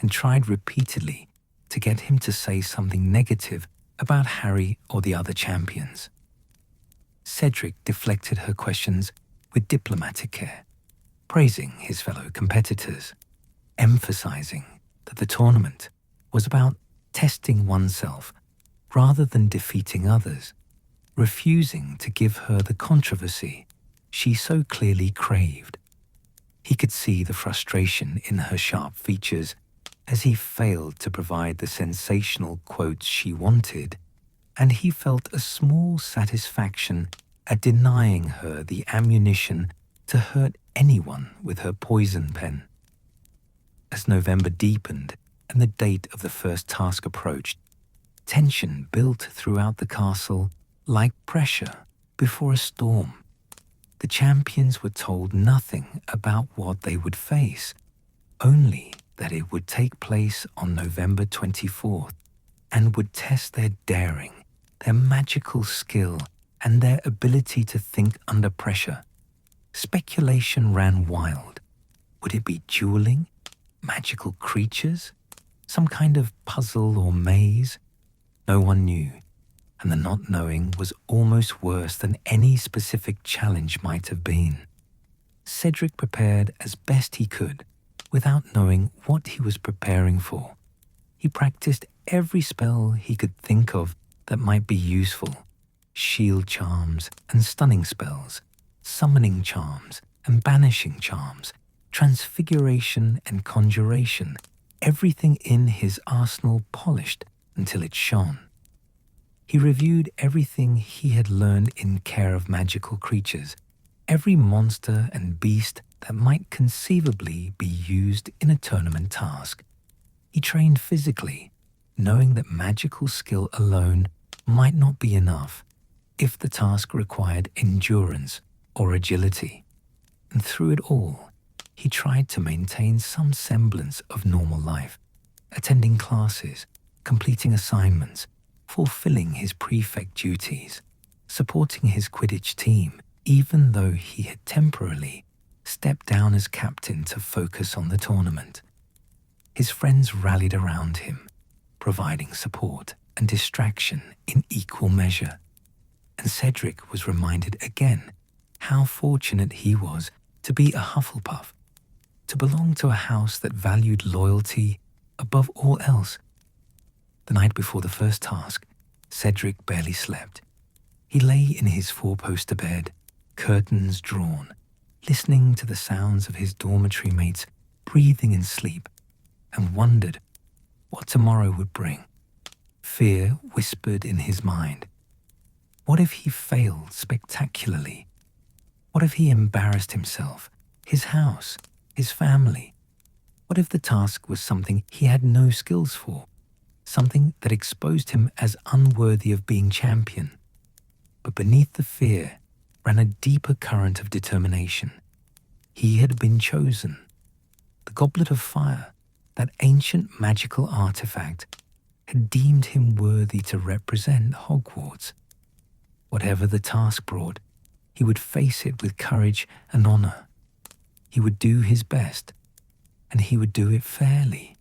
and tried repeatedly to get him to say something negative about Harry or the other champions. Cedric deflected her questions with diplomatic care, praising his fellow competitors, emphasizing that the tournament was about testing oneself rather than defeating others, refusing to give her the controversy she so clearly craved. He could see the frustration in her sharp features as he failed to provide the sensational quotes she wanted, and he felt a small satisfaction at denying her the ammunition to hurt anyone with her poison pen. As November deepened and the date of the first task approached, tension built throughout the castle like pressure before a storm. The champions were told nothing about what they would face, only that it would take place on November 24th and would test their daring, their magical skill, and their ability to think under pressure. Speculation ran wild. Would it be dueling, magical creatures, some kind of puzzle or maze? No one knew, and the not knowing was almost worse than any specific challenge might have been. Cedric prepared as best he could, without knowing what he was preparing for. He practiced every spell he could think of that might be useful: shield charms and stunning spells, summoning charms and banishing charms, transfiguration and conjuration, everything in his arsenal polished until it shone. He reviewed everything he had learned in care of magical creatures, every monster and beast that might conceivably be used in a tournament task. He trained physically, knowing that magical skill alone might not be enough if the task required endurance or agility. And through it all, he tried to maintain some semblance of normal life, attending classes, completing assignments, fulfilling his prefect duties, supporting his Quidditch team, even though he had temporarily stepped down as captain to focus on the tournament. His friends rallied around him, providing support and distraction in equal measure. And Cedric was reminded again how fortunate he was to be a Hufflepuff, to belong to a house that valued loyalty above all else. The night before the first task, Cedric barely slept. He lay in his four-poster bed, curtains drawn, listening to the sounds of his dormitory mates breathing in sleep, and wondered what tomorrow would bring. Fear whispered in his mind. What if he failed spectacularly? What if he embarrassed himself, his house, his family? What if the task was something he had no skills for, something that exposed him as unworthy of being champion? But beneath the fear ran a deeper current of determination. He had been chosen. The Goblet of Fire, that ancient magical artifact, had deemed him worthy to represent Hogwarts. Whatever the task brought, he would face it with courage and honor. He would do his best, and he would do it fairly.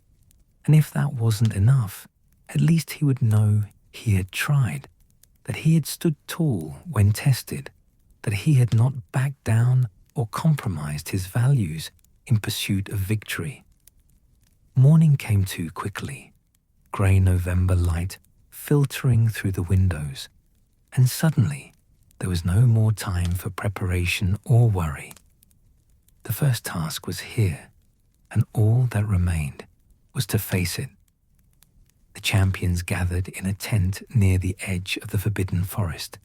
And if that wasn't enough, at least he would know he had tried. that he had stood tall when tested, that he had not backed down or compromised his values in pursuit of victory. Morning came too quickly, grey November light filtering through the windows, and suddenly there was no more time for preparation or worry. The first task was here, and all that remained was to face it. The champions gathered in a tent near the edge of the forbidden forest,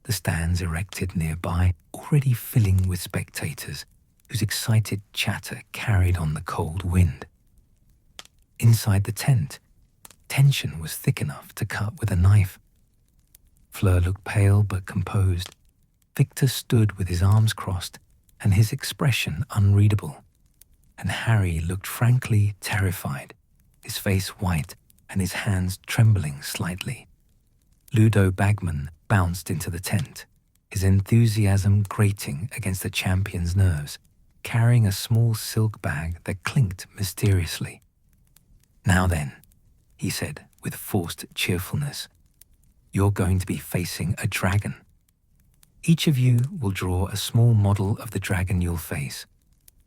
the stands erected nearby already filling with spectators whose excited chatter carried on the cold wind. Inside the tent, tension was thick enough to cut with a knife. Fleur looked pale but composed. Victor stood with his arms crossed and his expression unreadable. And Harry looked frankly terrified, his face white and his hands trembling slightly. Ludo Bagman bounced into the tent, his enthusiasm grating against the champion's nerves, carrying a small silk bag that clinked mysteriously. "Now then," he said with forced cheerfulness, "you're going to be facing a dragon. Each of you will draw a small model of the dragon you'll face,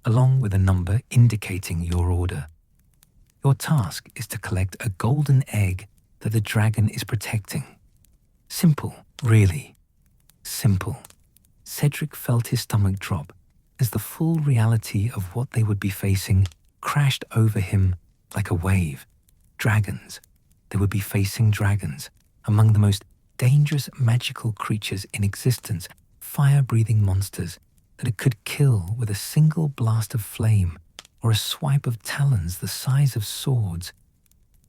along with a number indicating your order. Your task is to collect a golden egg that the dragon is protecting. Simple, really. Simple." Cedric felt his stomach drop as the full reality of what they would be facing crashed over him like a wave. Dragons. They would be facing dragons, among the most dangerous magical creatures in existence, fire-breathing monsters that it could kill with a single blast of flame or a swipe of talons the size of swords.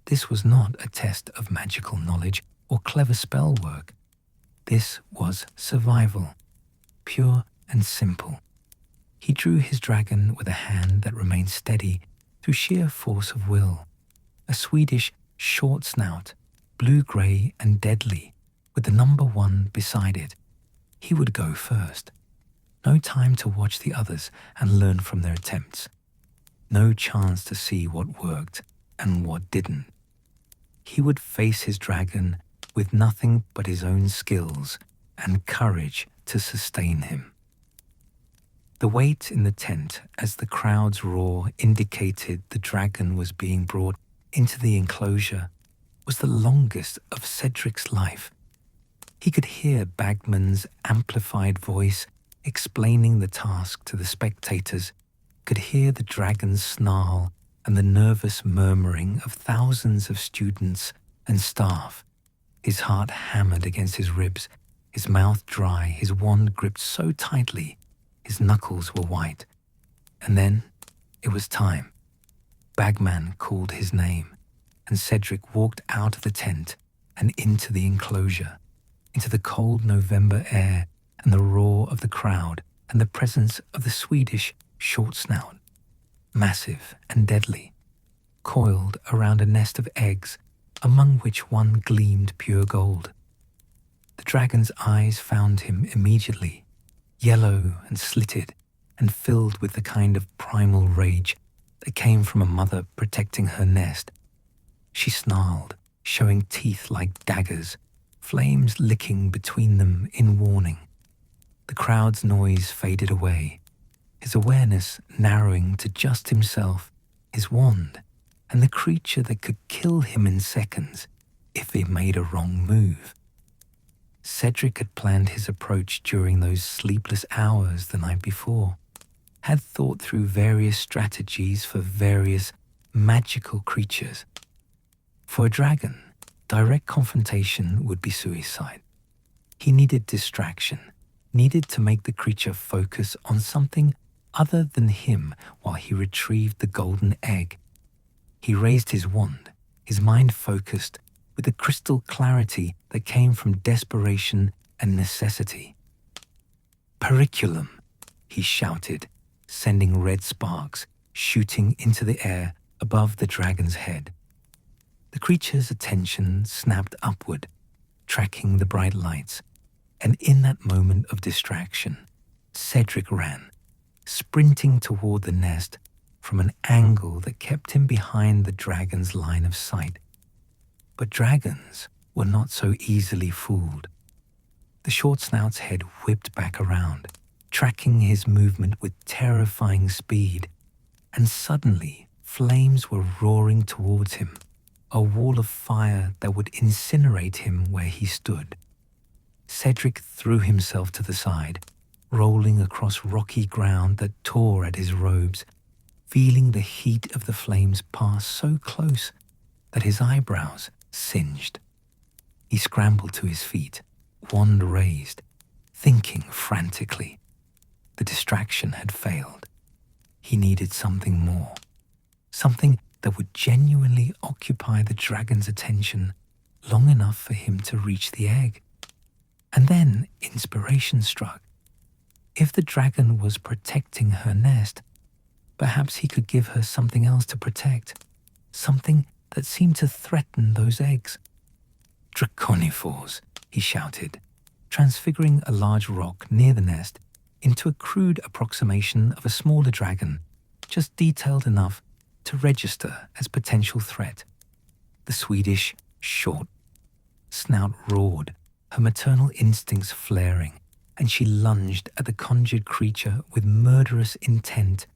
This was not a test of magical knowledge or clever spell work. This was survival, pure and simple. He drew his dragon with a hand that remained steady through sheer force of will. A Swedish short snout, blue-grey and deadly, with the number 1 beside it. He would go first. No time to watch the others and learn from their attempts. No chance to see what worked and what didn't. He would face his dragon with nothing but his own skills and courage to sustain him. The wait in the tent as the crowd's roar indicated the dragon was being brought into the enclosure was the longest of Cedric's life. He could hear Bagman's amplified voice explaining the task to the spectators, could hear the dragon's snarl and the nervous murmuring of thousands of students and staff. His heart hammered against his ribs, his mouth dry, his wand gripped so tightly, his knuckles were white. And then it was time. Bagman called his name, and Cedric walked out of the tent and into the enclosure, into the cold November air and the roar of the crowd and the presence of the Swedish short snout, massive and deadly, coiled around a nest of eggs among which one gleamed pure gold. The dragon's eyes found him immediately, yellow and slitted and filled with the kind of primal rage that came from a mother protecting her nest. She snarled, showing teeth like daggers, flames licking between them in warning. The crowd's noise faded away, his awareness narrowing to just himself, his wand, and the creature that could kill him in seconds if he made a wrong move. Cedric had planned his approach during those sleepless hours the night before, had thought through various strategies for various magical creatures. For a dragon, direct confrontation would be suicide. He needed distraction, needed to make the creature focus on something other than him while he retrieved the golden egg. He raised his wand, his mind focused with the crystal clarity that came from desperation and necessity. "Periculum," he shouted, sending red sparks shooting into the air above the dragon's head. The creature's attention snapped upward, tracking the bright lights, and in that moment of distraction, Cedric ran, sprinting toward the nest from an angle that kept him behind the dragon's line of sight. But dragons were not so easily fooled. The short snout's head whipped back around, tracking his movement with terrifying speed, and suddenly flames were roaring towards him, a wall of fire that would incinerate him where he stood. Cedric threw himself to the side, rolling across rocky ground that tore at his robes, feeling the heat of the flames pass so close that his eyebrows singed. He scrambled to his feet, wand raised, thinking frantically. The distraction had failed. He needed something more, something that would genuinely occupy the dragon's attention long enough for him to reach the egg. And then inspiration struck. If the dragon was protecting her nest, perhaps he could give her something else to protect, something that seemed to threaten those eggs. "Draconifors," he shouted, transfiguring a large rock near the nest into a crude approximation of a smaller dragon, just detailed enough to register as potential threat. The Swedish short snout roared, her maternal instincts flaring, and she lunged at the conjured creature with murderous intent,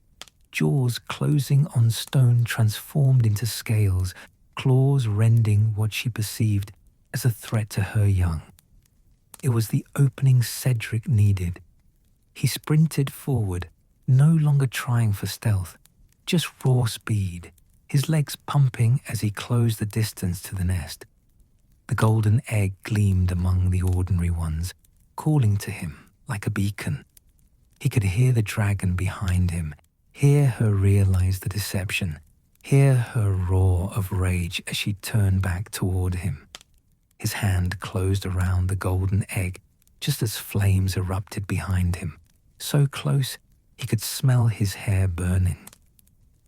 jaws closing on stone transformed into scales, claws rending what she perceived as a threat to her young. It was the opening Cedric needed. He sprinted forward, no longer trying for stealth, just raw speed, his legs pumping as he closed the distance to the nest. The golden egg gleamed among the ordinary ones, calling to him like a beacon. He could hear the dragon behind him, hear her realize the deception, hear her roar of rage as she turned back toward him. His hand closed around the golden egg just as flames erupted behind him, so close he could smell his hair burning.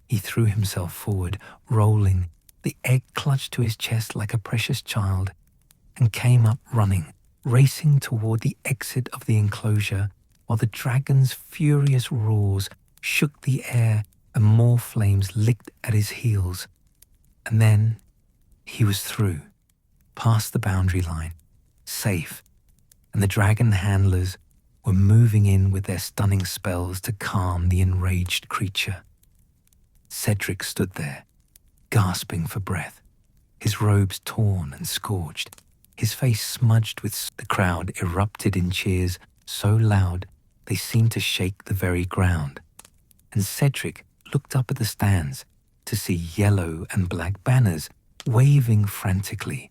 He threw himself forward, rolling, the egg clutched to his chest like a precious child, and came up running, racing toward the exit of the enclosure, while the dragon's furious roars shook the air and more flames licked at his heels. And then he was through, past the boundary line, safe, and the dragon handlers were moving in with their stunning spells to calm the enraged creature. Cedric stood there, gasping for breath, his robes torn and scorched, his face smudged with the crowd erupted in cheers so loud they seemed to shake the very ground. And Cedric looked up at the stands to see yellow and black banners waving frantically,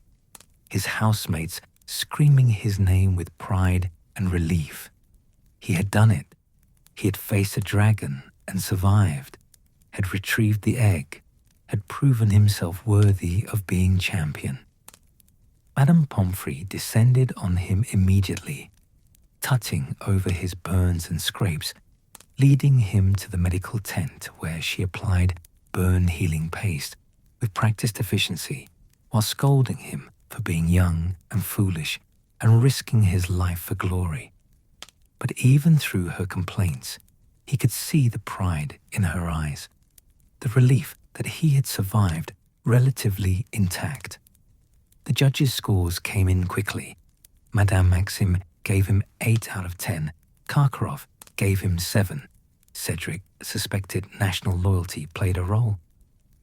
his housemates screaming his name with pride and relief. He had done it. He had faced a dragon and survived, had retrieved the egg, had proven himself worthy of being champion. Madame Pomfrey descended on him immediately, tutting over his burns and scrapes, leading him to the medical tent where she applied burn-healing paste with practiced efficiency, while scolding him for being young and foolish and risking his life for glory. But even through her complaints, he could see the pride in her eyes, the relief that he had survived relatively intact. The judges' scores came in quickly. Madame Maxim gave him 8 out of 10. Karkaroff gave him 7. Cedric suspected national loyalty played a role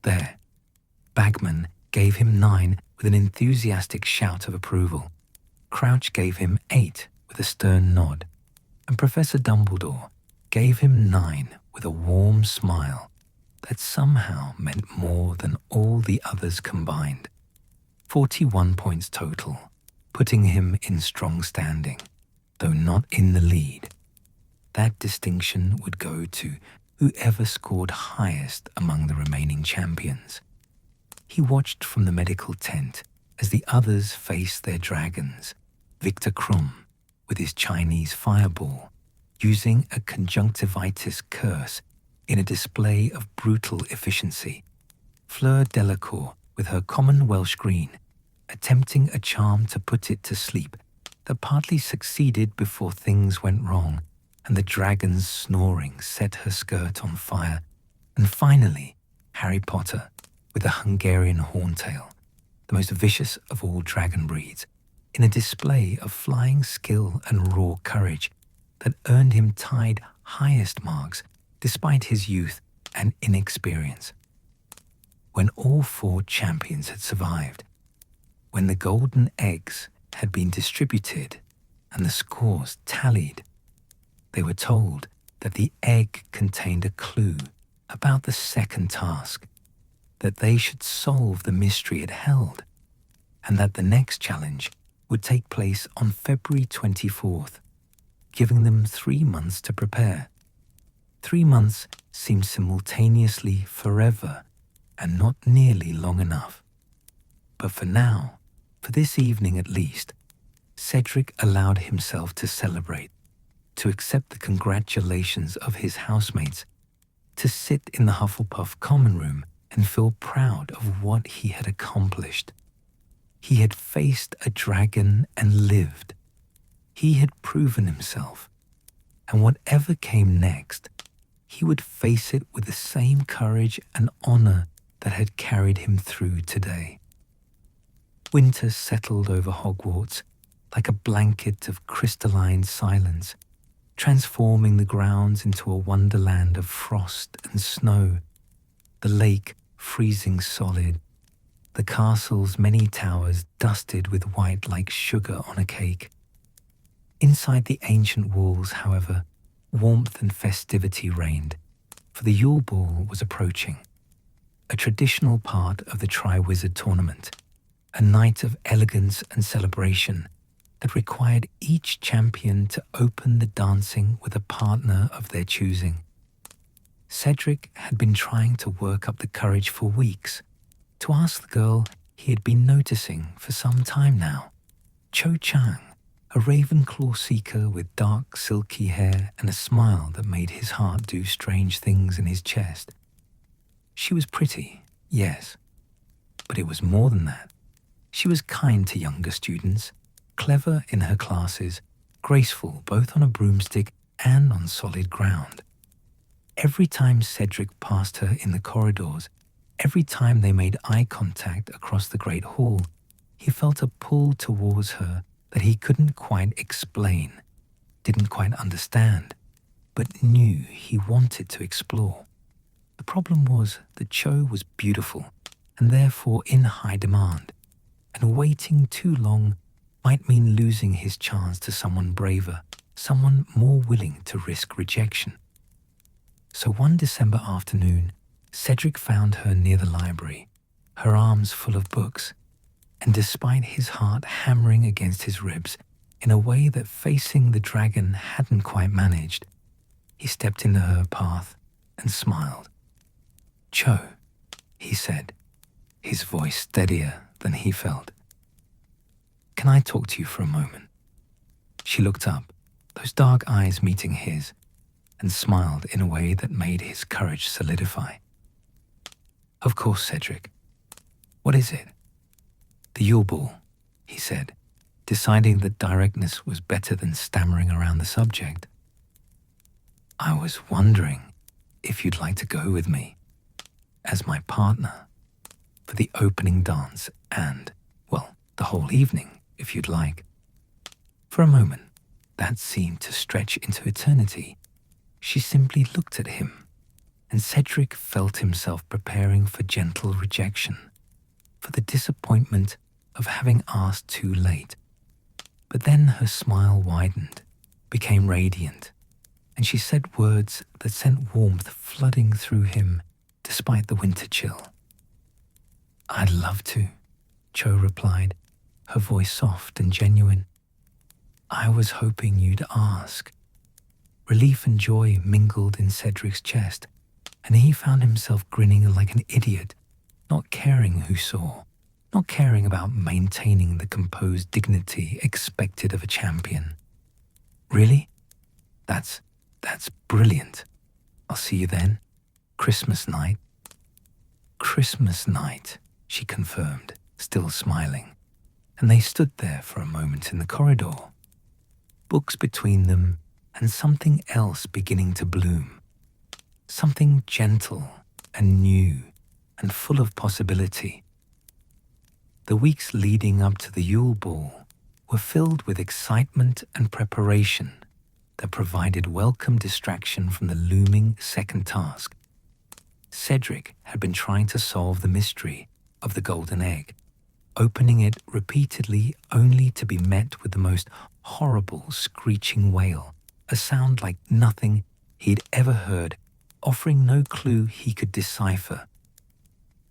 there. Bagman gave him 9 with an enthusiastic shout of approval. Crouch gave him 8 with a stern nod. And Professor Dumbledore gave him 9 with a warm smile that somehow meant more than all the others combined. 41 points total, putting him in strong standing, though not in the lead. That distinction would go to whoever scored highest among the remaining champions. He watched from the medical tent as the others faced their dragons. Victor Krum, with his Chinese fireball, using a conjunctivitis curse in a display of brutal efficiency. Fleur Delacour, with her common Welsh green, attempting a charm to put it to sleep that partly succeeded before things went wrong and the dragon's snoring set her skirt on fire. And finally, Harry Potter, with a Hungarian horntail, the most vicious of all dragon breeds, in a display of flying skill and raw courage that earned him tied highest marks despite his youth and inexperience. When all 4 champions had survived, when the golden eggs had been distributed and the scores tallied, they were told that the egg contained a clue about the second task, that they should solve the mystery it held, and that the next challenge would take place on February 24th, giving them 3 months to prepare. 3 months seemed simultaneously forever and not nearly long enough. But for now, for this evening at least, Cedric allowed himself to celebrate, to accept the congratulations of his housemates, to sit in the Hufflepuff common room and feel proud of what he had accomplished. He had faced a dragon and lived. He had proven himself, and whatever came next, he would face it with the same courage and honor that had carried him through today. Winter settled over Hogwarts like a blanket of crystalline silence, transforming the grounds into a wonderland of frost and snow, the lake freezing solid, the castle's many towers dusted with white like sugar on a cake. Inside the ancient walls, however, warmth and festivity reigned, for the Yule Ball was approaching, a traditional part of the Triwizard Tournament, a night of elegance and celebration that required each champion to open the dancing with a partner of their choosing. Cedric had been trying to work up the courage for weeks to ask the girl he had been noticing for some time now, Cho Chang, a Ravenclaw seeker with dark, silky hair and a smile that made his heart do strange things in his chest. She was pretty, yes, but it was more than that. She was kind to younger students, clever in her classes, graceful both on a broomstick and on solid ground. Every time Cedric passed her in the corridors, every time they made eye contact across the Great Hall, he felt a pull towards her that he couldn't quite explain, didn't quite understand, but knew he wanted to explore. The problem was that Cho was beautiful and therefore in high demand, and waiting too long might mean losing his chance to someone braver, someone more willing to risk rejection. So one December afternoon, Cedric found her near the library, her arms full of books, and despite his heart hammering against his ribs in a way that facing the dragon hadn't quite managed, he stepped into her path and smiled. "Cho," he said, his voice steadier than he felt. "Can I talk to you for a moment?" She looked up, those dark eyes meeting his, and smiled in a way that made his courage solidify. "Of course, Cedric. What is it?" "The Yule Ball," he said, deciding that directness was better than stammering around the subject. "I was wondering if you'd like to go with me as my partner for the opening dance and, well, the whole evening, if you'd like." For a moment, that seemed to stretch into eternity. She simply looked at him, and Cedric felt himself preparing for gentle rejection, for the disappointment of having asked too late. But then her smile widened, became radiant, and she said words that sent warmth flooding through him despite the winter chill. "I'd love to," Cho replied, her voice soft and genuine. "I was hoping you'd ask." Relief and joy mingled in Cedric's chest, and he found himself grinning like an idiot, not caring who saw, not caring about maintaining the composed dignity expected of a champion. "Really? That's brilliant. I'll see you then. Christmas night." "Christmas night," she confirmed, still smiling, and they stood there for a moment in the corridor, books between them and something else beginning to bloom, something gentle and new and full of possibility. The weeks leading up to the Yule Ball were filled with excitement and preparation that provided welcome distraction from the looming second task. Cedric had been trying to solve the mystery of the golden egg, opening it repeatedly only to be met with the most horrible screeching wail, a sound like nothing he'd ever heard, offering no clue he could decipher.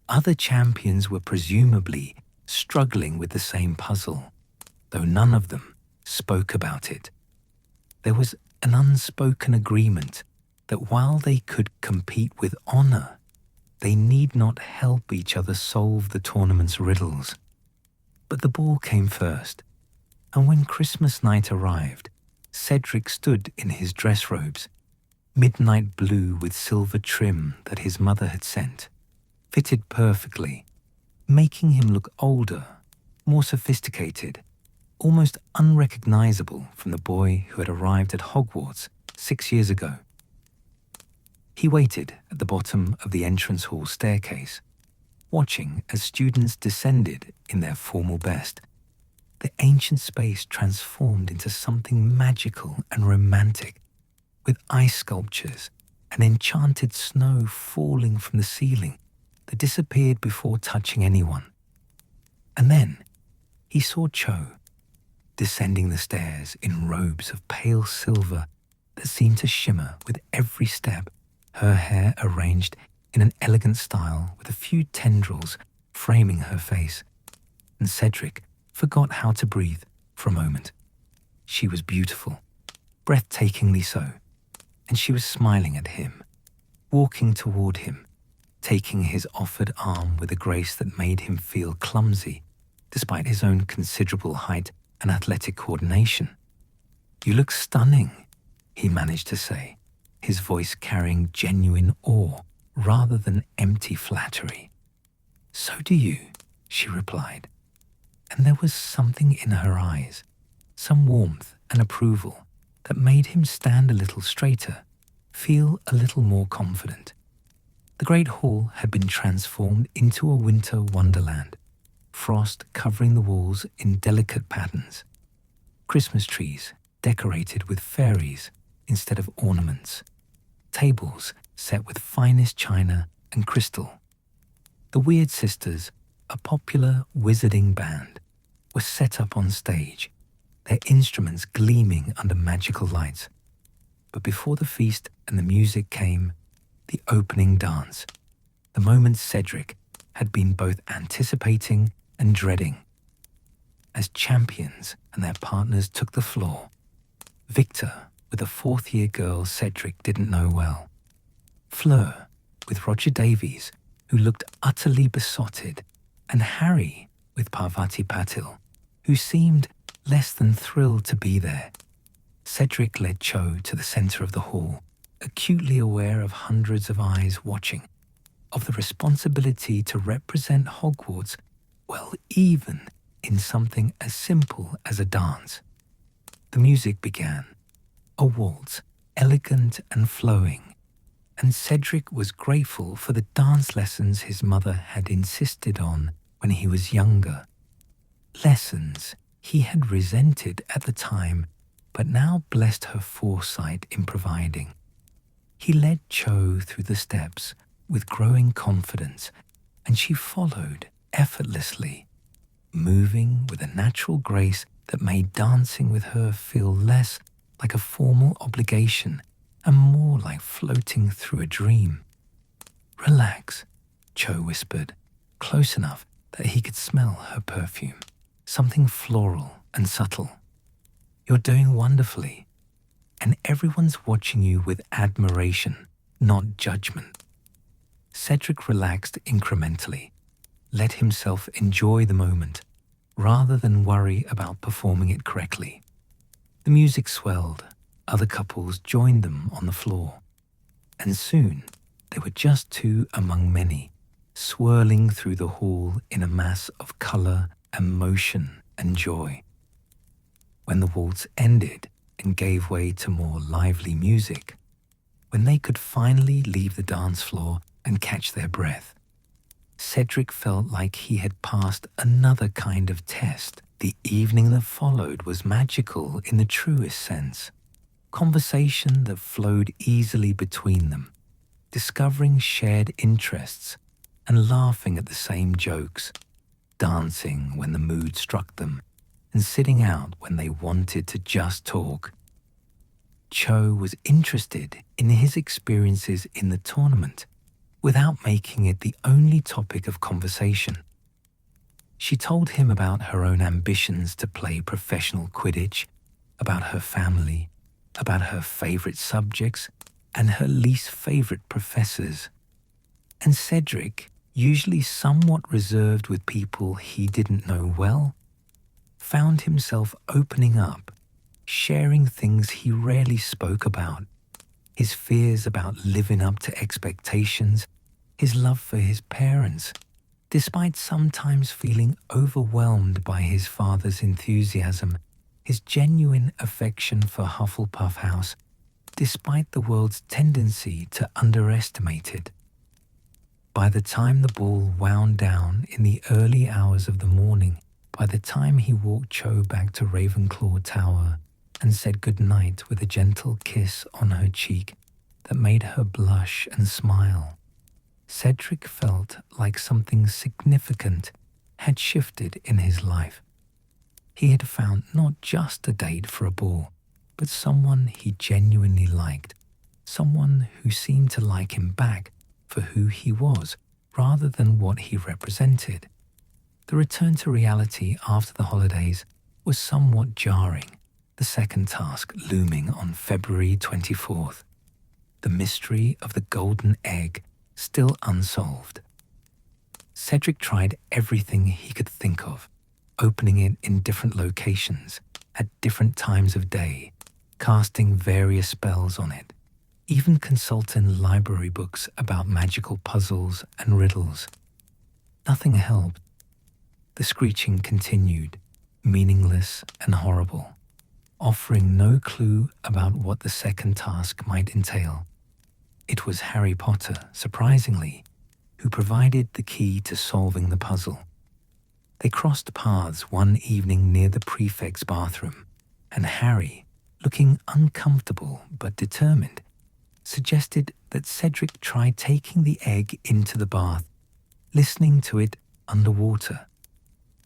Other champions were presumably struggling with the same puzzle, though none of them spoke about it. There was an unspoken agreement that while they could compete with honor, they need not help each other solve the tournament's riddles. But the ball came first, and when Christmas night arrived, Cedric stood in his dress robes, midnight blue with silver trim that his mother had sent, fitted perfectly, making him look older, more sophisticated, almost unrecognizable from the boy who had arrived at Hogwarts 6 years ago. He waited at the bottom of the entrance hall staircase, watching as students descended in their formal best. The ancient space transformed into something magical and romantic, with ice sculptures and enchanted snow falling from the ceiling that disappeared before touching anyone. And then he saw Cho descending the stairs in robes of pale silver that seemed to shimmer with every step, her hair arranged in an elegant style with a few tendrils framing her face. And Cedric forgot how to breathe for a moment. She was beautiful, breathtakingly so, and she was smiling at him, walking toward him, taking his offered arm with a grace that made him feel clumsy, despite his own considerable height and athletic coordination. "You look stunning," he managed to say, his voice carrying genuine awe rather than empty flattery. "So do you," she replied, and there was something in her eyes, some warmth and approval that made him stand a little straighter, feel a little more confident. The great hall had been transformed into a winter wonderland, frost covering the walls in delicate patterns, Christmas trees decorated with fairies instead of ornaments, tables set with finest china and crystal. The Weird Sisters, a popular wizarding band, were set up on stage, their instruments gleaming under magical lights. But before the feast and the music came, the opening dance, the moment Cedric had been both anticipating and dreading. As champions and their partners took the floor, Victor with a fourth-year girl Cedric didn't know well, Fleur with Roger Davies, who looked utterly besotted, and Harry with Parvati Patil, who seemed less than thrilled to be there. Cedric led Cho to the center of the hall, acutely aware of hundreds of eyes watching, of the responsibility to represent Hogwarts, well, even in something as simple as a dance. The music began, a waltz, elegant and flowing, and Cedric was grateful for the dance lessons his mother had insisted on when he was younger. Lessons he had resented at the time, but now blessed her foresight in providing. He led Cho through the steps with growing confidence, and she followed effortlessly, moving with a natural grace that made dancing with her feel less like a formal obligation and more like floating through a dream. "Relax," Cho whispered, close enough that he could smell her perfume, something floral and subtle. "You're doing wonderfully, and everyone's watching you with admiration, not judgment." Cedric relaxed incrementally, let himself enjoy the moment, rather than worry about performing it correctly. The music swelled, other couples joined them on the floor, and soon they were just two among many, swirling through the hall in a mass of color and motion and joy. When the waltz ended and gave way to more lively music, when they could finally leave the dance floor and catch their breath, Cedric felt like he had passed another kind of test, The evening that followed was magical in the truest sense. Conversation that flowed easily between them, discovering shared interests and laughing at the same jokes, dancing when the mood struck them, and sitting out when they wanted to just talk. Cho was interested in his experiences in the tournament without making it the only topic of conversation. She told him about her own ambitions to play professional Quidditch, about her family, about her favorite subjects, and her least favorite professors. And Cedric, usually somewhat reserved with people he didn't know well, found himself opening up, sharing things he rarely spoke about, his fears about living up to expectations, his love for his parents, despite sometimes feeling overwhelmed by his father's enthusiasm, his genuine affection for Hufflepuff House, despite the world's tendency to underestimate it. By the time the ball wound down in the early hours of the morning, by the time he walked Cho back to Ravenclaw Tower and said goodnight with a gentle kiss on her cheek that made her blush and smile, Cedric felt like something significant had shifted in his life. He had found not just a date for a ball, but someone he genuinely liked, someone who seemed to like him back for who he was rather than what he represented. The return to reality after the holidays was somewhat jarring, the second task looming on February 24th. The mystery of the golden egg still unsolved. Cedric tried everything he could think of, opening it in different locations, at different times of day, casting various spells on it, even consulting library books about magical puzzles and riddles. Nothing helped. The screeching continued, meaningless and horrible, offering no clue about what the second task might entail. It was Harry Potter, surprisingly, who provided the key to solving the puzzle. They crossed paths one evening near the prefect's bathroom, and Harry, looking uncomfortable but determined, suggested that Cedric try taking the egg into the bath, listening to it underwater.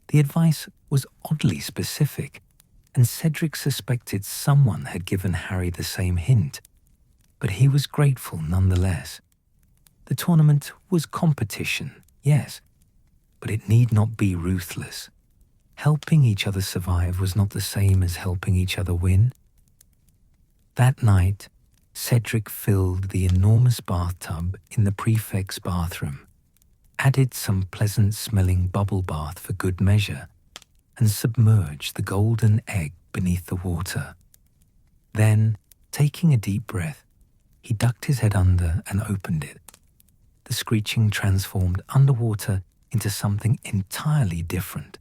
The advice was oddly specific, and Cedric suspected someone had given Harry the same hint, but he was grateful nonetheless. The tournament was competition, yes, but it need not be ruthless. Helping each other survive was not the same as helping each other win. That night, Cedric filled the enormous bathtub in the prefect's bathroom, added some pleasant-smelling bubble bath for good measure, and submerged the golden egg beneath the water. Then, taking a deep breath, he ducked his head under and opened it. The screeching transformed underwater into something entirely different.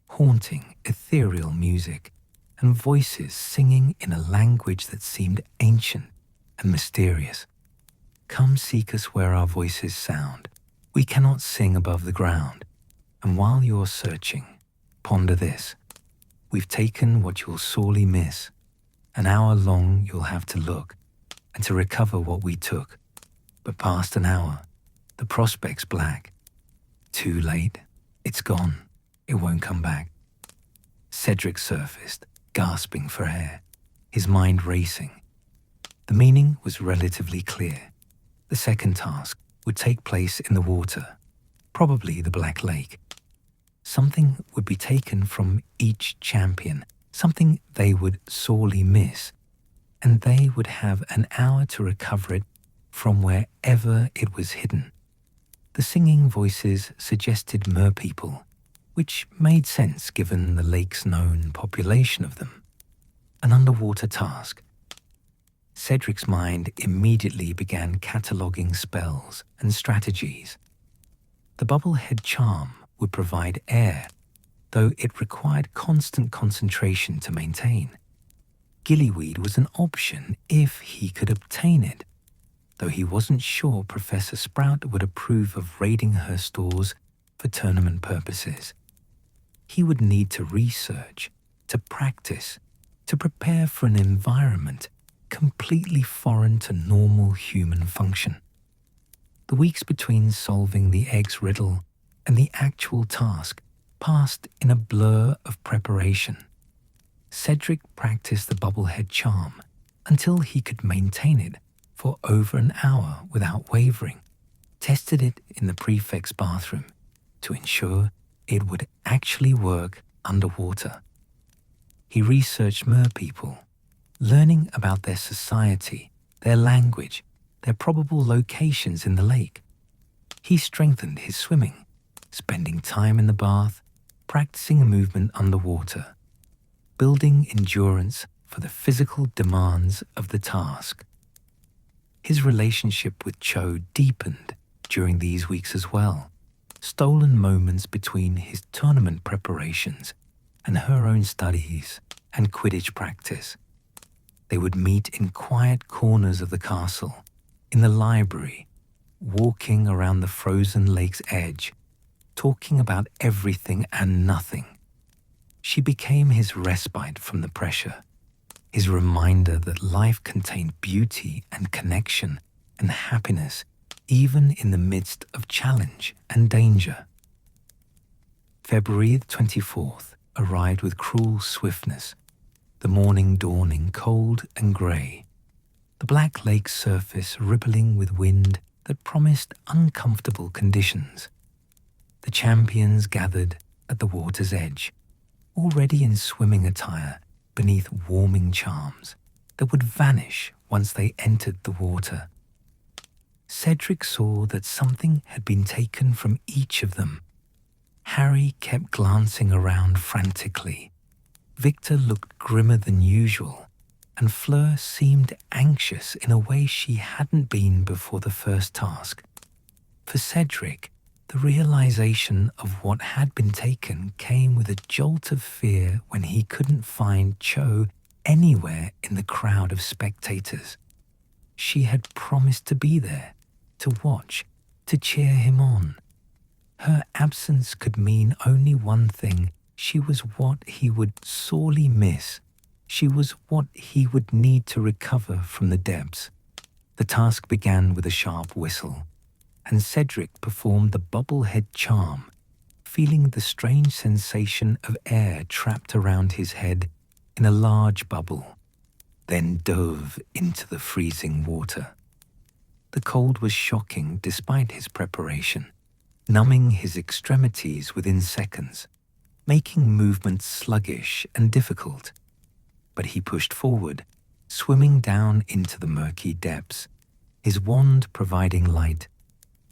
Haunting, ethereal music, and voices singing in a language that seemed ancient and mysterious. Come seek us where our voices sound. We cannot sing above the ground. And while you're searching, ponder this. We've taken what you'll sorely miss. An hour long you'll have to look, and to recover what we took. But past an hour, the prospect's black. Too late, it's gone. It won't come back. Cedric surfaced, gasping for air, his mind racing. The meaning was relatively clear. The second task would take place in the water, probably the Black Lake. Something would be taken from each champion, something they would sorely miss, and they would have an hour to recover it from wherever it was hidden. The singing voices suggested merpeople, which made sense given the lake's known population of them. An underwater task. Cedric's mind immediately began cataloguing spells and strategies. The bubblehead charm would provide air, though it required constant concentration to maintain. Gillyweed was an option if he could obtain it, though he wasn't sure Professor Sprout would approve of raiding her stores for tournament purposes. he would need to research, to practice, to prepare for an environment completely foreign to normal human function. The weeks between solving the egg's riddle and the actual task passed in a blur of preparation. Cedric practiced the bubblehead charm until he could maintain it for over an hour without wavering, tested it in the prefect's bathroom to ensure it would actually work underwater. He researched merpeople, learning about their society, their language, their probable locations in the lake. He strengthened his swimming, spending time in the bath, practicing movement underwater, building endurance for the physical demands of the task. His relationship with Cho deepened during these weeks as well, stolen moments between his tournament preparations and her own studies and Quidditch practice. They would meet in quiet corners of the castle, in the library, walking around the frozen lake's edge, talking about everything and nothing. She became his respite from the pressure, his reminder that life contained beauty and connection and happiness even in the midst of challenge and danger. February 24th arrived with cruel swiftness, the morning dawning cold and grey, the black lake's surface rippling with wind that promised uncomfortable conditions. The champions gathered at the water's edge, already in swimming attire beneath warming charms that would vanish once they entered the water. Cedric saw that something had been taken from each of them. Harry kept glancing around frantically. Victor looked grimmer than usual, and Fleur seemed anxious in a way she hadn't been before the first task. For Cedric, the realization of what had been taken came with a jolt of fear when he couldn't find Cho anywhere in the crowd of spectators. She had promised to be there, to watch, to cheer him on. Her absence could mean only one thing. She was what he would sorely miss. She was what he would need to recover from the depths. The task began with a sharp whistle, and Cedric performed the bubblehead charm, feeling the strange sensation of air trapped around his head in a large bubble, then dove into the freezing water. The cold was shocking despite his preparation, numbing his extremities within seconds, making movement sluggish and difficult. But he pushed forward, swimming down into the murky depths, his wand providing light,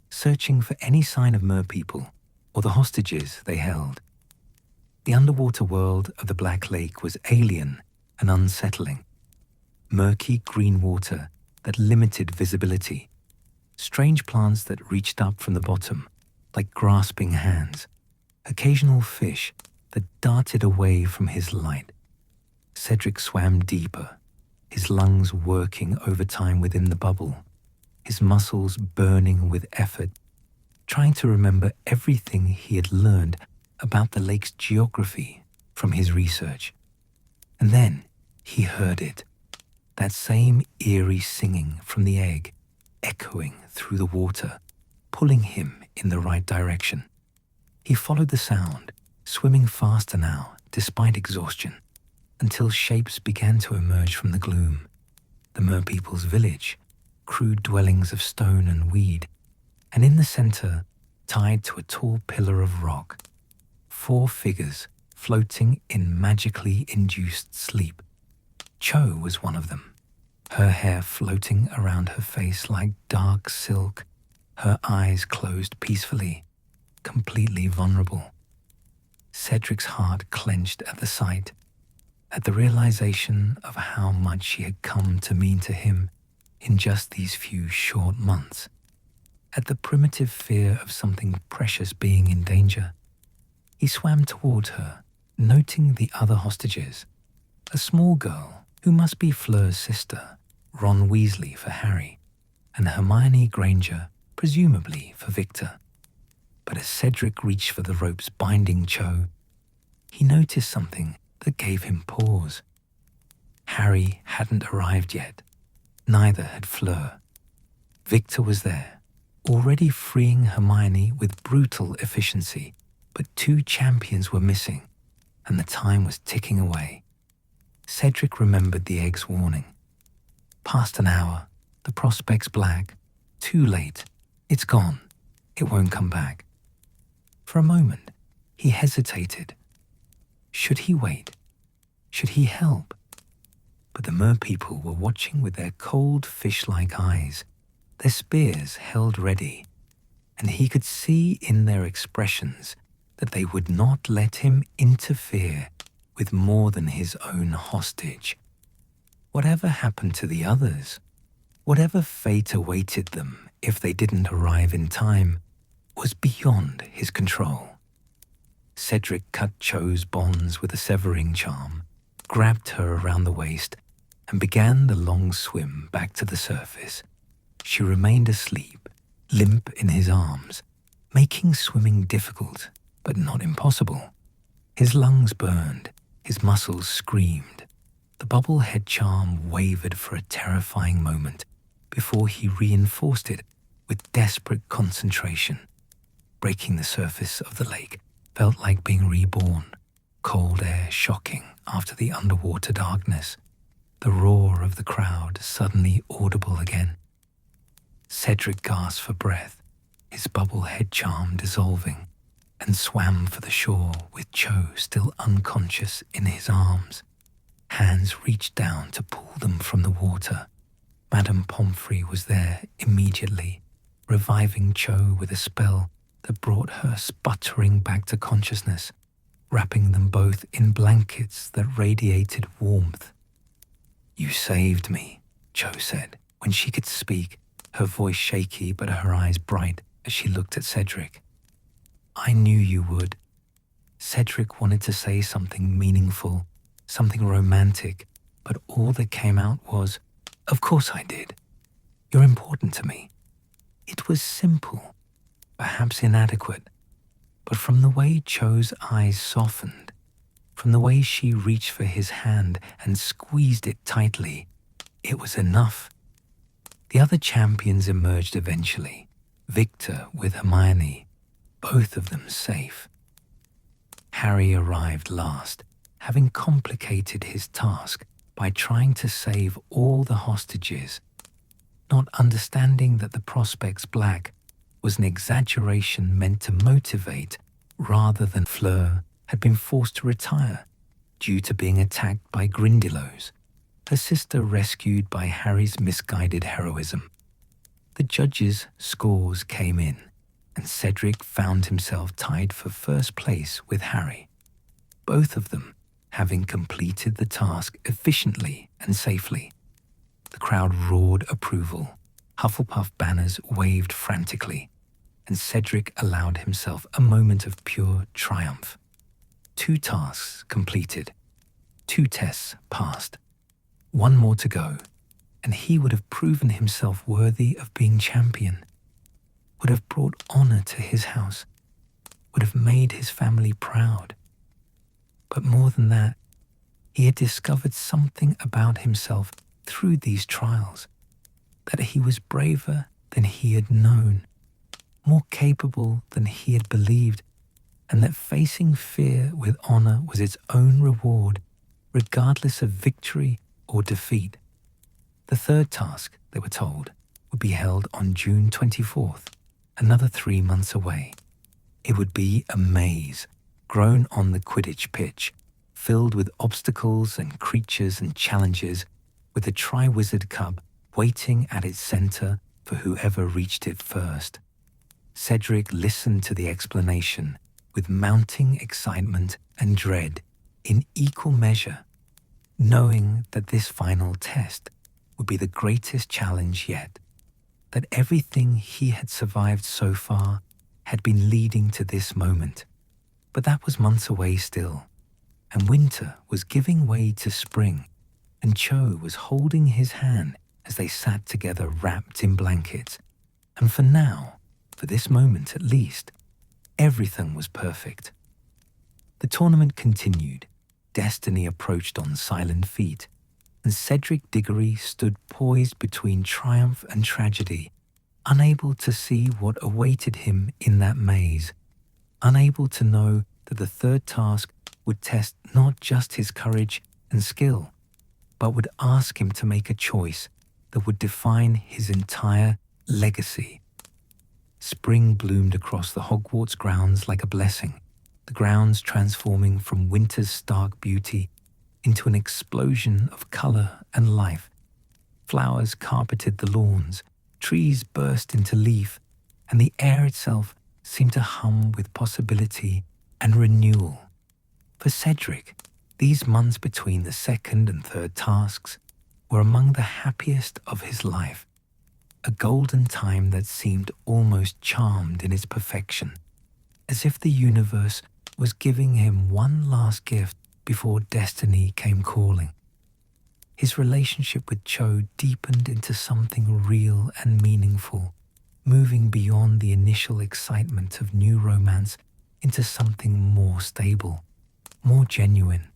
searching for any sign of merpeople or the hostages they held. The underwater world of the Black Lake was alien and unsettling. Murky green water that limited visibility, strange plants that reached up from the bottom like grasping hands, occasional fish that darted away from his light. Cedric swam deeper, his lungs working overtime within the bubble, his muscles burning with effort, trying to remember everything he had learned about the lake's geography from his research. And then he heard it, that same eerie singing from the egg, echoing through the water, pulling him in the right direction. He followed the sound, swimming faster now, despite exhaustion, until shapes began to emerge from the gloom. The merpeople's village, crude dwellings of stone and weed, and in the center, tied to a tall pillar of rock, 4 figures floating in magically induced sleep. Cho was one of them, her hair floating around her face like dark silk, her eyes closed peacefully, completely vulnerable. Cedric's heart clenched at the sight, at the realization of how much she had come to mean to him in just these few short months, at the primitive fear of something precious being in danger. He swam toward her, noting the other hostages, a small girl who must be Fleur's sister, Ron Weasley for Harry, and Hermione Granger, presumably for Victor. But as Cedric reached for the ropes binding Cho, he noticed something that gave him pause. Harry hadn't arrived yet. Neither had Fleur. Victor was there, already freeing Hermione with brutal efficiency, but 2 champions were missing, and the time was ticking away. Cedric remembered the egg's warning. Past an hour, the prospect's black. Too late. It's gone. It won't come back. For a moment, he hesitated. Should he wait? Should he help? But the merpeople were watching with their cold fish-like eyes, their spears held ready, and he could see in their expressions that they would not let him interfere with more than his own hostage. Whatever happened to the others, whatever fate awaited them if they didn't arrive in time, was beyond his control. Cedric cut Cho's bonds with a severing charm, grabbed her around the waist, and began the long swim back to the surface. She remained asleep, limp in his arms, making swimming difficult, but not impossible. His lungs burned, his muscles screamed. The bubble-head charm wavered for a terrifying moment before he reinforced it with desperate concentration. Breaking the surface of the lake felt like being reborn, cold air shocking after the underwater darkness, the roar of the crowd suddenly audible again. Cedric gasped for breath, his bubble-head charm dissolving, and swam for the shore with Cho still unconscious in his arms. Hands reached down to pull them from the water. Madame Pomfrey was there immediately, reviving Cho with a spell that brought her sputtering back to consciousness, wrapping them both in blankets that radiated warmth. "You saved me," Cho said, when she could speak, her voice shaky but her eyes bright as she looked at Cedric. "I knew you would." Cedric wanted to say something meaningful, something romantic, but all that came out was, "Of course I did. You're important to me." It was simple, perhaps inadequate, but from the way Cho's eyes softened, from the way she reached for his hand and squeezed it tightly, it was enough. The other champions emerged eventually, Victor with Hermione, both of them safe. Harry arrived last, having complicated his task by trying to save all the hostages, not understanding that the prospect's black was an exaggeration meant to motivate rather than Fleur had been forced to retire due to being attacked by Grindylows, her sister rescued by Harry's misguided heroism. The judges' scores came in, and Cedric found himself tied for first place with Harry, both of them having completed the task efficiently and safely. The crowd roared approval, Hufflepuff banners waved frantically, and Cedric allowed himself a moment of pure triumph. 2 tasks completed, 2 tests passed, 1 more to go, and he would have proven himself worthy of being champion, would have brought honor to his house, would have made his family proud. But more than that, he had discovered something about himself through these trials, that he was braver than he had known, more capable than he had believed, and that facing fear with honor was its own reward, regardless of victory or defeat. The 3rd task, they were told, would be held on June 24th, another 3 months away. It would be a maze, grown on the Quidditch pitch, filled with obstacles and creatures and challenges, with the Triwizard Cup waiting at its center for whoever reached it first. Cedric listened to the explanation with mounting excitement and dread in equal measure, knowing that this final test would be the greatest challenge yet, that everything he had survived so far had been leading to this moment. But that was months away still, and winter was giving way to spring, and Cho was holding his hand as they sat together wrapped in blankets. And for now, for this moment at least, everything was perfect. The tournament continued. Destiny approached on silent feet, and Cedric Diggory stood poised between triumph and tragedy, unable to see what awaited him in that maze, unable to know that the third task would test not just his courage and skill, but would ask him to make a choice that would define his entire legacy. Spring bloomed across the Hogwarts grounds like a blessing, the grounds transforming from winter's stark beauty into an explosion of color and life. Flowers carpeted the lawns, trees burst into leaf, and the air itself seemed to hum with possibility and renewal. For Cedric, these months between the second and third tasks were among the happiest of his life, a golden time that seemed almost charmed in its perfection, as if the universe was giving him one last gift before destiny came calling. His relationship with Cho deepened into something real and meaningful, moving beyond the initial excitement of new romance into something more stable, more genuine.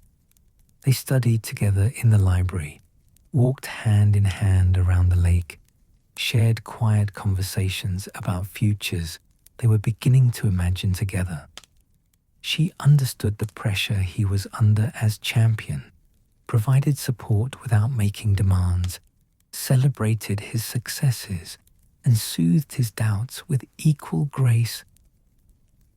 They studied together in the library, walked hand in hand around the lake, shared quiet conversations about futures they were beginning to imagine together. She understood the pressure he was under as champion, provided support without making demands, celebrated his successes, and soothed his doubts with equal grace.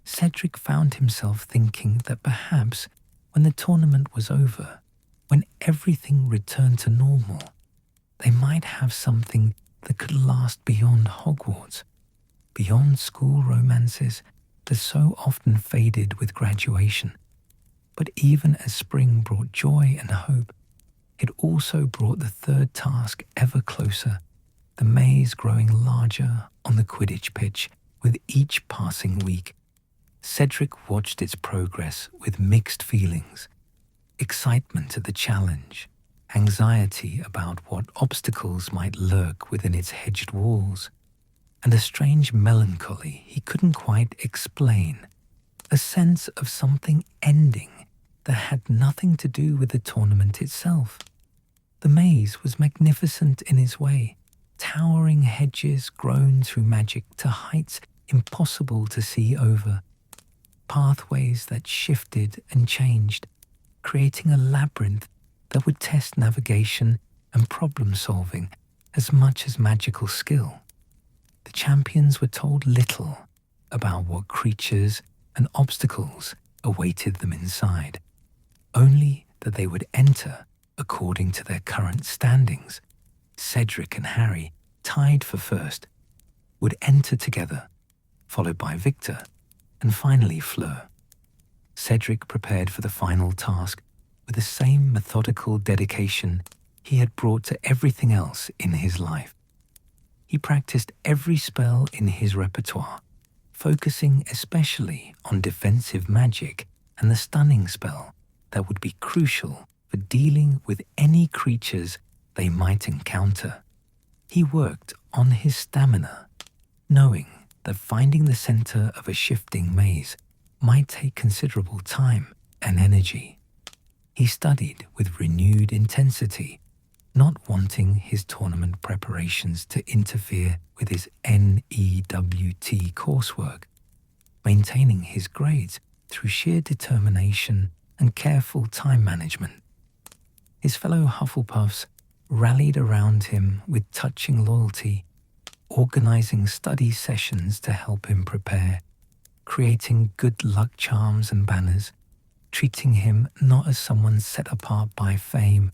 Cedric found himself thinking that perhaps when the tournament was over, when everything returned to normal, they might have something that could last beyond Hogwarts, beyond school romances that so often faded with graduation. But even as spring brought joy and hope, it also brought the third task ever closer, the maze growing larger on the Quidditch pitch with each passing week. Cedric watched its progress with mixed feelings, excitement at the challenge, anxiety about what obstacles might lurk within its hedged walls, and a strange melancholy he couldn't quite explain, a sense of something ending that had nothing to do with the tournament itself. The maze was magnificent in its way, towering hedges grown through magic to heights impossible to see over, pathways that shifted and changed, creating a labyrinth that would test navigation and problem-solving as much as magical skill. The champions were told little about what creatures and obstacles awaited them inside, only that they would enter according to their current standings. Cedric and Harry, tied for first, would enter together, followed by Victor, and finally Fleur. Cedric prepared for the final task with the same methodical dedication he had brought to everything else in his life. He practiced every spell in his repertoire, focusing especially on defensive magic and the stunning spell that would be crucial for dealing with any creatures they might encounter. He worked on his stamina, knowing that finding the center of a shifting maze might take considerable time and energy. He studied with renewed intensity, not wanting his tournament preparations to interfere with his NEWT coursework, maintaining his grades through sheer determination and careful time management. His fellow Hufflepuffs rallied around him with touching loyalty, organizing study sessions to help him prepare, creating good luck charms and banners, treating him not as someone set apart by fame,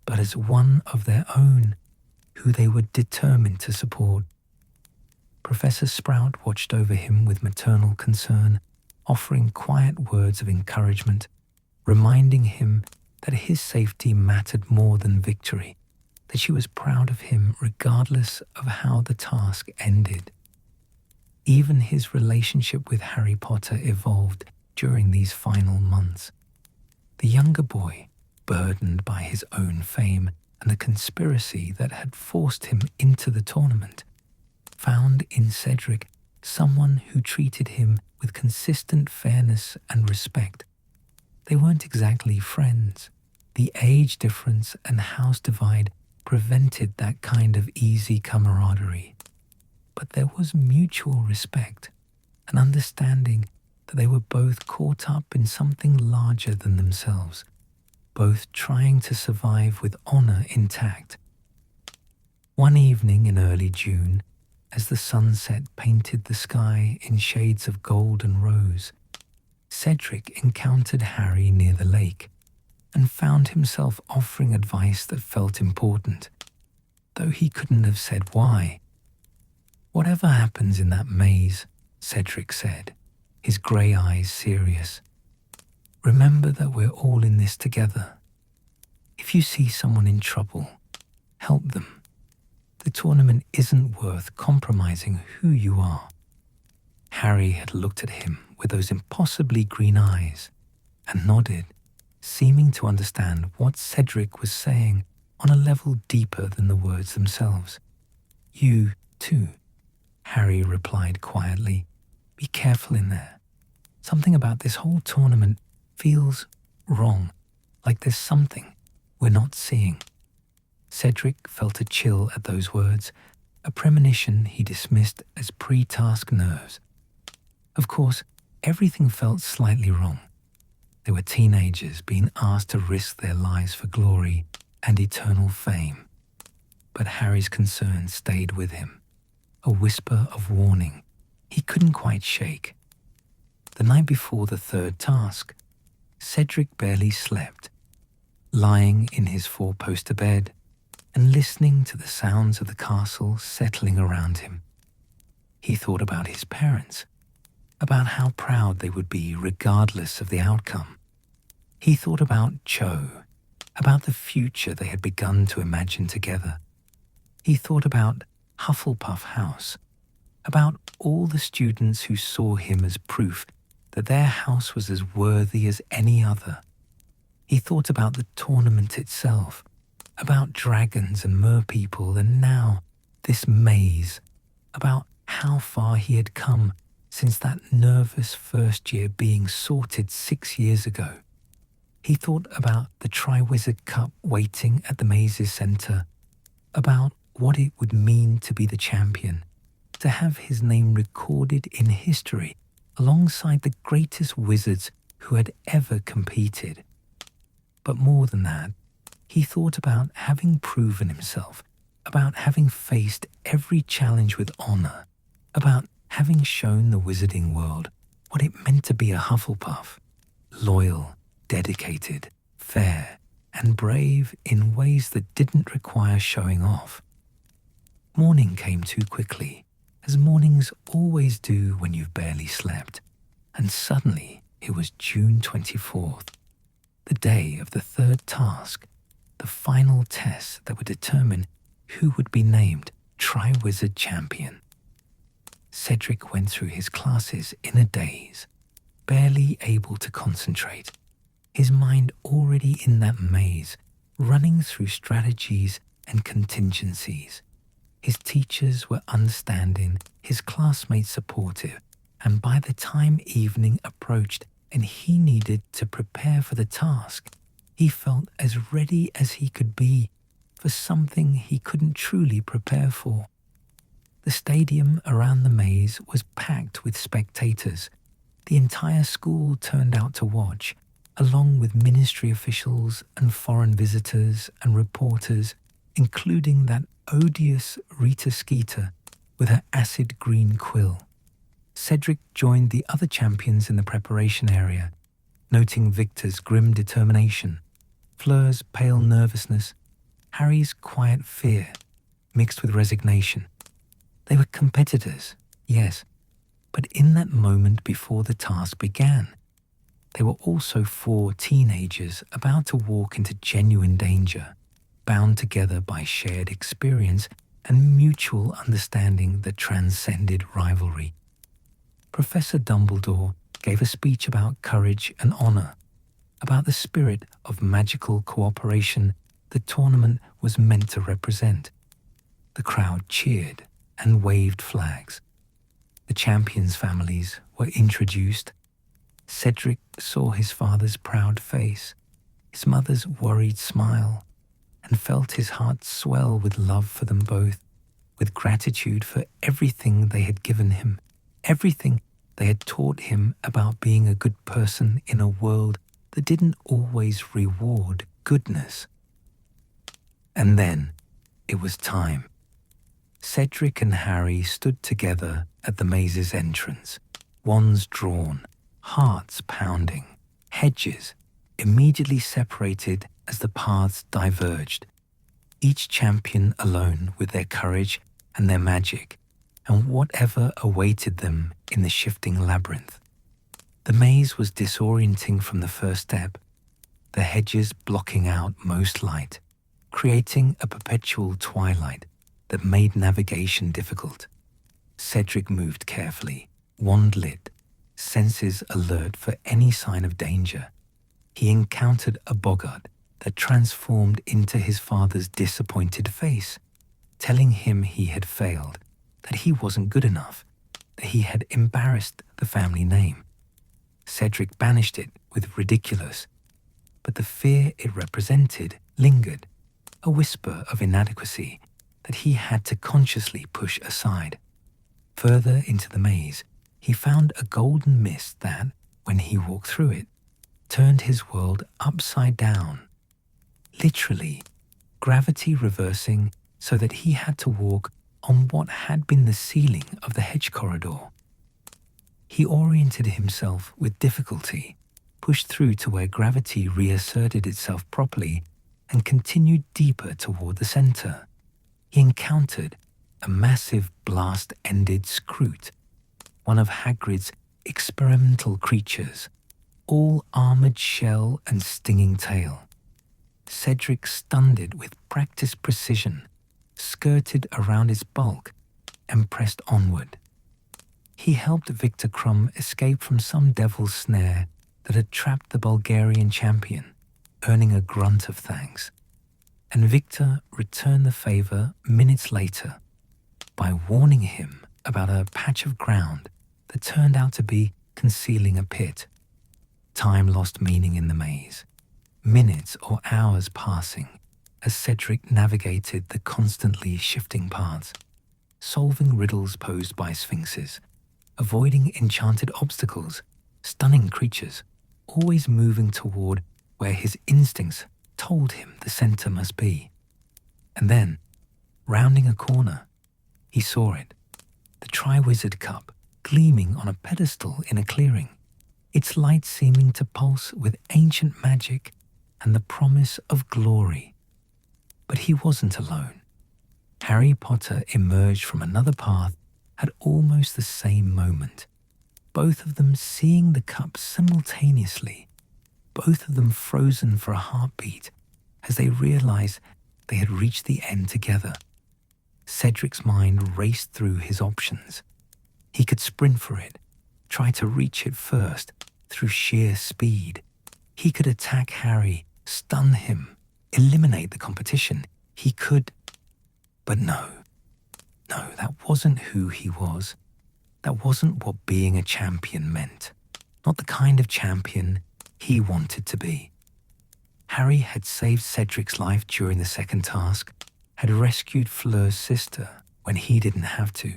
but as one of their own, who they were determined to support. Professor Sprout watched over him with maternal concern, offering quiet words of encouragement, reminding him that his safety mattered more than victory, that she was proud of him regardless of how the task ended. Even his relationship with Harry Potter evolved during these final months. The younger boy, burdened by his own fame and the conspiracy that had forced him into the tournament, found in Cedric someone who treated him with consistent fairness and respect, They weren't exactly friends. The age difference and house divide prevented that kind of easy camaraderie. But there was mutual respect, an understanding that they were both caught up in something larger than themselves, both trying to survive with honor intact. One evening in early June, as the sunset painted the sky in shades of gold and rose, Cedric encountered Harry near the lake and found himself offering advice that felt important, though he couldn't have said why. "Whatever happens in that maze," Cedric said, his grey eyes serious, "remember that we're all in this together. If you see someone in trouble, help them. The tournament isn't worth compromising who you are." Harry had looked at him with those impossibly green eyes and nodded, seeming to understand what Cedric was saying on a level deeper than the words themselves. "You, too," Harry replied quietly. "Be careful in there. Something about this whole tournament feels wrong, like there's something we're not seeing." Cedric felt a chill at those words, a premonition he dismissed as pre-task nerves. Of course, everything felt slightly wrong. They were teenagers being asked to risk their lives for glory and eternal fame. But Harry's concern stayed with him, a whisper of warning he couldn't quite shake. The night before the third task, Cedric barely slept, lying in his four-poster bed and listening to the sounds of the castle settling around him. He thought about his parents, about how proud they would be regardless of the outcome. He thought about Cho, about the future they had begun to imagine together. He thought about Hufflepuff House, about all the students who saw him as proof that their house was as worthy as any other. He thought about the tournament itself, about dragons and merpeople, and now this maze, about how far he had come since that nervous first year being sorted 6 years ago. He thought about the Triwizard Cup waiting at the maze's center, about what it would mean to be the champion, to have his name recorded in history alongside the greatest wizards who had ever competed. But more than that, he thought about having proven himself, about having faced every challenge with honor, about having shown the wizarding world what it meant to be a Hufflepuff, loyal, dedicated, fair, and brave in ways that didn't require showing off. Morning came too quickly, as mornings always do when you've barely slept, and suddenly it was June 24th, the day of the third task, the final test that would determine who would be named Triwizard Champion. Cedric went through his classes in a daze, barely able to concentrate, his mind already in that maze, running through strategies and contingencies. His teachers were understanding, his classmates supportive, and by the time evening approached and he needed to prepare for the task, he felt as ready as he could be for something he couldn't truly prepare for. The stadium around the maze was packed with spectators. The entire school turned out to watch, along with ministry officials and foreign visitors and reporters, including that odious Rita Skeeter with her acid green quill. Cedric joined the other champions in the preparation area, noting Victor's grim determination, Fleur's pale nervousness, Harry's quiet fear, mixed with resignation. They were competitors, yes, but in that moment before the task began, they were also 4 teenagers about to walk into genuine danger, bound together by shared experience and mutual understanding that transcended rivalry. Professor Dumbledore gave a speech about courage and honor, about the spirit of magical cooperation the tournament was meant to represent. The crowd cheered and waved flags. The champions' families were introduced. Cedric saw his father's proud face, his mother's worried smile, and felt his heart swell with love for them both, with gratitude for everything they had given him, everything they had taught him about being a good person in a world that didn't always reward goodness. And then it was time. Cedric and Harry stood together at the maze's entrance, wands drawn, hearts pounding, hedges immediately separated as the paths diverged, each champion alone with their courage and their magic, and whatever awaited them in the shifting labyrinth. The maze was disorienting from the first step, the hedges blocking out most light, creating a perpetual twilight that made navigation difficult. Cedric moved carefully, wand lit, senses alert for any sign of danger. He encountered a boggart that transformed into his father's disappointed face, telling him he had failed, that he wasn't good enough, that he had embarrassed the family name. Cedric banished it with ridiculous, but the fear it represented lingered, a whisper of inadequacy that he had to consciously push aside. Further into the maze, he found a golden mist that, when he walked through it, turned his world upside down. Literally, gravity reversing so that he had to walk on what had been the ceiling of the hedge corridor. He oriented himself with difficulty, pushed through to where gravity reasserted itself properly, and continued deeper toward the center. He encountered a massive blast-ended scroot, one of Hagrid's experimental creatures, all armored shell and stinging tail. Cedric stunned it with practiced precision, skirted around its bulk, and pressed onward. He helped Victor Crumb escape from some devil's snare that had trapped the Bulgarian champion, earning a grunt of thanks. And Victor returned the favor minutes later by warning him about a patch of ground that turned out to be concealing a pit. Time lost meaning in the maze, minutes or hours passing as Cedric navigated the constantly shifting paths, solving riddles posed by sphinxes, avoiding enchanted obstacles, stunning creatures, always moving toward where his instincts told him the center must be. And then, rounding a corner, he saw it, the Triwizard Cup gleaming on a pedestal in a clearing, its light seeming to pulse with ancient magic and the promise of glory. But he wasn't alone. Harry Potter emerged from another path at almost the same moment, both of them seeing the cup simultaneously, both of them frozen for a heartbeat as they realized they had reached the end together. Cedric's mind raced through his options. He could sprint for it, try to reach it first through sheer speed. He could attack Harry, stun him, eliminate the competition. He could... But no, that wasn't who he was. That wasn't what being a champion meant. Not the kind of champion he wanted to be. Harry had saved Cedric's life during the second task, had rescued Fleur's sister when he didn't have to,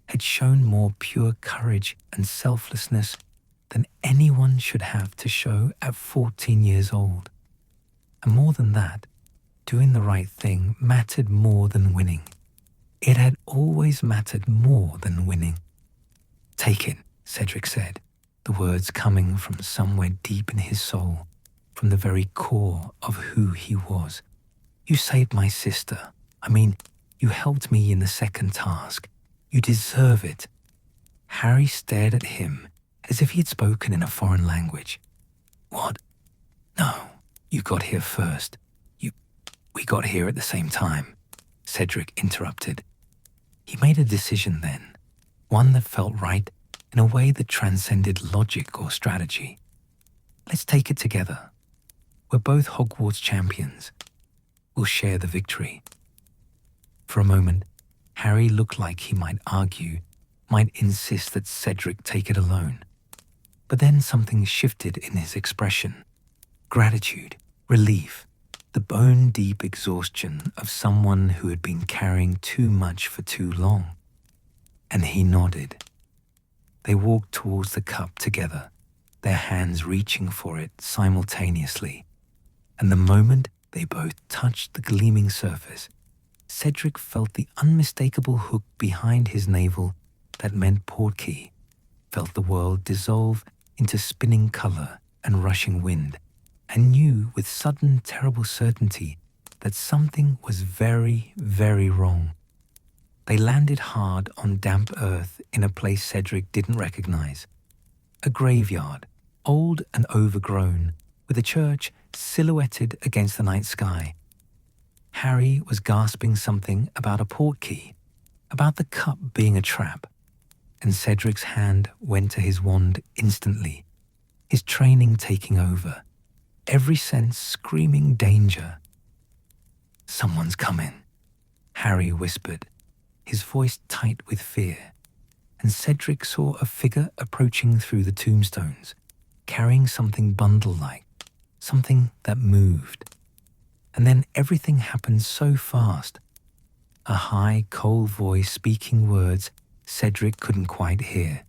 had shown more pure courage and selflessness than anyone should have to show at 14 years old. And more than that, doing the right thing mattered more than winning. It had always mattered more than winning. "Take it," Cedric said, the words coming from somewhere deep in his soul, from the very core of who he was. "You saved my sister. You helped me in the second task. You deserve it." Harry stared at him as if he had spoken in a foreign language. "What? No, you got here first. We got here at the same time," Cedric interrupted. He made a decision then, one that felt right in a way that transcended logic or strategy. "Let's take it together. We're both Hogwarts champions. We'll share the victory." For a moment, Harry looked like he might argue, might insist that Cedric take it alone. But then something shifted in his expression. Gratitude, relief, the bone-deep exhaustion of someone who had been carrying too much for too long. And he nodded. They walked towards the cup together, their hands reaching for it simultaneously. And the moment they both touched the gleaming surface, Cedric felt the unmistakable hook behind his navel that meant portkey, felt the world dissolve into spinning color and rushing wind, and knew with sudden terrible certainty that something was very, very wrong. They landed hard on damp earth in a place Cedric didn't recognize. A graveyard, old and overgrown, with a church silhouetted against the night sky. Harry was gasping something about a portkey, about the cup being a trap, and Cedric's hand went to his wand instantly, his training taking over, every sense screaming danger. "Someone's coming," Harry whispered, his voice tight with fear, and Cedric saw a figure approaching through the tombstones, carrying something bundle-like, something that moved. And then everything happened so fast. A high, cold voice speaking words Cedric couldn't quite hear.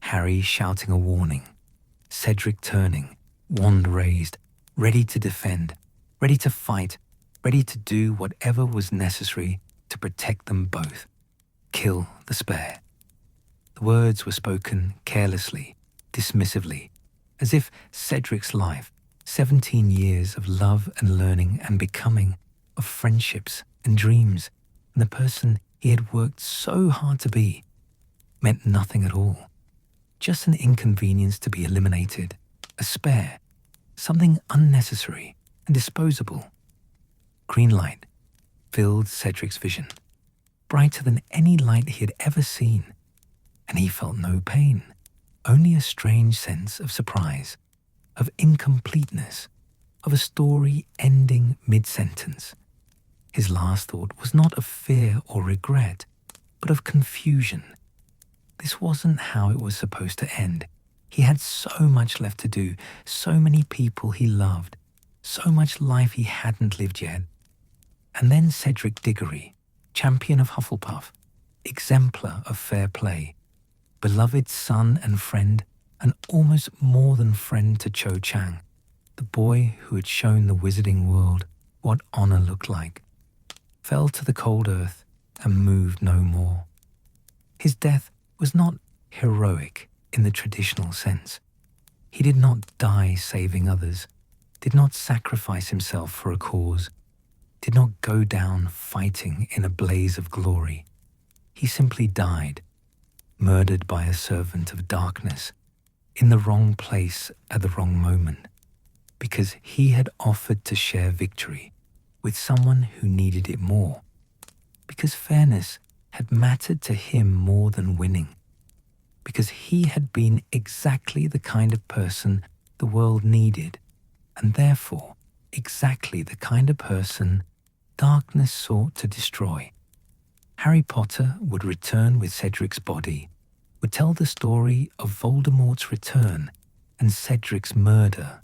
Harry shouting a warning. Cedric turning, wand raised, ready to defend, ready to fight, ready to do whatever was necessary to protect them both. Kill the spare. The words were spoken carelessly, dismissively, as if Cedric's life, 17 years of love and learning and becoming, of friendships and dreams, and the person he had worked so hard to be, meant nothing at all. Just an inconvenience to be eliminated, a spare, something unnecessary and disposable. Green light filled Cedric's vision, brighter than any light he had ever seen, and he felt no pain, only a strange sense of surprise, of incompleteness, of a story ending mid-sentence. His last thought was not of fear or regret, but of confusion. This wasn't how it was supposed to end. He had so much left to do, so many people he loved, so much life he hadn't lived yet. And then Cedric Diggory, champion of Hufflepuff, exemplar of fair play, beloved son and friend, and almost more than friend to Cho Chang, the boy who had shown the wizarding world what honor looked like, fell to the cold earth and moved no more. His death was not heroic in the traditional sense. He did not die saving others, did not sacrifice himself for a cause, did not go down fighting in a blaze of glory. He simply died, murdered by a servant of darkness, in the wrong place at the wrong moment, because he had offered to share victory with someone who needed it more, because fairness had mattered to him more than winning, because he had been exactly the kind of person the world needed, and therefore exactly the kind of person darkness sought to destroy. Harry Potter would return with Cedric's body, would tell the story of Voldemort's return, and Cedric's murder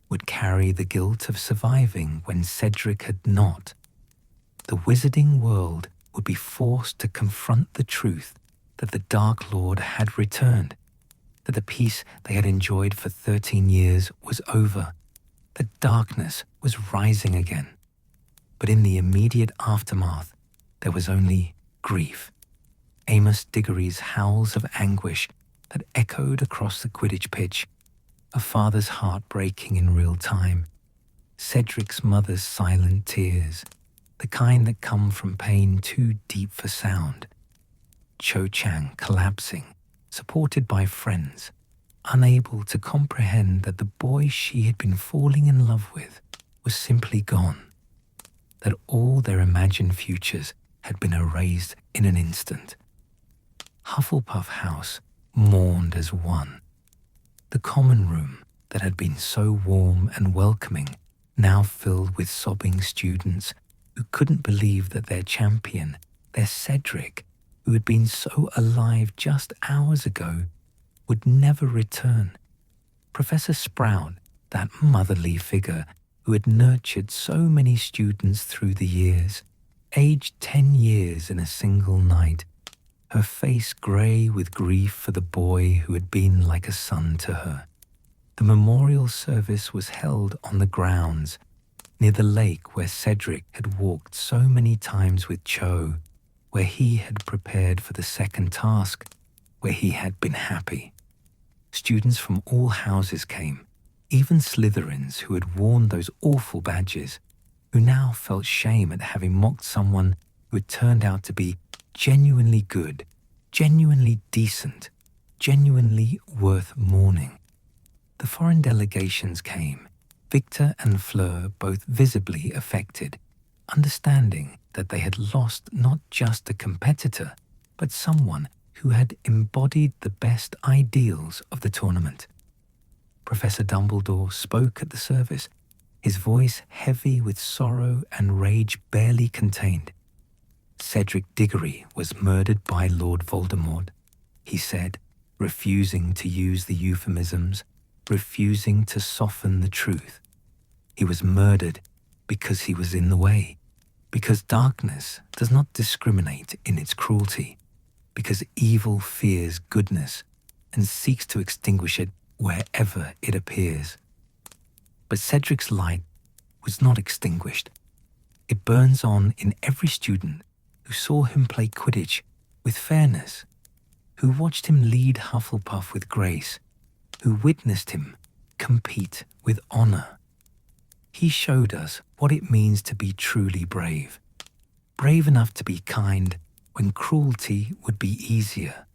would carry the guilt of surviving when Cedric had not. The wizarding world would be forced to confront the truth that the Dark Lord had returned, that the peace they had enjoyed for 13 years was over, that darkness was rising again. But in the immediate aftermath, there was only grief. Amos Diggory's howls of anguish that echoed across the Quidditch pitch, a father's heart breaking in real time, Cedric's mother's silent tears, the kind that come from pain too deep for sound, Cho Chang collapsing, supported by friends, unable to comprehend that the boy she had been falling in love with was simply gone, that all their imagined futures had been erased in an instant. Hufflepuff House mourned as one. The common room that had been so warm and welcoming now filled with sobbing students who couldn't believe that their champion, their Cedric, who had been so alive just hours ago, would never return, Professor Sprout, that motherly figure who had nurtured so many students through the years, aged 10 years in a single night, her face grey with grief for the boy who had been like a son to her. The memorial service was held on the grounds near the lake where Cedric had walked so many times with Cho, where he had prepared for the second task, where he had been happy. Students from all houses came, even Slytherins who had worn those awful badges, who now felt shame at having mocked someone who had turned out to be genuinely good, genuinely decent, genuinely worth mourning. The foreign delegations came, Victor and Fleur both visibly affected, understanding that they had lost not just a competitor, but someone who had embodied the best ideals of the tournament. Professor Dumbledore spoke at the service, his voice heavy with sorrow and rage barely contained. Cedric Diggory was murdered by Lord Voldemort, he said, refusing to use the euphemisms, refusing to soften the truth. He was murdered because he was in the way, because darkness does not discriminate in its cruelty, because evil fears goodness and seeks to extinguish it wherever it appears. But Cedric's light was not extinguished. It burns on in every student who saw him play Quidditch with fairness, who watched him lead Hufflepuff with grace, who witnessed him compete with honor. He showed us what it means to be truly brave, brave enough to be kind when cruelty would be easier,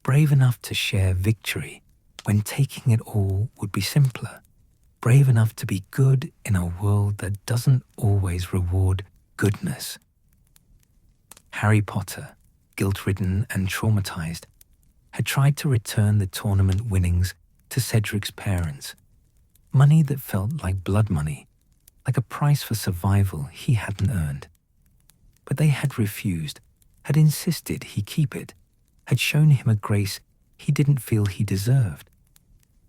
brave enough to share victory when taking it all would be simpler, brave enough to be good in a world that doesn't always reward goodness. Harry Potter, guilt-ridden and traumatized, had tried to return the tournament winnings to Cedric's parents, money that felt like blood money, like a price for survival he hadn't earned. But they had refused, had insisted he keep it, had shown him a grace he didn't feel he deserved.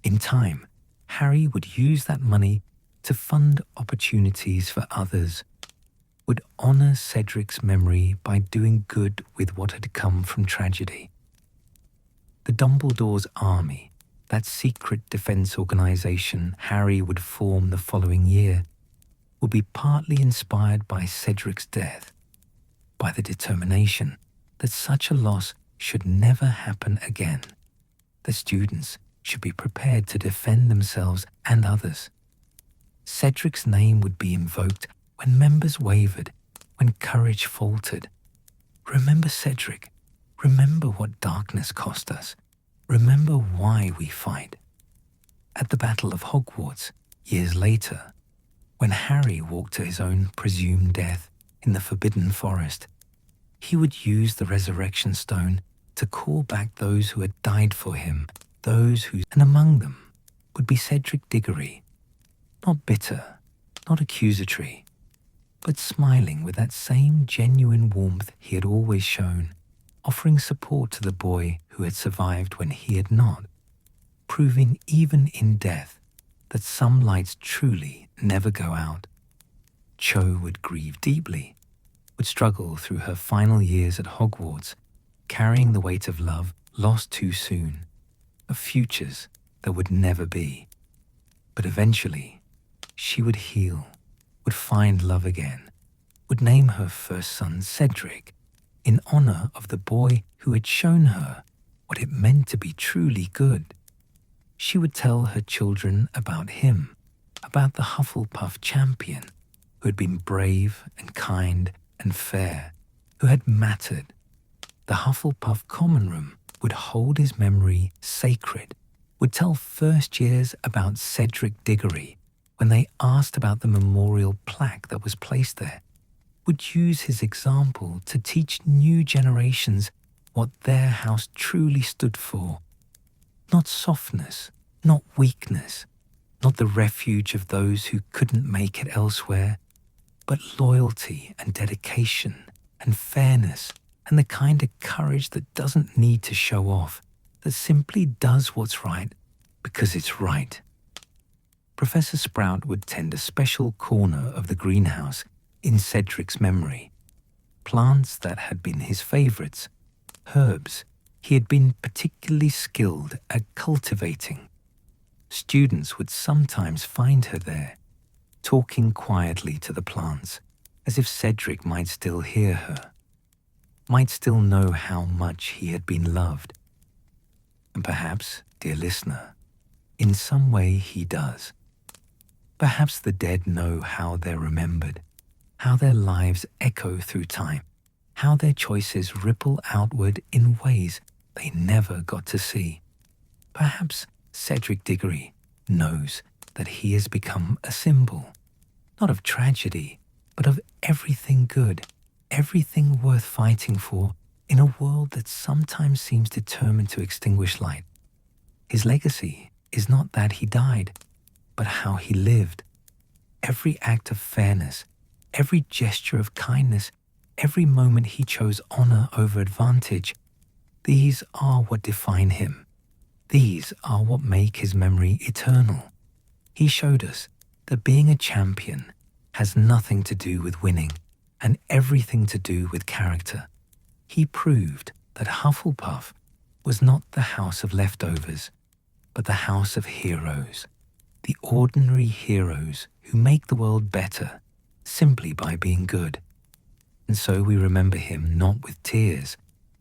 In time, Harry would use that money to fund opportunities for others, would honor Cedric's memory by doing good with what had come from tragedy. The Dumbledore's army, that secret defense organization Harry would form the following year, would be partly inspired by Cedric's death, by the determination that such a loss should never happen again. The students should be prepared to defend themselves and others. Cedric's name would be invoked when members wavered, when courage faltered. Remember Cedric. Remember what darkness cost us. Remember why we fight. At the Battle of Hogwarts, years later, when Harry walked to his own presumed death in the Forbidden Forest, he would use the Resurrection Stone to call back those who had died for him, those who, and among them, would be Cedric Diggory, not bitter, not accusatory, but smiling with that same genuine warmth he had always shown, offering support to the boy who had survived when he had not, proving even in death that some lights truly never go out. Cho would grieve deeply, would struggle through her final years at Hogwarts, carrying the weight of love lost too soon, of futures that would never be. But eventually, she would heal, would find love again, would name her first son Cedric, in honor of the boy who had shown her what it meant to be truly good. She would tell her children about him, about the Hufflepuff champion, who had been brave and kind and fair, who had mattered. The Hufflepuff common room would hold his memory sacred, would tell first years about Cedric Diggory when they asked about the memorial plaque that was placed there, would use his example to teach new generations what their house truly stood for. Not softness, not weakness, not the refuge of those who couldn't make it elsewhere, but loyalty and dedication and fairness and the kind of courage that doesn't need to show off, that simply does what's right because it's right. Professor Sprout would tend a special corner of the greenhouse in Cedric's memory. Plants that had been his favorites, herbs he had been particularly skilled at cultivating. Students would sometimes find her there, talking quietly to the plants, as if Cedric might still hear her, might still know how much he had been loved. And perhaps, dear listener, in some way he does. Perhaps the dead know how they're remembered, how their lives echo through time, how their choices ripple outward in ways they never got to see. Perhaps Cedric Diggory knows that he has become a symbol, not of tragedy, but of everything good, everything worth fighting for in a world that sometimes seems determined to extinguish light. His legacy is not that he died, but how he lived. Every act of fairness, every gesture of kindness, every moment he chose honor over advantage, these are what define him. These are what make his memory eternal. He showed us that being a champion has nothing to do with winning and everything to do with character. He proved that Hufflepuff was not the house of leftovers, but the house of heroes, the ordinary heroes who make the world better simply by being good. And so we remember him not with tears,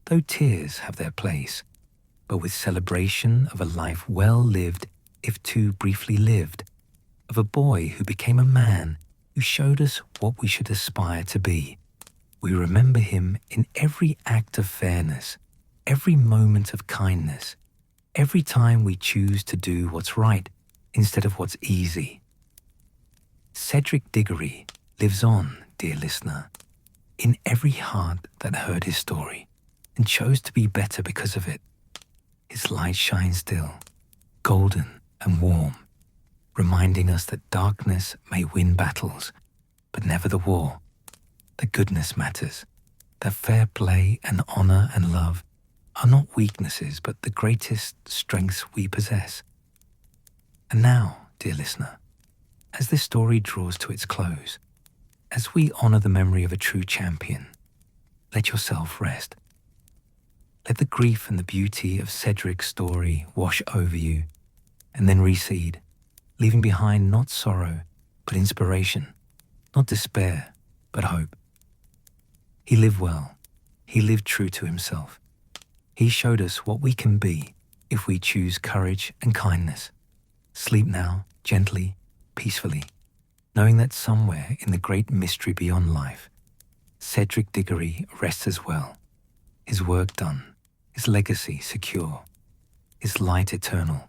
though tears have their place, but with celebration of a life well lived, if too briefly lived, of a boy who became a man who showed us what we should aspire to be. We remember him in every act of fairness, every moment of kindness, every time we choose to do what's right instead of what's easy. Cedric Diggory lives on, dear listener, in every heart that heard his story and chose to be better because of it. His light shines still, golden and warm, reminding us that darkness may win battles, but never the war. That goodness matters, that fair play and honor and love are not weaknesses, but the greatest strengths we possess. And now, dear listener, as this story draws to its close, as we honor the memory of a true champion, let yourself rest. Let the grief and the beauty of Cedric's story wash over you and then recede, leaving behind not sorrow, but inspiration, not despair, but hope. He lived well. He lived true to himself. He showed us what we can be if we choose courage and kindness. Sleep now, gently, peacefully, knowing that somewhere in the great mystery beyond life, Cedric Diggory rests as well, his work done, his legacy secure, his light eternal.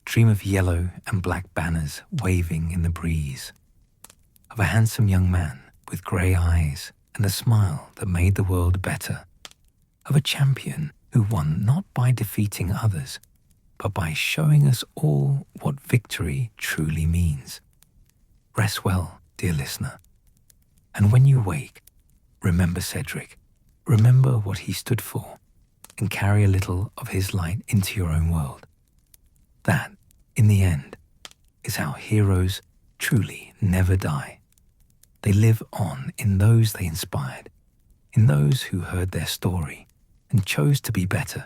Dream of yellow and black banners waving in the breeze, of a handsome young man with grey eyes and a smile that made the world better, of a champion who won not by defeating others, but by showing us all what victory truly means. Rest well, dear listener, and when you wake, remember Cedric, remember what he stood for, and carry a little of his light into your own world. That, in the end, is how heroes truly never die. They live on in those they inspired, in those who heard their story and chose to be better.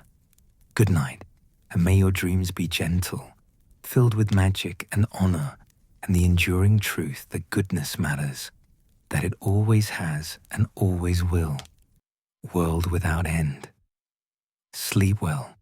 Good night, and may your dreams be gentle, filled with magic and honor and the enduring truth that goodness matters, that it always has and always will. World without end. Sleep well.